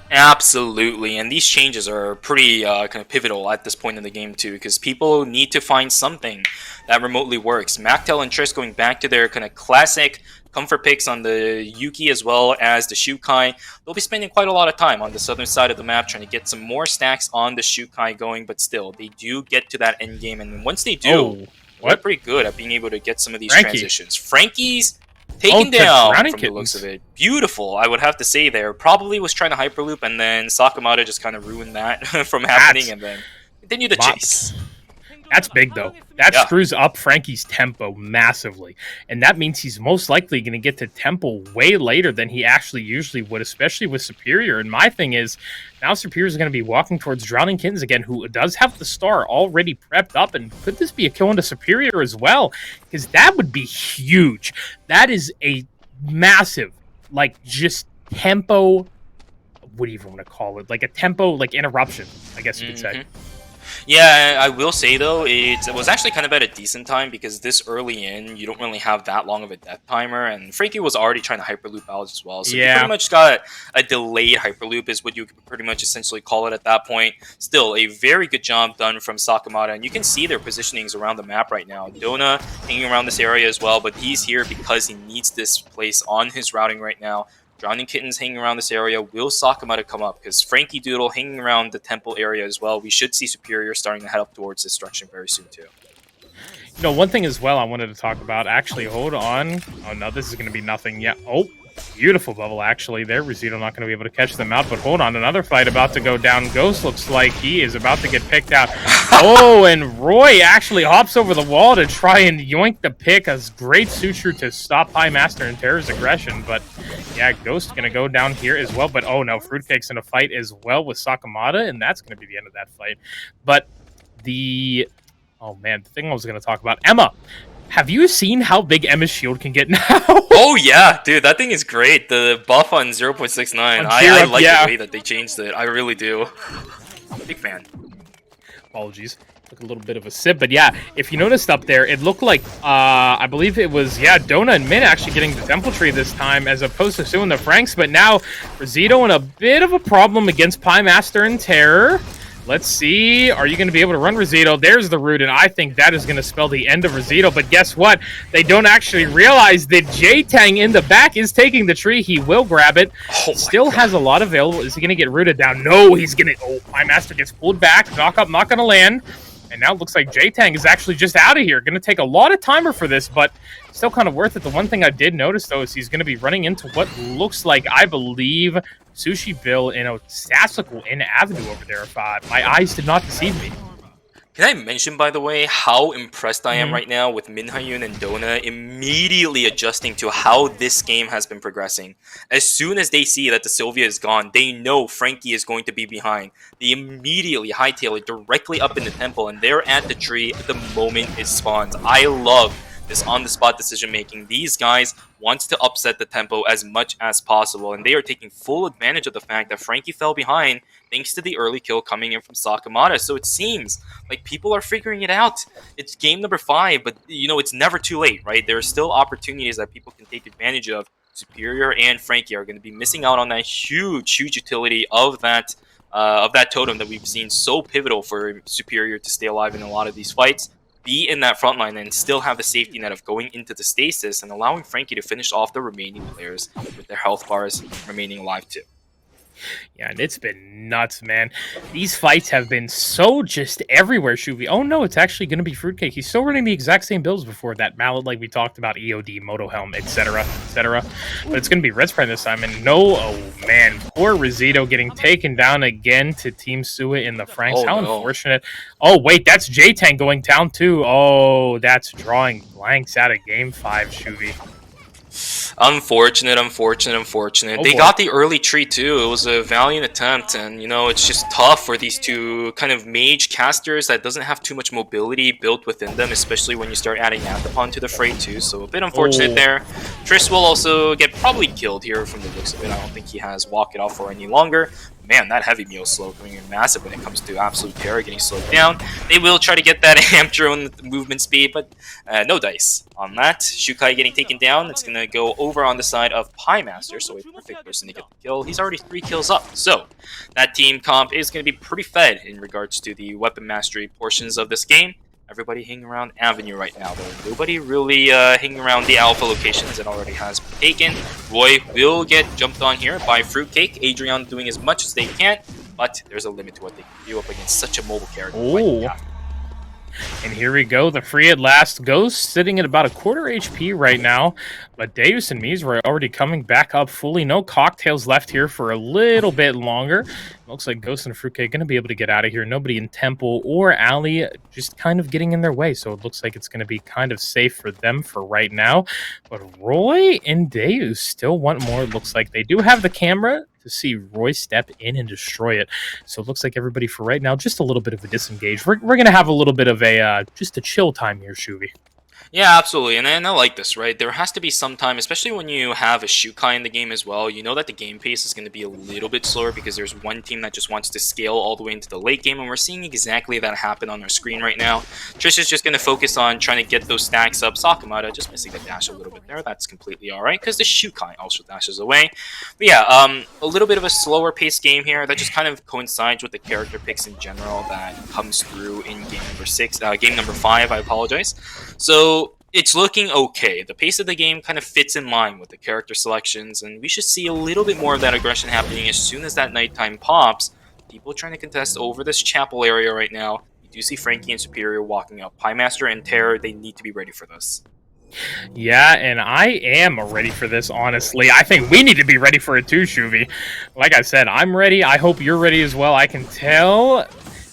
Absolutely, and these changes are pretty kind of pivotal at this point in the game too, because people need to find something that remotely works. Moktal and Triss going back to their kind of classic comfort picks on the Yuki as well as the Shukai. They'll be spending quite a lot of time on the southern side of the map trying to get some more stacks on the Shukai going, but still, they do get to that end game, and once they do, they're pretty good at being able to get some of these transitions. Frankie's taken down from the looks of it. Beautiful, I would have to say there. Probably was trying to hyperloop, and then Sakamata just kind of ruined that from happening, and then continue the chase. That's big, though. That screws up Frankie's tempo massively. And that means he's most likely going to get to tempo way later than he actually usually would, especially with Superior. And my thing is, now Superior is going to be walking towards Drownikins again, who does have the star already prepped up. And could this be a kill into Superior as well? Because that would be huge. That is a massive, like, just tempo, what do you even want to call it? Like a tempo, like, interruption, I guess you could say. Yeah, I will say, though, it was actually kind of at a decent time, because this early in, you don't really have that long of a death timer, and Frankie was already trying to hyperloop out as well, so you pretty much got a delayed hyperloop is what you could pretty much essentially call it at that point. Still, a very good job done from Sakamata, and you can see their positionings around the map right now. Dona hanging around this area as well, but he's here because he needs this place on his routing right now. Drowning Kittens hanging around this area. Will Sakamata come up? Because Frankie Doodle hanging around the temple area as well. We should see Superior starting to head up towards destruction very soon, too. You know, one thing as well I wanted to talk about. Actually, hold on. Oh, no, this is going to be nothing yet. Oh, Beautiful bubble, actually. There, Rosito not going to be able to catch them out. But hold on, another fight about to go down. Ghost looks like he is about to get picked out. Oh, and Roy actually hops over the wall to try and yoink the pick. A great suture to stop High Master and Terror's aggression. But yeah, Ghost going to go down here as well. But oh no, Fruitcake's in a fight as well with Sakamata, and that's going to be the end of that fight. But the... Oh man, the thing I was going to talk about, Emma. Have you seen how big Emma's shield can get now? Oh yeah, dude, that thing is great. The buff on 0.69, I like the way that they changed it. I really do. Big fan. Apologies. Took a little bit of a sip, but yeah, if you noticed up there, it looked like, I believe it was, yeah, Dona and Min actually getting the Temple Tree this time, as opposed to suing the Franks, but now, Rosito in a bit of a problem against Pie Master and Terror. Let's see. Are you going to be able to run Rosito? There's the root, and I think that is going to spell the end of Rosito. But guess what? They don't actually realize that J-Tang in the back is taking the tree. He will grab it. Oh Still has a lot available. Is he going to get rooted down? No, he's going to... Oh, my master gets pulled back. Knock up, not going to land. And now it looks like J-Tang is actually just out of here. Going to take a lot of timer for this, but still kind of worth it. The one thing I did notice, though, is he's going to be running into what looks like, I believe, Sushi Bill in a Sassicle in Avenue over there. If my eyes did not deceive me. Can I mention, by the way, how impressed I am right now with Min Hyun and Dona immediately adjusting to how this game has been progressing. As soon as they see that the Sylvia is gone, they know Frankie is going to be behind. They immediately hightail it directly up in the temple, and they're at the tree the moment it spawns. I love this on-the-spot decision-making. These guys want to upset the tempo as much as possible, and they are taking full advantage of the fact that Frankie fell behind thanks to the early kill coming in from Sakamata. So it seems like people are figuring it out. It's game number 5, but you know, it's never too late, right? There are still opportunities that people can take advantage of. Superior and Frankie are going to be missing out on that huge utility of that totem that we've seen so pivotal for Superior to stay alive in a lot of these fights. Be in that front line and still have the safety net of going into the stasis and allowing Frankie to finish off the remaining players with their health bars remaining alive too. Yeah, and it's been nuts, man. These fights have been so just everywhere, Shuvi. Oh no, it's actually going to be Fruitcake. He's still running the exact same builds before that. Mallet, like we talked about, EOD, Moto Helm, etc., etc. But it's going to be Red Sprite this time. And no, oh man, poor Rosito getting taken down again to Team Sua in the Franks. How unfortunate. Oh, wait, that's J-Tang going down too. Oh, that's drawing blanks out of Game 5, Shuvi. Unfortunate. Oh, they boy. got the early tree too. It was a valiant attempt, and you know, it's just tough for these two kind of mage casters that doesn't have too much mobility built within them, especially when you start adding Nathapon to the fray too. So a bit unfortunate there. Triss will also get probably killed here from the looks of it. I don't think he has Walk It Off for any longer. Man, that heavy meal slow coming in massive when it comes to Absolute Terror getting slowed down. They will try to get that amp drone movement speed, but no dice on that. Shukai getting taken down. It's going to go over on the side of Pie Master, so a perfect person to get the kill. He's already 3 kills up, so that team comp is going to be pretty fed in regards to the weapon mastery portions of this game. Everybody hanging around Avenue right now, though. Nobody really hanging around the Alpha locations that already has been taken. Roy will get jumped on here by Fruitcake. Adrian doing as much as they can, but there's a limit to what they can do up against such a mobile character. And here we go, the free at last. Ghost sitting at about a quarter HP right now, but Deus and Mizra are already coming back up fully. No cocktails left here for a little bit longer. Looks like Ghost and Fruitcake going to be able to get out of here. Nobody in Temple or Alley just kind of getting in their way, so it looks like it's going to be kind of safe for them for right now. But Roy and Deus still want more. It looks like they do have the camera to see Roy step in and destroy it. So it looks like everybody for right now, just a little bit of a disengage. We're going to have a little bit of a, just a chill time here, Shuvi. Yeah, absolutely, and I like this, right? There has to be some time, especially when you have a Shukai in the game as well. You know that the game pace is going to be a little bit slower because there's one team that just wants to scale all the way into the late game, and we're seeing exactly that happen on our screen right now. Trish is just going to focus on trying to get those stacks up. Sakamata just missing the dash a little bit there. That's completely alright, because the Shukai also dashes away. But yeah, a little bit of a slower paced game here. That just kind of coincides with the character picks in general that comes through in game number 5, I apologize. So it's looking okay. The pace of the game kind of fits in line with the character selections, and we should see a little bit more of that aggression happening as soon as that nighttime pops. People trying to contest over this chapel area right now. You do see Frankie and Superior walking up. Pie Master and Terror, they need to be ready for this. Yeah, and I am ready for this, honestly. I think we need to be ready for it too, Shuvi. Like I said, I'm ready. I hope you're ready as well. I can tell.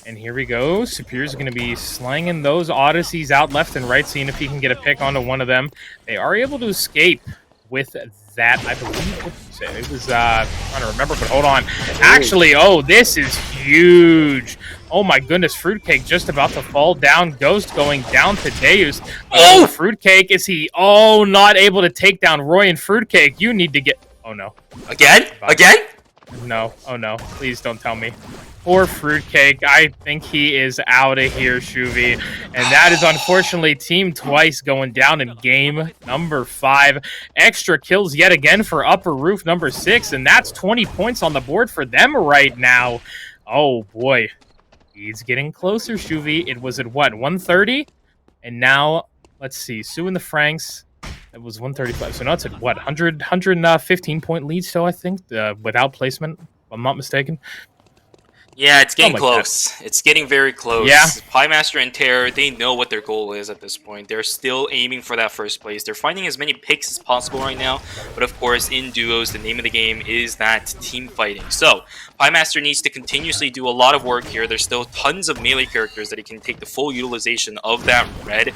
And here we go. Superior's going to be slanging those Odysseys out left and right, seeing if he can get a pick onto one of them. They are able to escape with that, I believe. What did you say? It was, I'm trying to remember, but hold on. Actually, oh, this is huge. Oh my goodness, Fruitcake just about to fall down. Ghost going down to Deus. Oh, Fruitcake, is he? Oh, not able to take down Roy and Fruitcake. You need to get... Oh, no. Again? Again? No. Oh, no. Please don't tell me. Poor Fruitcake. I think he is out of here, Shuvi. And that is unfortunately Team Twice going down in game number 5. Extra kills yet again for Upper Roof number 6. And that's 20 points on the board for them right now. Oh, boy. He's getting closer, Shuvi. It was at what, 130? And now, let's see, Sue and the Franks, it was 135. So now it's at what, 115 point lead still, I think, without placement, if I'm not mistaken. Yeah, it's getting like close. It's getting very close. Yeah. Piemaster and Terror, they know what their goal is at this point. They're still aiming for that first place. They're finding as many picks as possible right now. But of course, in duos, the name of the game is that team fighting. So, Piemaster needs to continuously do a lot of work here. There's still tons of melee characters that he can take the full utilization of that red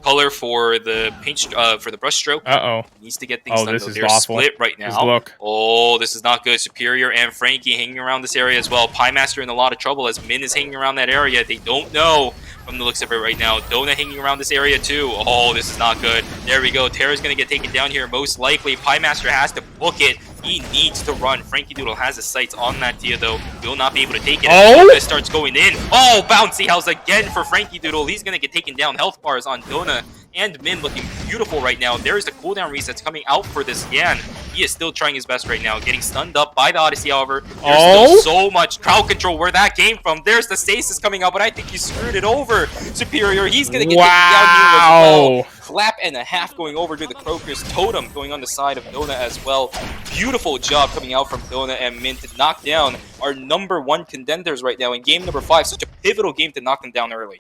color for the paint for the brush stroke. He needs to get things done. This is They're awful. split right now. Oh, this is not good. Superior and Frankie hanging around this area as well. Piemaster in a lot of trouble as Min is hanging around that area. They don't know from the looks of it right now. Dona hanging around this area too. Oh, this is not good. There we go. Terra's going to get taken down here most likely. Piemaster has to book it. He needs to run. Frankie Doodle has his sights on that Tia, though. Will not be able to take it. This starts going in. Oh, bouncy house again for Frankie Doodle. He's going to get taken down. Health bars on Dona and Min looking beautiful right now. There is the cooldown resets coming out for this Yan. He is still trying his best right now. Getting stunned up by the Odyssey, however. There's still so much crowd control where that came from. There's the stasis coming out, but I think he screwed it over. Superior, he's going to get taken down here as well. Clap and a half going over to the Croaker's Totem going on the side of Dona as well. Beautiful job coming out from Dona and Min to knock down our #1 contenders right now in game number 5. Such a pivotal game to knock them down early.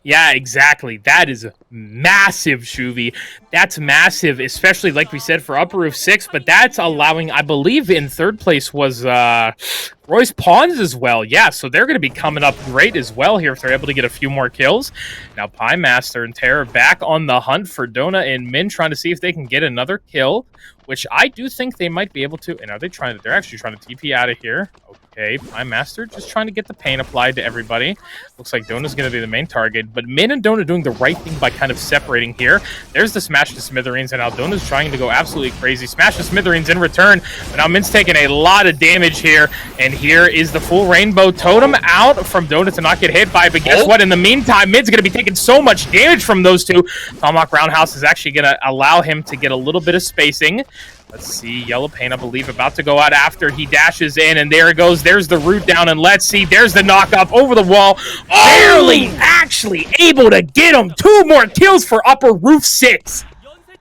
Yeah, exactly. That is massive, Shuvi. That's massive, especially like we said for Upper Roof 6, but that's allowing, I believe in third place was Royce Pawns as well. Yeah, so they're going to be coming up great as well here if they're able to get a few more kills. Now Piemaster and Terror back on the hunt for Dona and Min, trying to see if they can get another kill, which I do think they might be able to. And are they trying to, they're actually trying to TP out of here. Okay, Piemaster just trying to get the pain applied to everybody. Looks like Dona's going to be the main target, but Min and Dona doing the right thing by kind of separating here. There's the smash to Smithereens, and now Dona's trying to go absolutely crazy. Smash to Smithereens in return, but now Min's taking a lot of damage here, and here is the full Rainbow Totem out from Dona to not get hit by, but guess what? In the meantime, Min's going to be taking so much damage from those two. Tomahawk Roundhouse is actually going to allow him to get a little bit of spacing. Let's see, Yellow Paint, I believe, about to go out after he dashes in, and there it goes. There's the root down, and let's see, there's the knock up over the wall. Barely actually able to get him. 2 more kills for Upper Roof 6.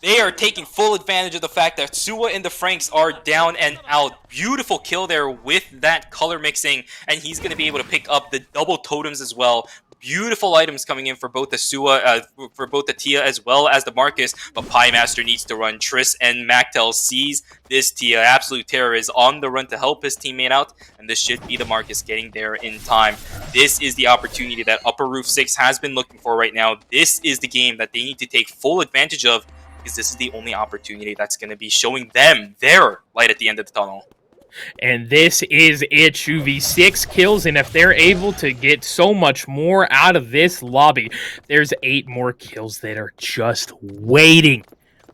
They are taking full advantage of the fact that Suwa and the Franks are down and out. Beautiful kill there with that color mixing, and he's going to be able to pick up the double totems as well. Beautiful items coming in for both the Suwa, for both the Tia as well as the Marcus, but Piemaster needs to run. Triss and Mactel sees this Tia. Absolute Terror is on the run to help his teammate out, and this should be the Marcus getting there in time. This is the opportunity that Upper Roof 6 has been looking for right now. This is the game that they need to take full advantage of, because this is the only opportunity that's going to be showing them their light at the end of the tunnel. And this is it, Shuvi. 6 kills, and if they're able to get so much more out of this lobby, there's 8 more kills that are just waiting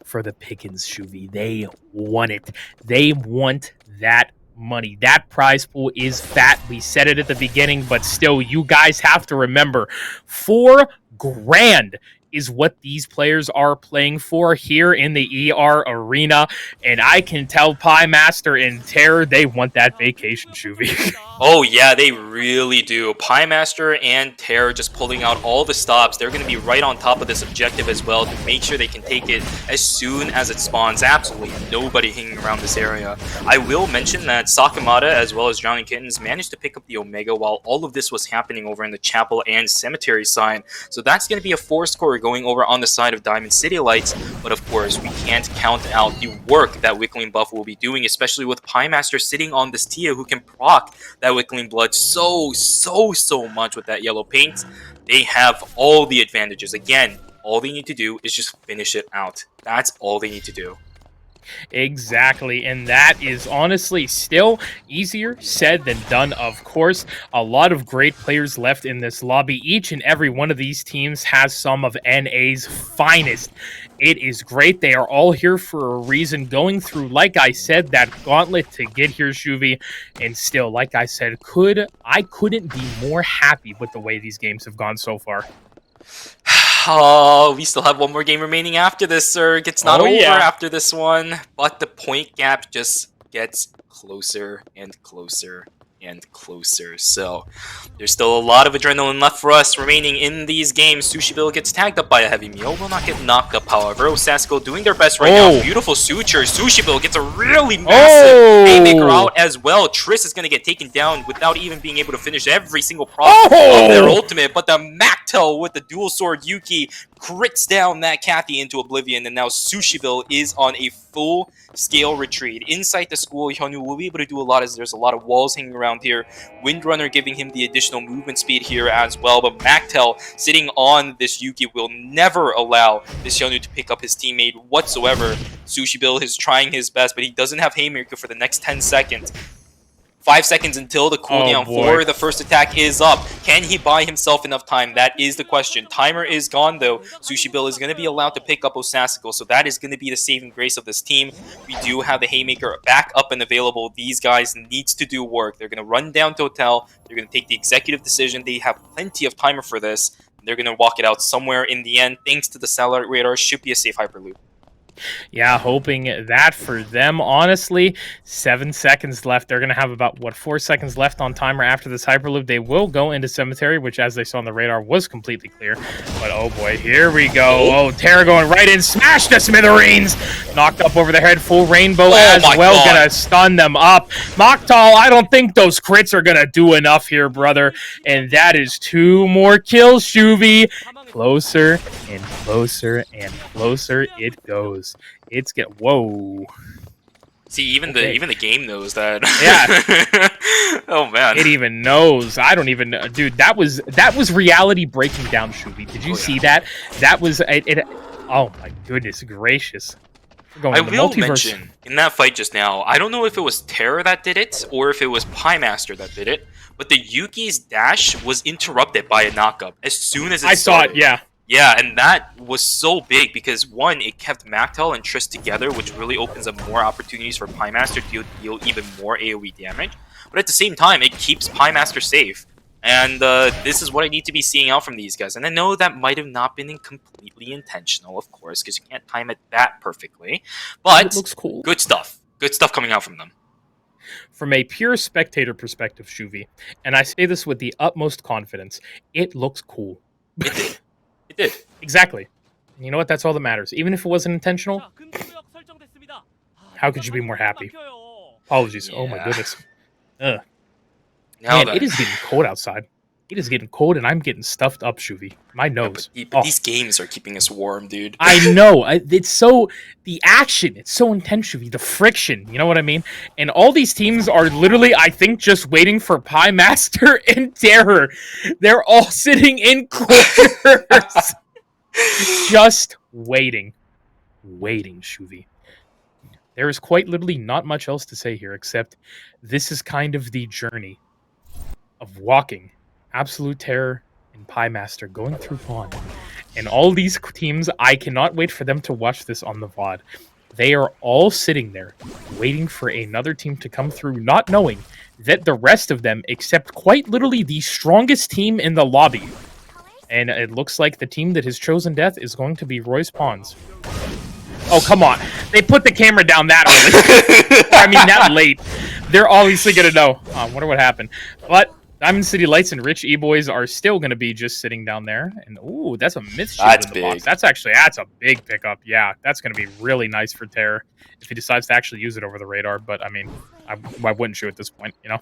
for the Pickens, Shuvi. They want it. They want that money. That prize pool is fat. We said it at the beginning, but still, you guys have to remember, $4 grand is what these players are playing for here in the ER arena, and I can tell Piemaster and Terror, they want that vacation, Shuvi. Oh yeah, they really do. Piemaster and Terror just pulling out all the stops. They're going to be right on top of this objective as well to make sure they can take it as soon as it spawns. Absolutely nobody hanging around this area. I will mention that Sakamata as well as Drowning Kittens managed to pick up the Omega while all of this was happening over in the Chapel and Cemetery side. So that's going to be a 4-score we're going over on the side of Diamond City Lights, but of course, we can't count out the work that Wickling Buff will be doing, especially with Piemaster sitting on this Tia who can proc that Wickling Blood so much with that yellow paint. They have all the advantages. Again, all they need to do is just finish it out. That's all they need to do. Exactly, and that is honestly still easier said than done, of course. A lot of great players left in this lobby. Each and every one of these teams has some of NA's finest. It is great. They are all here for a reason, going through, like I said, that gauntlet to get here, Shuvi. And still, like I said, I couldn't be more happy with the way these games have gone so far. Oh, we still have one more game remaining after this, sir. It's not over after this one, but the point gap just gets closer and closer and closer. So there's still a lot of adrenaline left for us remaining in these games. SushiBill gets tagged up by a heavy meal, will not get knocked up, however. Osasco doing their best right now. Beautiful suture. SushiBill gets a really massive haymaker out as well. Triss is going to get taken down without even being able to finish every single proc of their ultimate, but the MacTel with the dual sword Yuki crits down that Kathy into oblivion, and now SushiBill is on a full scale retreat. Inside the school, Hyunwoo will be able to do a lot as there's a lot of walls hanging around here. Windrunner giving him the additional movement speed here as well, but MacTel sitting on this Yuki will never allow this Hyunwoo to pick up his teammate whatsoever. SushiBill is trying his best, but he doesn't have Haymaker for the next 10 seconds. 5 seconds until the cooldown for the first attack is up. Can he buy himself enough time? That is the question. Timer is gone, though. SushiBill is going to be allowed to pick up Osasco, so that is going to be the saving grace of this team. We do have the Haymaker back up and available. These guys needs to do work. They're going to run down to Hotel. They're going to take the executive decision. They have plenty of timer for this. They're going to walk it out somewhere in the end. Thanks to the satellite radar, should be a safe Hyperloop. Yeah, hoping that for them, honestly. 7 seconds left. They're going to have about, 4 seconds left on timer after this Hyperloop. They will go into Cemetery, which, as they saw on the radar, was completely clear. But, oh boy, here we go. Oh, Terra going right in. Smash the smithereens! Knocked up over the head. Full rainbow as well. Going to stun them up. Mocktal, I don't think those crits are going to do enough here, brother. And that is 2 more kills, Shuvi. Closer and closer and closer it goes. It's whoa. See, even the game knows that. Yeah. Oh man. It even knows. I don't even know. Dude, that was reality breaking down, Shuvi. Did you see that? That was it. Oh my goodness gracious. I will mention in that fight just now, I don't know if it was Terra that did it or if it was Piemaster that did it, but the Yuki's dash was interrupted by a knockup as soon as it started. I saw it, yeah. Yeah, and that was so big because, one, it kept MacTel and Triss together, which really opens up more opportunities for Piemaster to deal even more AoE damage. But at the same time, it keeps Piemaster safe. And this is what I need to be seeing out from these guys. And I know that might have not been completely intentional, of course, because you can't time it that perfectly. But it looks cool. Good stuff. Good stuff coming out from them. From a pure spectator perspective, Shuvi, and I say this with the utmost confidence, it looks cool. It did. It did. Exactly. And you know what? That's all that matters. Even if it wasn't intentional, how could you be more happy? Apologies. Yeah. Oh my goodness. Ugh. Man, it is getting cold outside. It is getting cold, and I'm getting stuffed up, Shuvi. My nose. Yeah, but these games are keeping us warm, dude. I know. It's so... The action, it's so intense, Shuvi. The friction, you know what I mean? And all these teams are literally, I think, just waiting for Piemaster and Terror. They're all sitting in corners. Just waiting. Waiting, Shuvi. There is quite literally not much else to say here, except this is kind of the journey of walking Absolute Terror and Piemaster going through Pawn. And all these teams, I cannot wait for them to watch this on the VOD. They are all sitting there, waiting for another team to come through, not knowing that the rest of them, except quite literally the strongest team in the lobby. And it looks like the team that has chosen death is going to be Royce Pawns. Oh, come on. They put the camera down that early. I mean, that late. They're obviously going to know. I wonder what happened. But Diamond City Lights and Rich E-Boys are still going to be just sitting down there. And, ooh, that's a myth shield in the box. That's a big pickup. Yeah, that's going to be really nice for Terror if he decides to actually use it over the radar. But, I mean, why wouldn't you at this point, you know?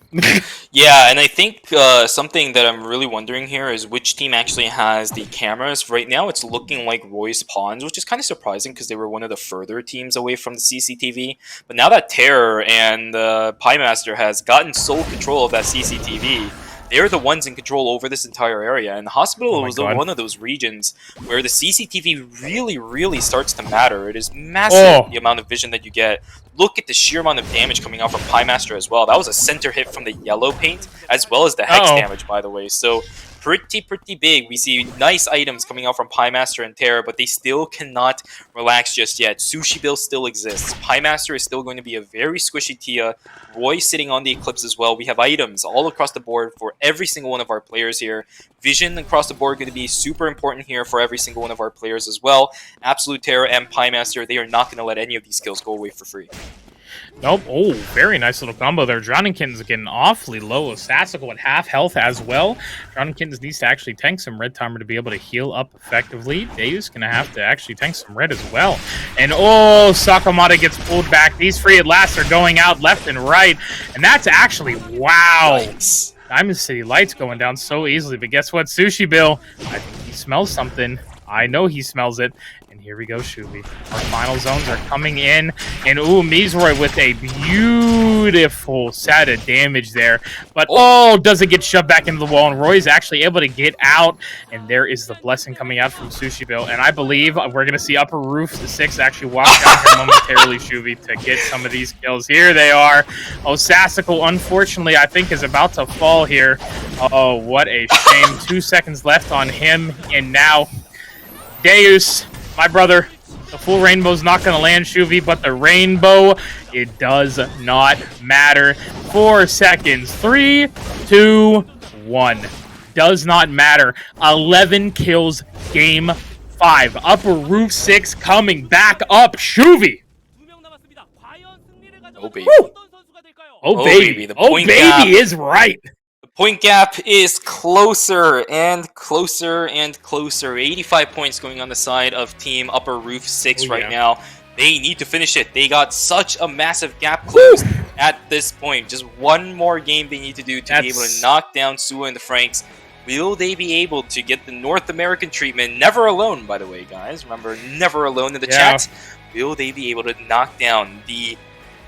Yeah, and I think something that I'm really wondering here is which team actually has the cameras. Right now, it's looking like Roy's Pawns, which is kind of surprising because they were one of the further teams away from the CCTV. But now that Terror and Pie Master has gotten sole control of that CCTV, they're the ones in control over this entire area. And the hospital was one of those regions where the CCTV really, really starts to matter. It is massive, the amount of vision that you get. Look at the sheer amount of damage coming out from Pie Master as well. That was a center hit from the yellow paint, as well as the hex damage, by the way. So pretty big. We see nice items coming out from Pie Master and Terra, but they still cannot relax just yet. Sushi Bill still exists. Pie Master is still going to be a very squishy Tia. Roy sitting on the Eclipse as well. We have items all across the board for every single one of our players here. Vision across the board going to be super important here for every single one of our players as well. Absolute Terror and Pie Master, they are not going to let any of these kills go away for free. Nope. Oh, very nice little combo there. Drowning Kittens getting awfully low. Sassical at half health as well. Drowning Kittens needs to actually tank some red timer to be able to heal up effectively. Deus going to have to actually tank some red as well. And oh, Sakamata gets pulled back. These free at last are going out left and right. And that's actually, wow. Nice. Diamond City Lights going down so easily. But guess what, Sushi Bill? I think he smells something. I know he smells it. Here we go, Shuvi. Our final zones are coming in. And ooh, Mizroy with a beautiful set of damage there. But oh, does it get shoved back into the wall? And Roy's actually able to get out. And there is the blessing coming out from Sushi Bill. And I believe we're going to see Upper Roof 6 actually walk down here momentarily, Shuvi, to get some of these kills. Here they are. Oh, Sassical, unfortunately, I think is about to fall here. Oh, what a shame. 2 seconds left on him. And now, Deus, my brother, the full rainbow's not going to land, Shuvi, but the rainbow, it does not matter. 4 seconds. 3, 2, 1. Does not matter. 11 kills, game 5. Upper Roof 6 coming back up, Shuvi. Oh, baby. Woo! Oh, baby. The Oh, point baby gap. is right. Point gap is closer and closer and closer. 85 points going on the side of Team Upper Roof 6 right now. They need to finish it. They got such a massive gap closed at this point. Just one more game they need to do to be able to knock down Sua and the Franks. Will they be able to get the North American treatment? Never alone, by the way, guys. Remember, never alone in the chat. Will they be able to knock down the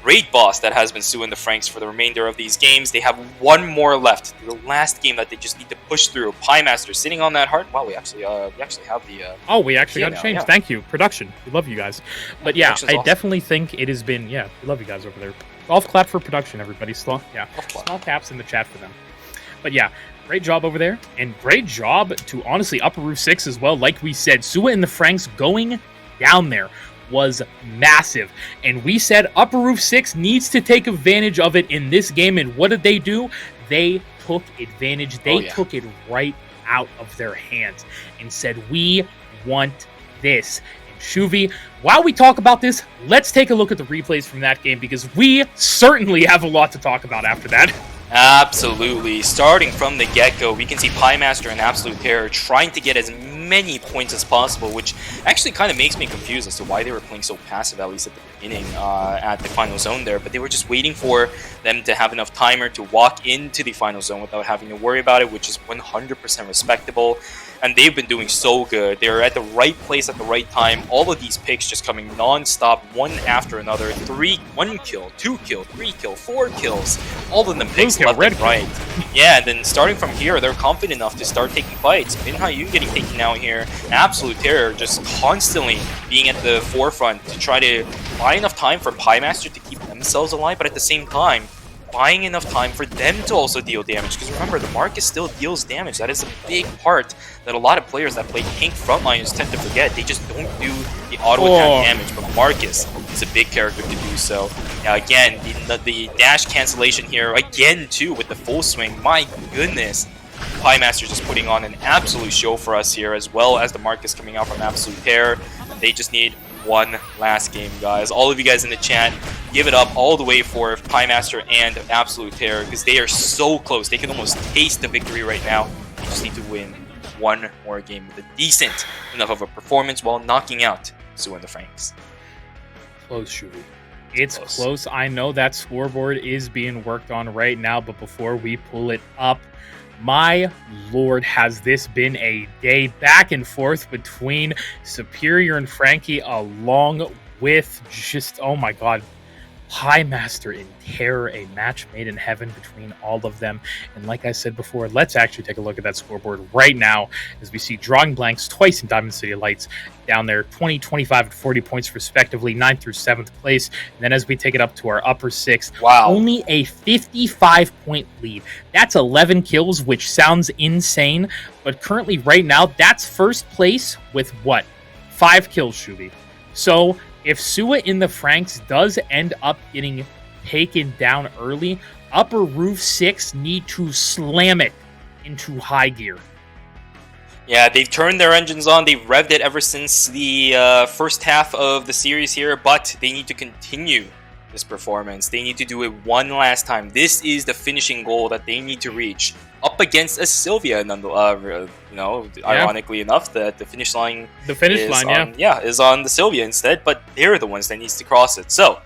raid boss that has been suing the Franks for the remainder of these games? They have one more left. The last game that they just need to push through. Pie Master sitting on that heart. Wow, we actually have the. Oh, we actually got to change. Thank you, production. We love you guys. But yeah, I definitely think it has been. Yeah, we love you guys over there. Golf clap for production, everybody. Small caps in the chat for them. But yeah, great job over there, and great job to honestly Upper Roof 6 as well. Like we said, Sua and the Franks going down there was massive, and we said Upper Roof 6 needs to take advantage of it in this game. And what did they do? They took advantage. They took it right out of their hands and said, we want this. And Shuvi, while we talk about this, let's take a look at the replays from that game, because we certainly have a lot to talk about after that. Absolutely. Starting from the get-go, we can see Pie Master and Absolute Terror trying to get as many points as possible, which actually kind of makes me confused as to why they were playing so passive, at least at the beginning, at the final zone there. But they were just waiting for them to have enough timer to walk into the final zone without having to worry about it, which is 100% respectable. And they've been doing so good. They're at the right place at the right time. All of these picks just coming non-stop, one after another. 1 kill, 2 kill, 3 kill, 4 kills. All of them picks left and right. Yeah, and then starting from here, they're confident enough to start taking fights. Minhayu getting taken out here. Absolute Terror just constantly being at the forefront to try to buy enough time for Pie Master to keep themselves alive, but at the same time, buying enough time for them to also deal damage. Because remember, the Marcus still deals damage. That is a big part that a lot of players that play tank frontliners tend to forget. They just don't do the auto attack damage. But Marcus is a big character to do so. Now again, the dash cancellation here, again too, with the full swing. My goodness. Pie Master just putting on an absolute show for us here, as well as the Marcus coming out from Absolute Terror. They just need one last game, guys. All of you guys in the chat, give it up all the way for Pie Master and Absolute Terror, because they are so close. They can almost taste the victory right now. They just need to win one more game with a decent enough of a performance while knocking out Sue and the Franks. Close, Shuvi. It's close. I know that scoreboard is being worked on right now, but before we pull it up, my lord, has this been a day back and forth between Superior and Frankie, along with just, oh my god, High Master in Terror, a match made in heaven between all of them. And like I said before, let's actually take a look at that scoreboard right now as we see drawing blanks twice in Diamond City Lights down there, 20, 25, and 40 points respectively, 9th through 7th place. And then as we take it up to our upper 6th, wow, only a 55-point lead. That's 11 kills, which sounds insane, but currently right now, that's first place with what? 5 kills, Shuvi. So if Sua in the Franks does end up getting taken down early, upper roof 6 need to slam it into high gear. Yeah, they've turned their engines on. They've revved it ever since the first half of the series here, but they need to continue this performance. They need to do it one last time. This is the finishing goal that they need to reach. Up against a Sylvia, ironically enough, that the finish line is on the Sylvia instead, but they're the ones that needs to cross it. So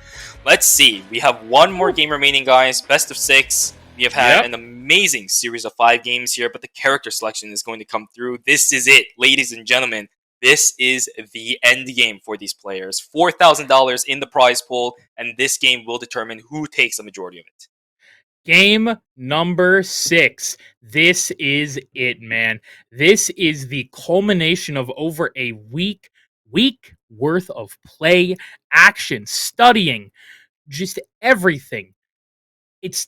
let's see. We have one more game remaining, guys. Best of 6. We have had an amazing series of 5 games here, but the character selection is going to come through. This is it, ladies and gentlemen. This is the end game for these players. $4,000 in the prize pool, and this game will determine who takes the majority of it. Game number 6. This is it, man. This is the culmination of over a week worth of play, action, studying, just everything. It's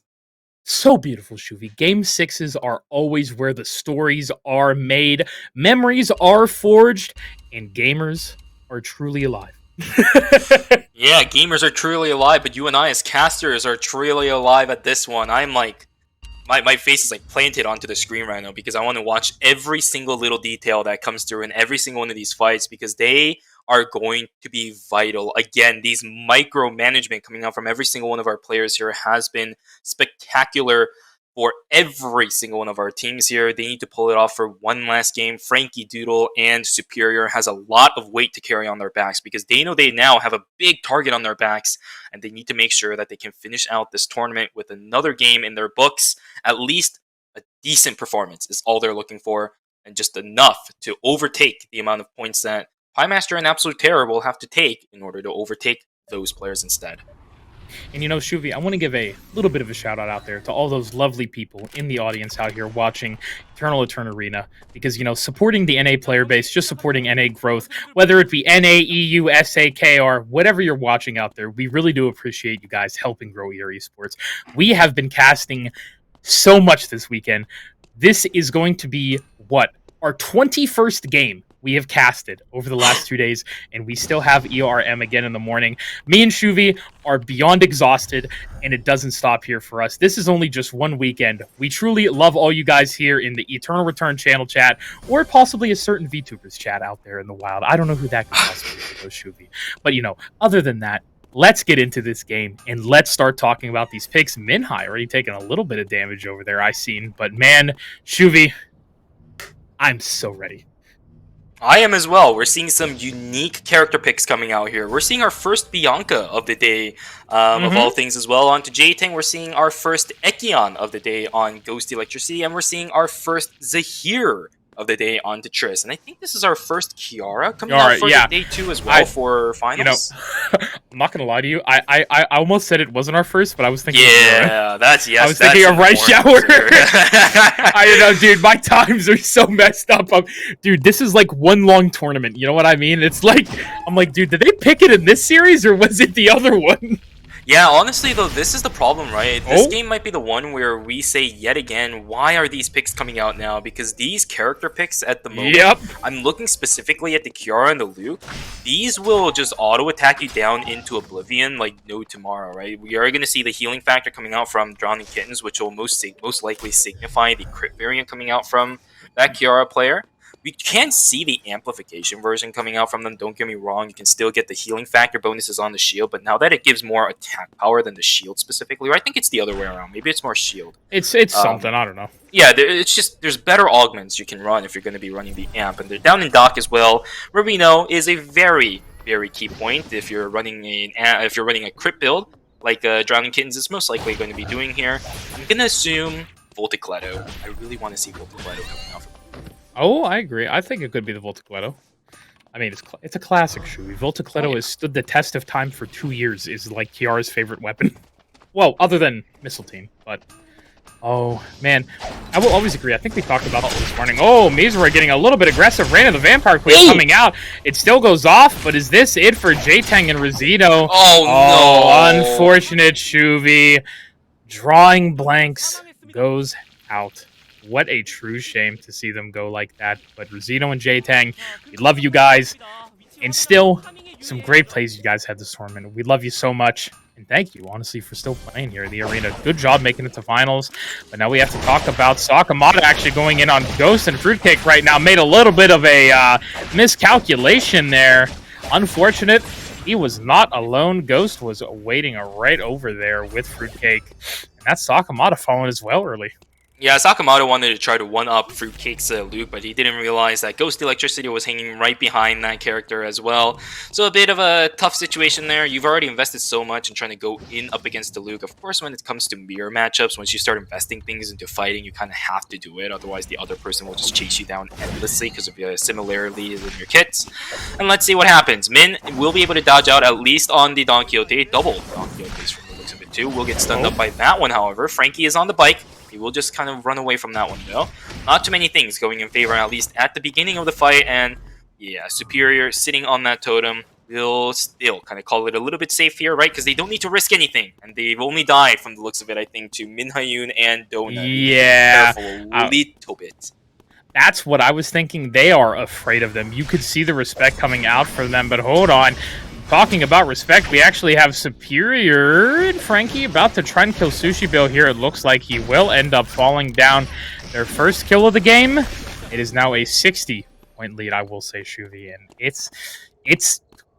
so beautiful, Shuvi. Game 6s are always where the stories are made, memories are forged, and gamers are truly alive. Yeah, gamers are truly alive, but you and I as casters are truly alive at this one. I'm like, my face is like planted onto the screen right now because I want to watch every single little detail that comes through in every single one of these fights because they are going to be vital. Again, these micromanagement coming out from every single one of our players here has been spectacular for every single one of our teams here. They need to pull it off for one last game. Frankie, Doodle, and Superior has a lot of weight to carry on their backs because they know they now have a big target on their backs and they need to make sure that they can finish out this tournament with another game in their books. At least a decent performance is all they're looking for and just enough to overtake the amount of points that Pie Master and Absolute Terror will have to take in order to overtake those players instead. And Shuvi, I want to give a little bit of a shout out there to all those lovely people in the audience out here watching Eternal Arena because, supporting the NA player base, just supporting NA growth, whether it be NA, EU, SAK, whatever you're watching out there, we really do appreciate you guys helping grow your esports. We have been casting so much this weekend. This is going to be, our 21st game we have casted over the last 2 days, and we still have ERM again in the morning. Me and Shuvi are beyond exhausted, and it doesn't stop here for us. This is only just one weekend. We truly love all you guys here in the Eternal Return channel chat, or possibly a certain VTubers chat out there in the wild. I don't know who that could possibly be, Shuvi. But, other than that, let's get into this game, and let's start talking about these picks. Minhai already taking a little bit of damage over there, I've seen. But, man, Shuvi, I'm so ready. I am as well. We're seeing some unique character picks coming out here. We're seeing our first Bianca of the day, of all things as well. On to J-Tang, we're seeing our first Ekion of the day on Ghost Electricity, and we're seeing our first Zahir of the day on to Triss. And I think this is our first Kiara coming out for the day 2 as well for finals. I'm not gonna lie to you. I almost said it wasn't our first, but I was thinking. Yeah, I was thinking of Right Shower. I don't know, dude. My times are so messed up. Dude, this is like one long tournament. You know what I mean? It's like I'm like, dude, did they pick it in this series or was it the other one? Yeah, honestly, though, this is the problem, right? This game might be the one where we say yet again, why are these picks coming out now? Because these character picks at the moment, I'm looking specifically at the Kiara and the Luke. These will just auto-attack you down into oblivion like no tomorrow, right? We are going to see the healing factor coming out from Drowning Kittens, which will most likely signify the crit variant coming out from that Kiara player. We can see the amplification version coming out from them, don't get me wrong. You can still get the healing factor bonuses on the shield, but now that it gives more attack power than the shield specifically, or I think it's the other way around. Maybe it's more shield. It's something, I don't know. Yeah, it's just, there's better augments you can run if you're going to be running the amp, and they're down in dock as well, where we know is a very very key point. If you're running a crit build like Drowning Kittens is most likely going to be doing here, I'm gonna assume Volticletto. I really want to see Volticletto coming out. Oh, I agree. I think it could be the Volticletto. I mean, it's a classic Shuvi. Volticletto has stood the test of time for 2 years. Is like Kiara's favorite weapon. Well, other than Missile Team, but oh man, I will always agree. I think we talked about this morning. Oh, Mizora getting a little bit aggressive. Rain of the Vampire Queen coming out. It still goes off, but is this it for J-Tang and Rosito? Oh no! Unfortunate Shuvi. Drawing blanks goes out. What a true shame to see them go like that. But Rosito and J-Tang, we love you guys. And still, some great plays you guys had this tournament. We love you so much. And thank you, honestly, for still playing here in the arena. Good job making it to finals. But now we have to talk about Sakamoto actually going in on Ghost and Fruitcake right now. Made a little bit of a miscalculation there. Unfortunate. He was not alone. Ghost was waiting right over there with Fruitcake. And that's Sakamoto falling as well early. Yeah, Sakamoto wanted to try to one-up Fruitcake's Luke, but he didn't realize that Ghost Electricity was hanging right behind that character as well. So a bit of a tough situation there. You've already invested so much in trying to go in up against the Luke. Of course, when it comes to mirror matchups, once you start investing things into fighting, you kind of have to do it. Otherwise, the other person will just chase you down endlessly because of similarities in your kits. And let's see what happens. Min will be able to dodge out at least on the Don Quixote. Double Don Quixotes from the looks of it too. Will get stunned up by that one, however. Frankie is on the bike. He will just kind of run away from that one, though. Not too many things going in favor, at least at the beginning of the fight. And yeah, Superior sitting on that totem will still kind of call it a little bit safe here, right? Because they don't need to risk anything. And they've only died, from the looks of it, I think, to Min Hyun and Donut. Yeah. Careful a little bit. That's what I was thinking. They are afraid of them. You could see the respect coming out for them, but hold on. Talking about respect, we actually have Superior and Frankie about to try and kill Sushi Bill here. It looks like he will end up falling down. Their first kill of the game. It is now a 60-point lead, I will say, Shuvi. And it's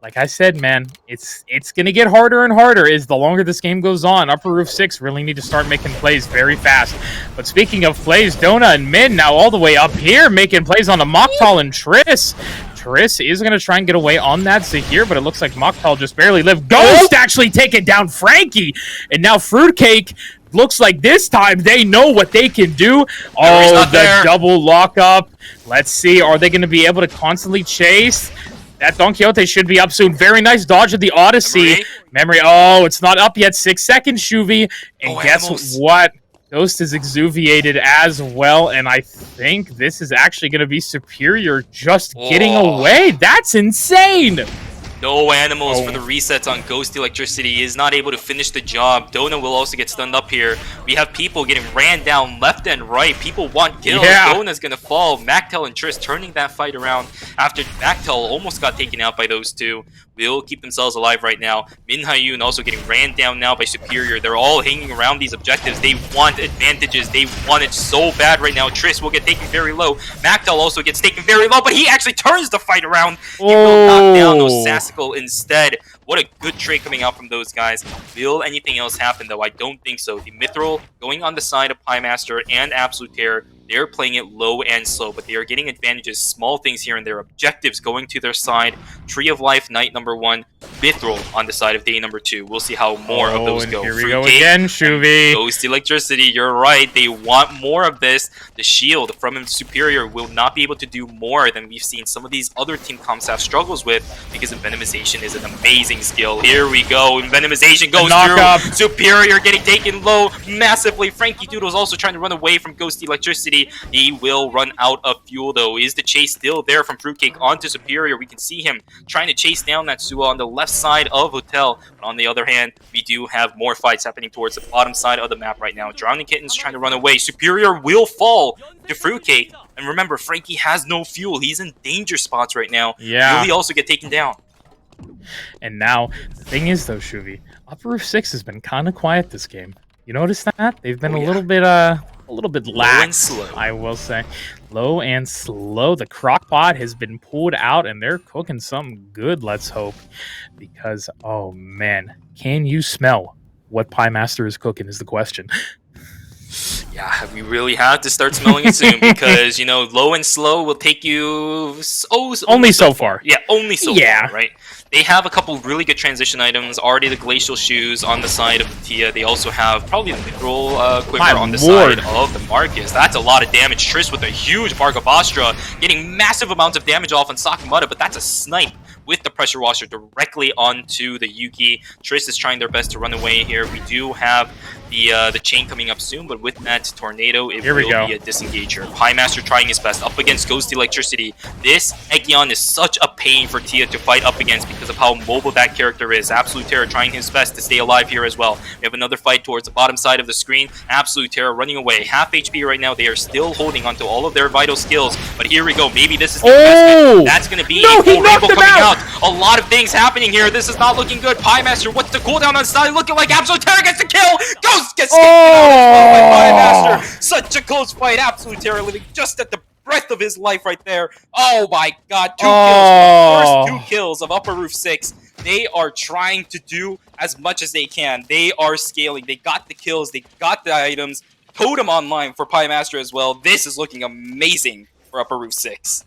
like I said, man, it's going to get harder and harder as the longer this game goes on. Upper Roof 6 really need to start making plays very fast. But speaking of plays, Dona and Min now all the way up here making plays on the Moktal and Triss. Triss is going to try and get away on that Zahir, but it looks like Moktal just barely lived. Ghost actually taking down Frankie. And now Fruitcake looks like this time they know what they can do. Oh, the double lockup. Let's see. Are they going to be able to constantly chase? That Don Quixote should be up soon. Very nice dodge of the Odyssey. Memory. Oh, it's not up yet. 6 seconds, Shuvi. And guess what? Ghost is exuviated as well, and I think this is actually going to be Superior just getting away. That's insane! No animals for the resets on Ghost Electricity. He is not able to finish the job. Dona will also get stunned up here. We have people getting ran down left and right. People want kills. Yeah. Dona's going to fall. Mactel and Triss turning that fight around after Mactel almost got taken out by those two. Will keep themselves alive right now. Min Hyun also getting ran down now by Superior. They're all hanging around these objectives. They want advantages. They want it so bad right now. Triss will get taken very low. Mactel also gets taken very low, but he actually turns the fight around. He will knock down those Sassical instead. What a good trade coming out from those guys. Will anything else happen, though? I don't think so. The Mithril going on the side of Pie Master and Absolute Terror. They're playing it low and slow, but they are getting advantages, small things here and there. Objectives going to their side. Tree of Life, night number 1. Mithril on the side of day number 2. We'll see how more of those go. Here we go again, Shuvi. Ghost Electricity, you're right. They want more of this. The shield from Superior will not be able to do more than we've seen some of these other team comps have struggles with, because Envenomization is an amazing skill. Here we go. Envenomization goes through. Superior getting taken low massively. Frankie Doodle is also trying to run away from Ghost Electricity. He will run out of fuel, though. Is the chase still there from Fruitcake onto Superior? We can see him trying to chase down that Sua on the left side of Hotel. But on the other hand, we do have more fights happening towards the bottom side of the map right now. Drowning Kittens trying to run away. Superior will fall to Fruitcake. And remember, Frankie has no fuel. He's in danger spots right now. Yeah. Will he also get taken down? And now, the thing is, though, Shuvi, Upper Roof 6 has been kind of quiet this game. You notice that? They've been a little bit lax, I will say. Low and slow. The crockpot has been pulled out, and they're cooking something good, let's hope. Because, oh man, can you smell what Pie Master is cooking is the question. Yeah, we really have to start smelling it soon because, you know, low and slow will take you Only so far. Yeah, only so Yeah. far, right? They have a couple really good transition items. Already the glacial shoes on the side of the Tia. They also have probably the mithril quiver My on the lord. side of the Marcus. That's a lot of damage. Triss with a huge Bargavastra getting massive amounts of damage off on Sakamata, but that's a snipe with the pressure washer directly onto the Yuki. Triss is trying their best to run away here. We do have the chain coming up soon, but with that tornado, it will be a disengager. Piemaster trying his best up against Ghost Electricity. This Ekion is such a pain for Tia to fight up against because of how mobile that character is. Absolute Terror trying his best to stay alive here as well. We have another fight towards the bottom side of the screen. Absolute Terror running away. Half HP right now. They are still holding onto all of their vital skills, but here we go. Maybe this is the investment. That's going to be a full rainbow coming out. A lot of things happening here. This is not looking good. Piemaster, what's the cooldown on side? Looking like Absolute Terror gets the kill. Ghost gets taken out as well by Piemaster. Such a close fight. Absolute Terror living just at the breath of his life right there. Oh my god. 2 kills. First 2 kills of Upper Roof 6. They are trying to do as much as they can. They are scaling. They got the kills. They got the items. Totem online for Piemaster as well. This is looking amazing for Upper Roof 6.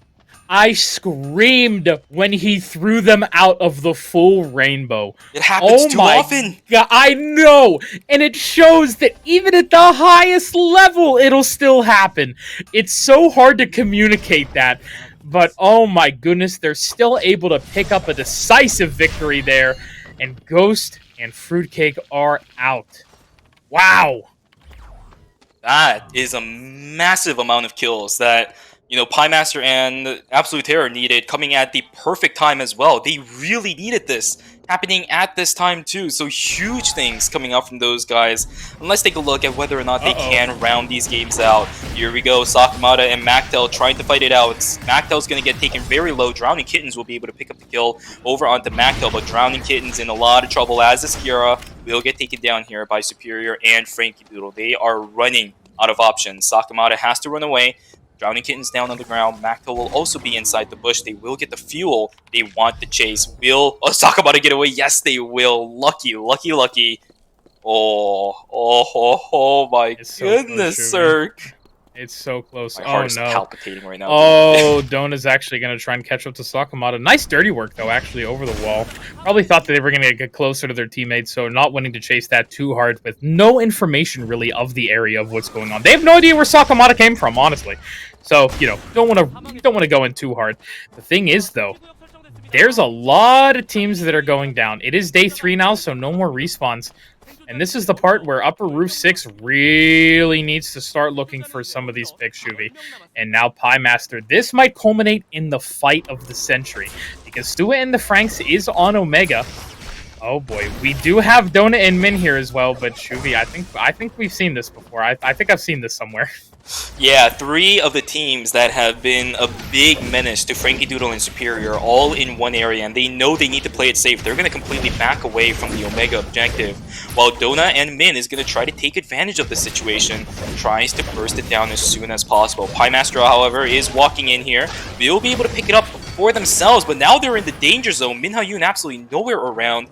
I screamed when he threw them out of the full rainbow. It happens too often. God, I know, and it shows that even at the highest level, it'll still happen. It's so hard to communicate that, but oh my goodness, they're still able to pick up a decisive victory there, and Ghost and Fruitcake are out. Wow. That is a massive amount of kills that, you know, Piemaster and Absolute Terror needed, coming at the perfect time as well. They really needed this happening at this time too. So huge things coming up from those guys. And let's take a look at whether or not they can round these games out. Here we go. Sakamata and Mactel trying to fight it out. Mactel's going to get taken very low. Drowning Kittens will be able to pick up the kill over onto Mactel, but Drowning Kittens in a lot of trouble as the Skira will get taken down here by Superior and Frankie Doodle. They are running out of options. Sakamata has to run away. Drowning Kittens down on the ground. Mactel will also be inside the bush. They will get the fuel. They want the chase. Will Sakamata get away? Yes, they will. Lucky, lucky, lucky. Oh my goodness, sir. It's so close. My heart is palpitating right now. Oh, Dona's actually going to try and catch up to Sakamata. Nice dirty work, though, actually, over the wall. Probably thought that they were going to get closer to their teammates, so not wanting to chase that too hard with no information, really, of the area of what's going on. They have no idea where Sakamata came from, honestly. So, you know, don't want to go in too hard. The thing is, though, there's a lot of teams that are going down. It is day 3 now, so no more respawns. And this is the part where Upper Roof 6 really needs to start looking for some of these picks, Shuvi. And now Piemaster. This might culminate in the fight of the century. Because Stua and the Franks is on Omega. Oh boy, we do have Dona and Min here as well, but Shuvi, I think we've seen this before. I think I've seen this somewhere. Yeah, 3 of the teams that have been a big menace to Frankie Doodle and Superior all in one area, and they know they need to play it safe. They're going to completely back away from the Omega objective, while Dona and Min is going to try to take advantage of the situation, tries to burst it down as soon as possible. Piemaster, however, is walking in here. They'll be able to pick it up for themselves, but now they're in the danger zone. Min Ha-yoon absolutely nowhere around.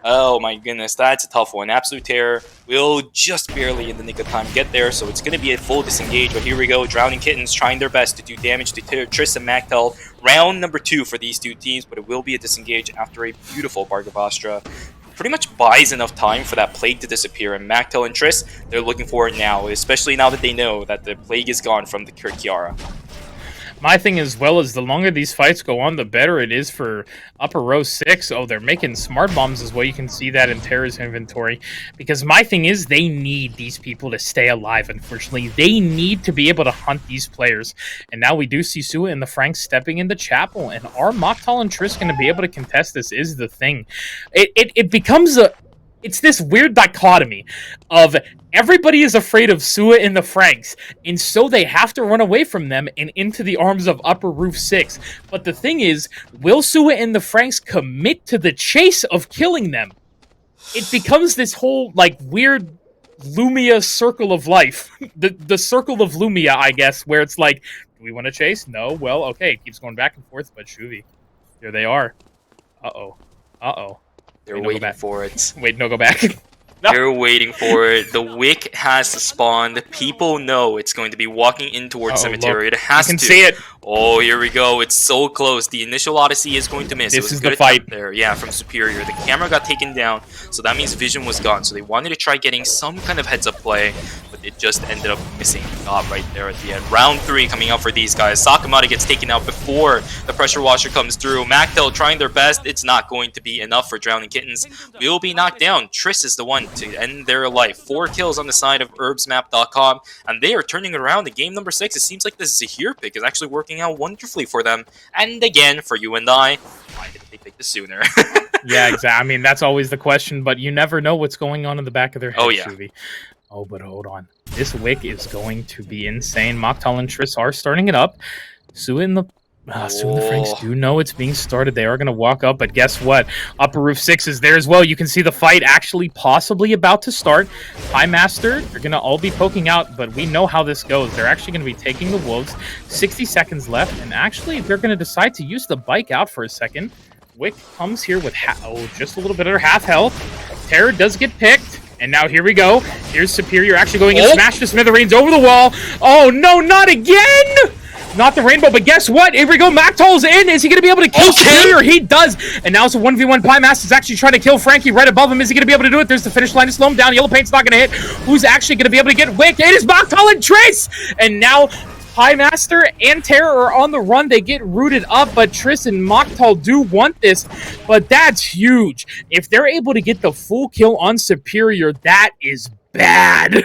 Oh my goodness, that's a tough one. Absolute Terror will just barely in the nick of time get there, so it's going to be a full disengage. But here we go, Drowning Kittens trying their best to do damage to Triss and Mactel. Round number 2 for these 2 teams, but it will be a disengage after a beautiful Bargavastra. Pretty much buys enough time for that plague to disappear, and Mactel and Triss, they're looking for it now, especially now that they know that the plague is gone from the Kirkiara. My thing as well is the longer these fights go on, the better it is for Upper Row 6. Oh, they're making smart bombs as well. You can see that in Terra's inventory. Because my thing is they need these people to stay alive, unfortunately. They need to be able to hunt these players. And now we do see Sua and the Franks stepping into Chapel. And are Moktal and Triss going to be able to contest this is the thing. It becomes a... It's this weird dichotomy of everybody is afraid of Sua and the Franks, and so they have to run away from them and into the arms of Upper Roof 6. But the thing is, will Sua and the Franks commit to the chase of killing them? It becomes this whole, like, weird Lumia circle of life. the circle of Lumia, I guess, where it's like, do we want to chase? No? Well, okay, it keeps going back and forth, but Shuvi, here they are. Uh-oh. Uh-oh. They're waiting for it. Wait, no, go back. They're waiting for it. The wick has spawned. People know it's going to be walking in towards cemetery. Look, It has you can to. see it. Oh, here we go. It's so close. The initial Odyssey is going to miss. This It was is a good the fight. attempt there. Yeah, from Superior. The camera got taken down, so that means vision was gone. So they wanted to try getting some kind of heads-up play, but it just ended up missing. Got right there at the end. Round 3 coming out for these guys. Sakamata gets taken out before the pressure washer comes through. Mactel trying their best. It's not going to be enough for Drowning Kittens. Will be knocked down. Triss is the one to end their life. 4 kills on the side of herbsmap.com, and they are turning it around in game number 6. It seems like the Zahir pick is actually working out wonderfully for them. And again, for you and I, why didn't they pick this sooner? Yeah, exactly. I mean, that's always the question, but you never know what's going on in the back of their head, Oh, yeah. Shuvi. Oh, but hold on. This wick is going to be insane. Mocktal and Triss are starting it up. Sue and the Franks do know it's being started. They are going to walk up, but guess what? Upper Roof 6 is there as well. You can see the fight actually possibly about to start. Pie Master, they're going to all be poking out, but we know how this goes. They're actually going to be taking the Wolves. 60 seconds left, and actually they're going to decide to use the bike out for a second. Wick comes here with just a little bit of her half health. Terror does get picked. And now here we go. Here's Superior actually going in, smash the smithereens over the wall. Oh no, not again! Not the rainbow, but guess what? Here we go. Mactol's in. Is he going to be able to kill Superior? He does. And now it's a 1v1. Pie Master's actually trying to kill Frankie right above him. Is he going to be able to do it? There's the finish line to slow him down. Yellow Paint's not going to hit. Who's actually going to be able to get Wick? It is Mactol and Triss! And now Pie Master and Terror are on the run. They get rooted up, but Triss and Mocktal do want this. But that's huge. If they're able to get the full kill on Superior, that is bad.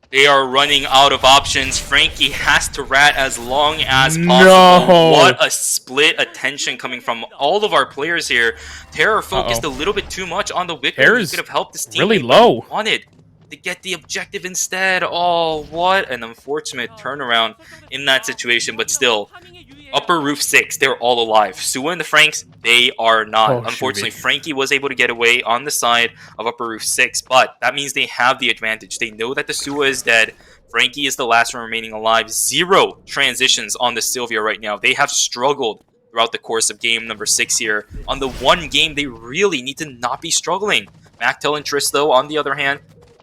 They are running out of options. Frankie has to rat as long as possible. No. What a split attention coming from all of our players here. Terror focused a little bit too much on the wick. He could have helped this team. Really low. Wanted to get the objective instead. Oh, what an unfortunate turnaround in that situation, but still. Upper Roof 6, they're all alive. Sue and the Franks, they are not. Unfortunately, Frankie was able to get away on the side of Upper Roof 6, but that means they have the advantage. They know that the Sua is dead. Frankie is the last one remaining alive. 0 transitions on the Sylvia right now. They have struggled throughout the course of game number 6 here. On the one game, they really need to not be struggling. Mactel and Triss, though, on the other hand,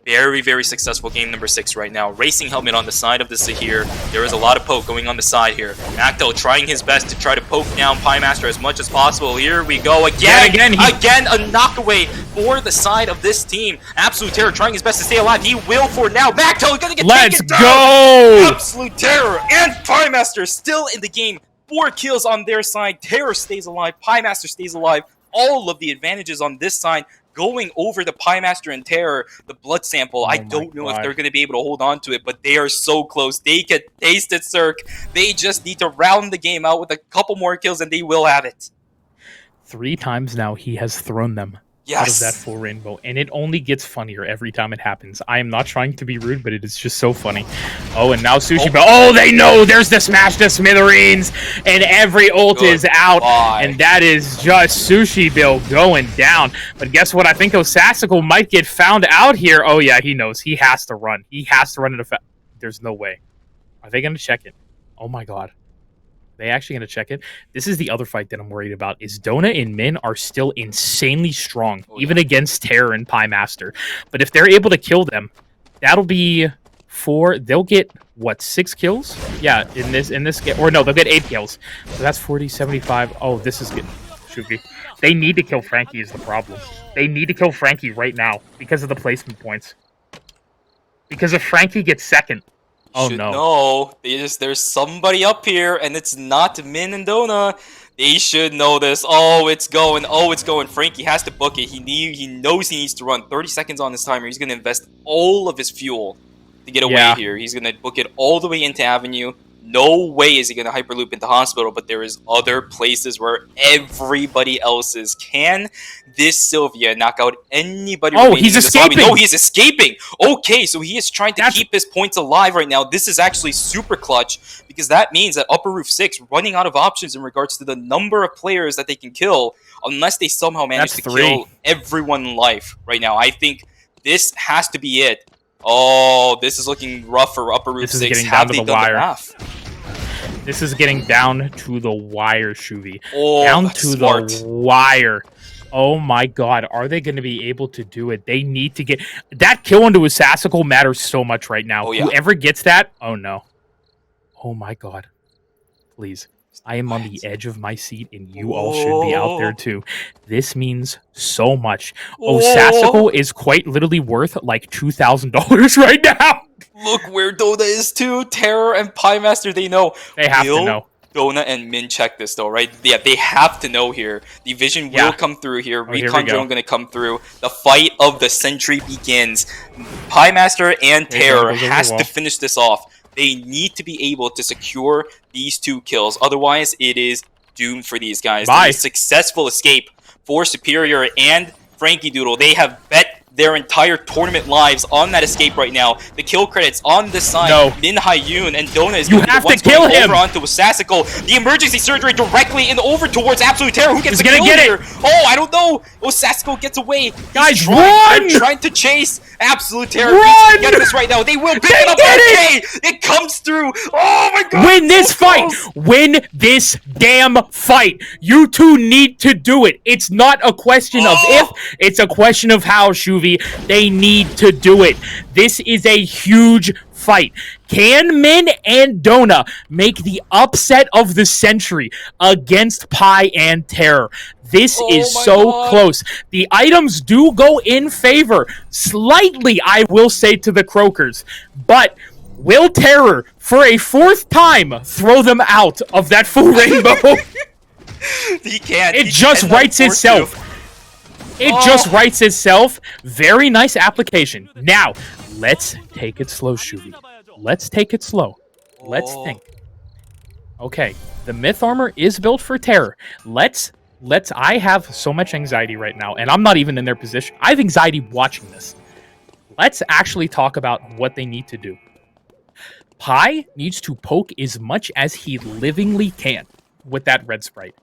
very, very successful game number 6 right now. Racing Helmet on the side of the Zahir. There is a lot of poke going on the side here. Mactel trying his best to try to poke down Pie Master as much as possible. Here we go again. Again, a knockaway for the side of this team. Absolute Terror trying his best to stay alive. He will for now. Mactel is going to get taken down. Let's go! Absolute Terror and Pie Master still in the game. 4 kills on their side. Terror stays alive. Pie Master stays alive. All of the advantages on this side going over the Pie Master and Terror. The blood sample, I don't know if they're going to be able to hold on to it, but they are so close. They can taste it, Cirque. They just need to round the game out with a couple more kills, and they will have it. 3 times now he has thrown them out of that full rainbow, and it only gets funnier every time it happens. I am not trying to be rude, but it is just so funny. Oh, and now Sushi Bell. Oh, they know there's the smash to smithereens, and every ult is out, and that is just Sushi Bill going down. But guess what? I think Osasago might get found out here. Oh, yeah, he knows. He has to run. He has to run into There's no way. Are they going to check it? Oh, my God. They actually going to check it. This is the other fight that I'm worried about. Is Dona and Min are still insanely strong, even against Terror and Pie Master. But if they're able to kill them, that'll be 4. They'll get what, 6 kills? Yeah, in this game, or no, they'll get 8 kills. So that's 40, 75. Oh, this is good. Should be. They need to kill Frankie is the problem. They need to kill Frankie right now because of the placement points. Because if Frankie gets second. Oh no! There's somebody up here, and it's not Min and Dona. They should know this. Oh, it's going. Oh, it's going. Frankie has to book it. He knows he needs to run 30 seconds on his timer. He's going to invest all of his fuel to get away here. He's going to book it all the way into Avenue. No way is he going to hyperloop into Hospital, but there is other places where everybody else is. Can this Sylvia knock out anybody? Oh, he's escaping! No, he's escaping! Okay, so he is trying to keep his points alive right now. This is actually super clutch, because that means that Upper Roof 6 running out of options in regards to the number of players that they can kill, unless they somehow manage to kill everyone in life right now. I think this has to be it. Oh, this is looking rough for Upper Roof 6. Have they done enough? This is getting down to the wire, Shuvi. Oh, down to the wire. Oh my god, are they going to be able to do it? They need to get... That kill into a Sassical matters so much right now. Oh, yeah. Whoever gets that... Oh no. Oh my god. Please. I am on the edge of my seat, and you all should be out there too. This means so much. Oh, Sassical is quite literally worth like $2,000 right now. Look where Dota is too. Terror and Pie Master, they know. They have to know. Dona and Min check this though, right? Yeah, they have to know here. The vision will come through here. Recon drone gonna come through. The fight of the century begins. Pie Master and Terror has to finish this off. They need to be able to secure these 2 kills. Otherwise, it is doomed for these guys. The successful escape for Superior and Frankie Doodle. They have bet their entire tournament lives on that escape right now. The kill credits on this side. Min Hyun and Dona is going to be the ones going over onto Sassical. The emergency surgery directly in over towards Absolute Terror. Who gets the kill here? Oh, I don't know. Oh, Sassical gets away. Guys, run! They're trying to chase Absolute Terror. Run! Get this right now. They will pick it up. Okay, it comes through. Oh my god. Win this fight. Win this damn fight. You two need to do it. It's not a question of if, it's a question of how, Shuvi. They need to do it. This is a huge fight. Can Min and Dona make the upset of the century against Pie and Terror? This is so close. The items do go in favor. Slightly, I will say, to the Croakers. But will Terror, for a 4th time, throw them out of that full rainbow? He can't. It just writes itself. It just writes itself. Very nice application. Now, let's take it slow, Shuvi. Let's take it slow. Let's think. Okay, the myth armor is built for Terror. I have so much anxiety right now, and I'm not even in their position. I have anxiety watching this. Let's actually talk about what they need to do. Pie needs to poke as much as he livingly can with that red sprite.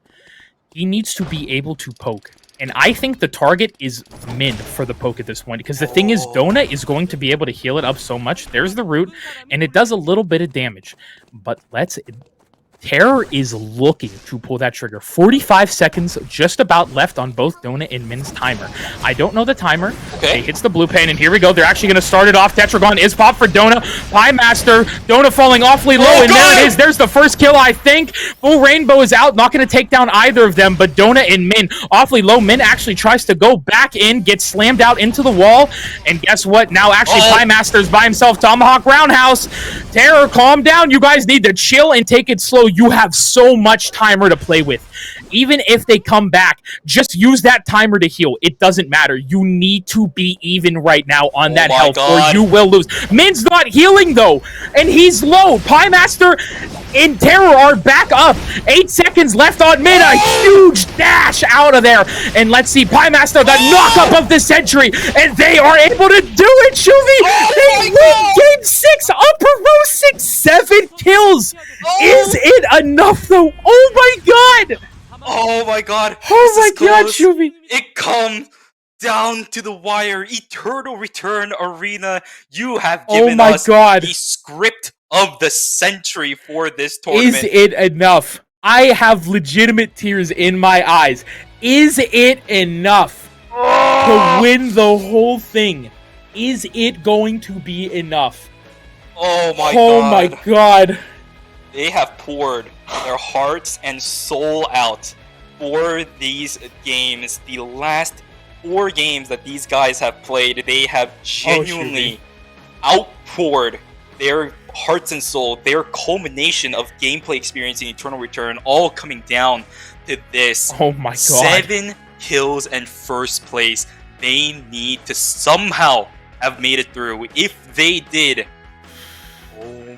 He needs to be able to poke. And I think the target is Min for the poke at this point. Because the thing is, Dona is going to be able to heal it up so much. There's the root. And it does a little bit of damage. But Terror is looking to pull that trigger. 45 seconds just about left on both Dona and Min's timer. I don't know the timer. Okay. It hits the blue pane, and here we go. They're actually going to start it off. Tetragon is popped for Dona. Pie Master. Dona falling awfully low, and there it is. There's the first kill, I think. Full Rainbow is out. Not going to take down either of them, but Dona and Min awfully low. Min actually tries to go back in, gets slammed out into the wall, and guess what? Now actually Pie Master's by himself. Tomahawk Roundhouse. Terror, calm down. You guys need to chill and take it slow. You have so much timer to play with. Even if they come back, just use that timer to heal. It doesn't matter. You need to be even right now on that health, or you will lose. Min's not healing, though, and he's low. Pie Master and Terror are back up. 8 seconds left on Min. A huge dash out of there. And let's see, Pie Master, the knock-up of the century, and they are able to do it, Shuvi! They win Game 6, upper row 6, 7 kills! Is it enough, though? Oh my god! Oh my god! Oh my god, Shuvi! It comes down to the wire. Eternal Return Arena. You have given us the script of the century for this tournament. Is it enough? I have legitimate tears in my eyes. Is it enough to win the whole thing? Is it going to be enough? Oh my god. Oh my god. They have poured their hearts and soul out for these games. The last 4 games that these guys have played, they have genuinely outpoured their hearts and soul, their culmination of gameplay experience in Eternal Return, all coming down to this. Oh my god. 7 kills and first place. They need to somehow have made it through. If they did, oh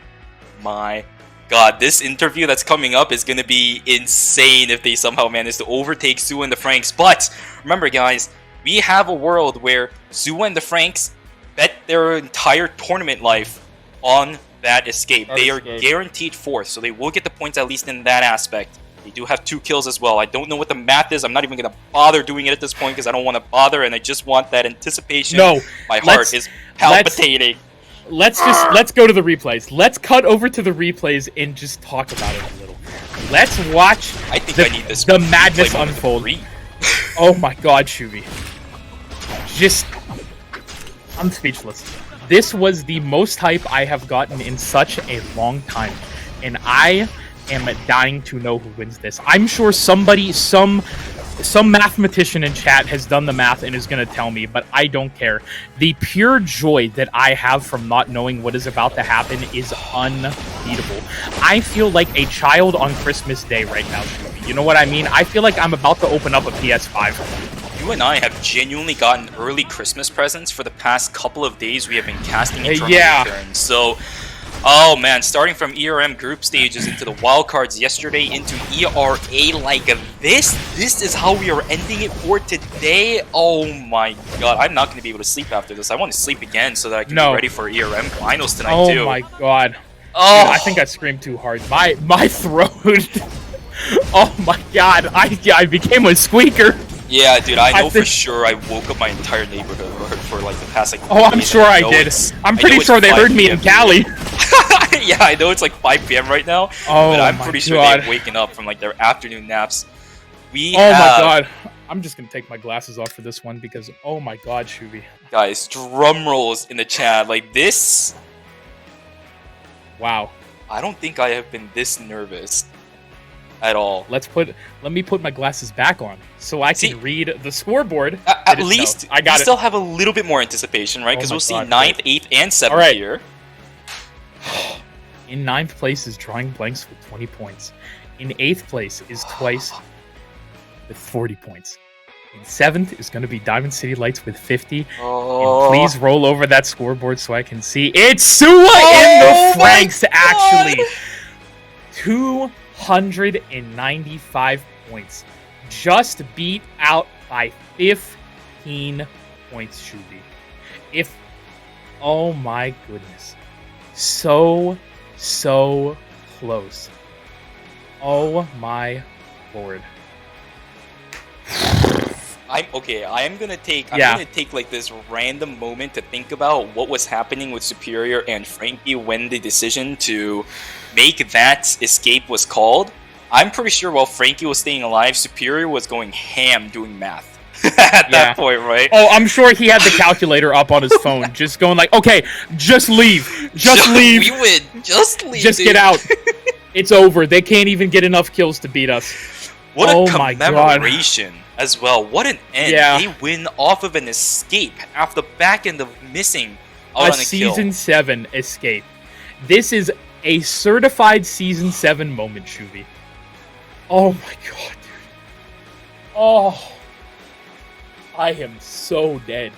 my god, this interview that's coming up is going to be insane if they somehow manage to overtake Zua and the Franks. But remember, guys, we have a world where Zua and the Franks bet their entire tournament life on that escape. They are guaranteed 4th, so they will get the points at least in that aspect. They do have 2 kills as well. I don't know what the math is. I'm not even going to bother doing it at this point because I don't want to bother, and I just want that anticipation. No, my heart is palpitating. Let's go to the replays. Let's cut over to the replays and just talk about it a little. Let's watch I think I need this the madness unfold. Oh my god, Shuvi. Just... I'm speechless. This was the most hype I have gotten in such a long time. And I am dying to know who wins this. I'm sure somebody, some mathematician in chat has done the math and is going to tell me, but I don't care. The pure joy that I have from not knowing what is about to happen is unbeatable. I feel like a child on Christmas Day right now, Shuvi. You know what I mean? I feel like I'm about to open up a PS5. You and I have genuinely gotten early Christmas presents for the past couple of days. We have been casting Eternal Yeah. Return. So, oh man, starting from ERM group stages into the wildcards yesterday into ERA like this is how we are ending it for today. Oh my god, I'm not going to be able to sleep after this. I want to sleep again so that I can be ready for ERM finals tonight too. Oh my god. Oh. Dude, I think I screamed too hard. My throat. Oh my god, I became a squeaker. Yeah, dude, I know for sure I woke up my entire neighborhood for like the past like. Oh, I'm sure I did. I'm pretty sure they heard me in Cali. Yeah, I know it's like 5 p.m. right now, but I'm pretty sure they're waking up from like their afternoon naps. My god. I'm just gonna take my glasses off for this one because, oh my god, Shuvi. Guys, drum rolls in the chat. Like this. Wow. I don't think I have been this nervous at all. Let me put my glasses back on so I can read the scoreboard. At least I got we still have a little bit more anticipation, right? Because we'll see 9th, 8th, and 7th here. In 9th place is Drawing Blanks with 20 points. In 8th place is Twice with 40 points. In 7th is going to be Diamond City Lights with 50. And please roll over that scoreboard so I can see. It's Sua in the Franks, actually. 295 points. Just beat out by 15 points, Shuvi. Oh my goodness. So close. Oh my lord. I am gonna take like this random moment to think about what was happening with Superior and Frankie when the decision to make that escape was called. I'm pretty sure while Frankie was staying alive, Superior was going ham doing math at that point, right? Oh, I'm sure he had the calculator up on his phone, just going like, okay, just leave. Just leave. We win. Just leave. Just get out. It's over. They can't even get enough kills to beat us. What a commemoration as well. What an end. Yeah. They win off of an escape after the back end of missing out on a Season 7 escape. This is a certified Season 7 moment, Shuvi. Oh my god, dude. Oh. I am so dead.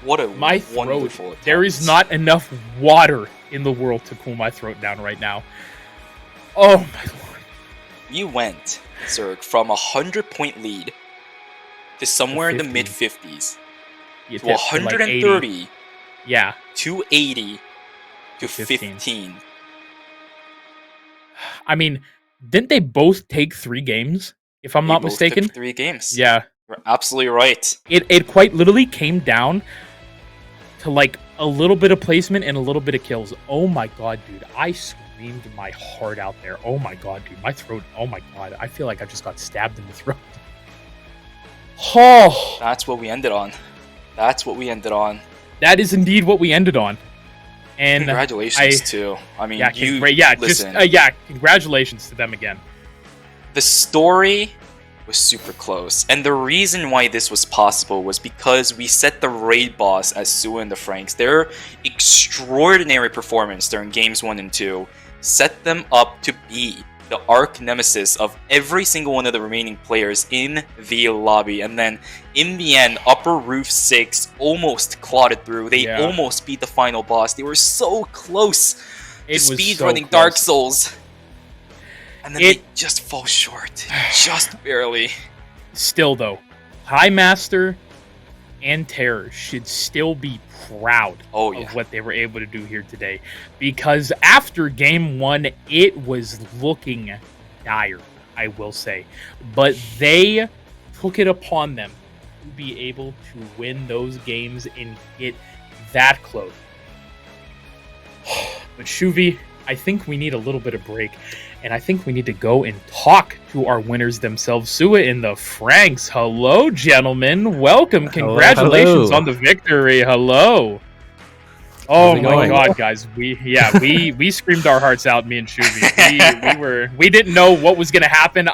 What a my wonderful throat. Attempt. There is not enough water in the world to cool my throat down right now. Oh my lord. You went, Zerg, from 100-point lead to somewhere in the mid-50s to 130. Like yeah. To 80 to 15. I mean, didn't they both take 3 games? If I'm not mistaken. 3 games. Yeah. You're absolutely right. It quite literally came down to like a little bit of placement and a little bit of kills. Oh my god, dude. I screamed my heart out there. Oh my god, dude. My throat. Oh my god. I feel like I just got stabbed in the throat. Oh. That's what we ended on. That's what we ended on. That is indeed what we ended on. And congratulations too. I mean, congratulations to them again. The story was super close, and the reason why this was possible was because we set the raid boss as Sua and the Franks. Their extraordinary performance during games 1 and 2 set them up to be the arch nemesis of every single one of the remaining players in the lobby. And then in the end, Upper Roof 6 almost clawed through. They almost beat the final boss. They were so close to speedrunning Dark Souls. And then they just fall short. Just barely. Still, though, High Master and Terror should still be proud of what they were able to do here today. Because after Game 1, it was looking dire, I will say. But they took it upon them to be able to win those games and get that close. But Shuvi, I think we need a little bit of break, and I think we need to go and talk to our winners themselves. Sua and the Franks. Hello, gentlemen. Welcome. Congratulations hello. on the victory. Hello. Oh my God, guys! We screamed our hearts out. Me and Shuvi, we didn't know what was gonna happen.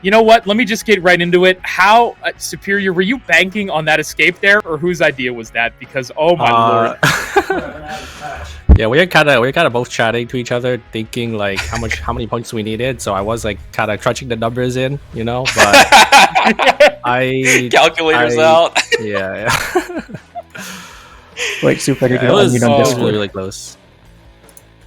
You know what? Let me just get right into it. How Superior? Were you banking on that escape there, or whose idea was that? Because oh my lord! Yeah, we were kind of both chatting to each other, thinking like how many points we needed. So I was like kind of crunching the numbers in, you know. But calculators out. Yeah. Wait, Super, did you It was unmute on Discord? really close.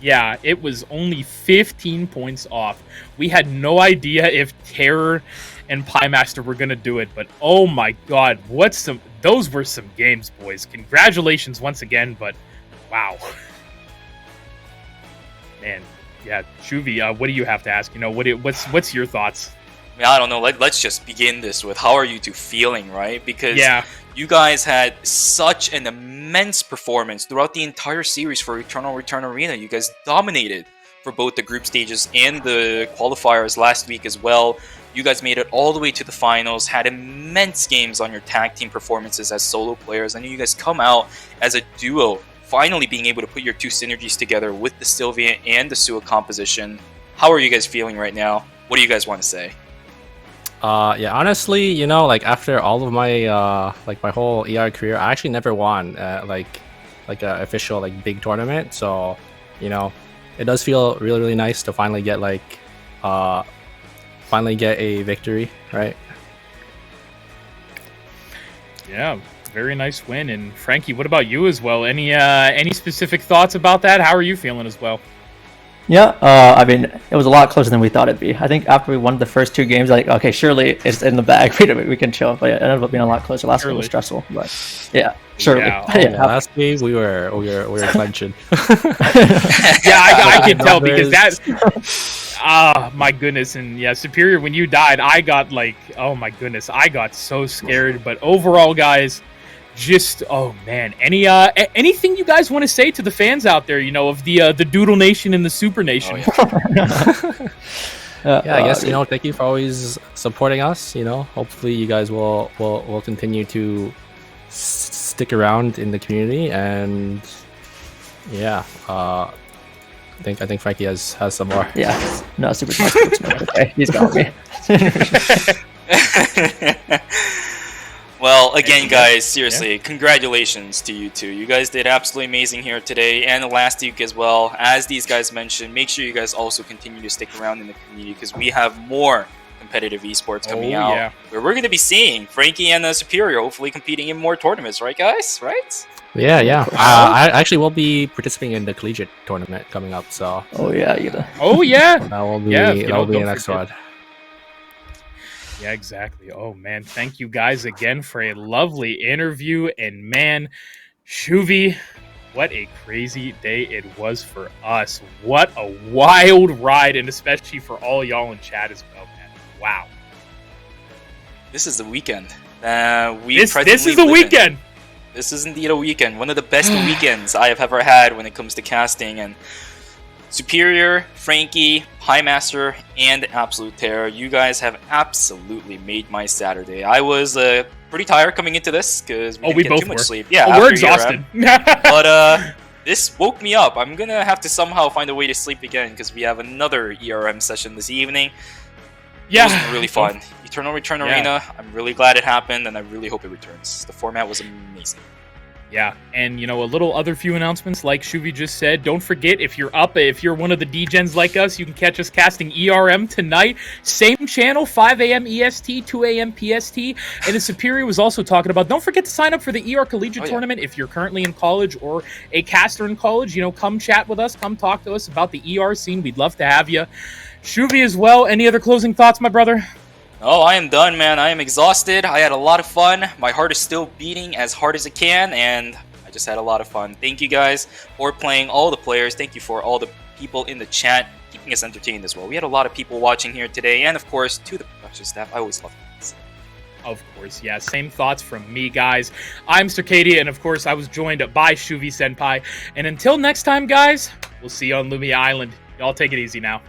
Yeah, it was only 15 points off. We had no idea if Terror and Pie Master were gonna do it, but oh my God, those were some games, boys. Congratulations once again, but wow. Man, yeah, Shuvi, what do you have to ask? You know, what's your thoughts? I mean, I don't know. Let's just begin this with how are you two feeling, right? Because you guys had such an immense performance throughout the entire series for Eternal Return Arena. You guys dominated for both the group stages and the qualifiers last week as well. You guys made it all the way to the finals, had immense games on your tag team performances as solo players. I know you guys come out as a duo, finally being able to put your two synergies together with the Sylvia and the Sua composition. How are you guys feeling right now? What do you guys want to say? Yeah, honestly, you know, like after all of my my whole ER career, I actually never won like an official like big tournament. So, you know, it does feel really nice to finally get a victory, right? Yeah, very nice win. And Frankie, what about you as well? Any specific thoughts about that? How are you feeling as well? Yeah, I mean, it was a lot closer than we thought it'd be. I think after we won the first two games, like, okay, surely it's in the bag. We can chill. But yeah, it ended up being a lot closer. Last one was stressful, but yeah, surely. Yeah, last game we were clenching. Yeah, I could tell because that. My goodness, and yeah, Superior. When you died, I got like, oh my goodness, I got so scared. But overall, guys. Just anything you guys want to say to the fans out there, you know, of the Doodle Nation and the Super Nation? Oh, yeah. I guess, you know, thank you for always supporting us. You know, hopefully you guys will continue to stick around in the community, and yeah, I think Frankie has some more. Yeah, no, Super. Okay, he's got me. Well, again, guys, seriously, congratulations to you two. You guys did absolutely amazing here today, and the last week as well. As these guys mentioned, make sure you guys also continue to stick around in the community because we have more competitive esports coming out where we're going to be seeing Frankie and the Superior hopefully competing in more tournaments, right, guys? Right? Yeah. I actually will be participating in the collegiate tournament coming up. So. Oh yeah, that will be the next one. Yeah, exactly. Oh, man. Thank you guys again for a lovely interview. And, man, Shuvi, what a crazy day it was for us. What a wild ride, and especially for all y'all in chat as well, man. Wow. This is the weekend. This is the weekend. This is indeed a weekend. One of the best weekends I have ever had when it comes to casting. And Superior, Frankie, Pie Master, and Absolute Terror, you guys have absolutely made my Saturday. I was pretty tired coming into this because we didn't get too much sleep. Yeah, we're exhausted. But this woke me up. I'm gonna have to somehow find a way to sleep again because we have another ERM session this evening. Yeah, it was really fun. Eternal Return Arena. I'm really glad it happened, and I really hope it returns. The format was amazing. Yeah, and you know, a little other few announcements like Shuvi just said. Don't forget, if you're one of the D-Gens like us, you can catch us casting ERM tonight. Same channel, 5 a.m. EST, 2 a.m. PST. And the Superior was also talking about, don't forget to sign up for the ER Collegiate Tournament if you're currently in college or a caster in college. You know, come chat with us, come talk to us about the ER scene. We'd love to have you. Shuvi as well, any other closing thoughts, my brother? Oh, I am done, man. I am exhausted. I had a lot of fun. My heart is still beating as hard as it can, and I just had a lot of fun. Thank you guys for playing, all the players. Thank you for all the people in the chat, keeping us entertained as well. We had a lot of people watching here today, and of course, to the production staff. I always love this. Of course, yeah. Same thoughts from me, guys. I'm Circadia, and of course, I was joined by ShuviSenpai. And until next time, guys, We'll see you on Lumia Island. Y'all take it easy now.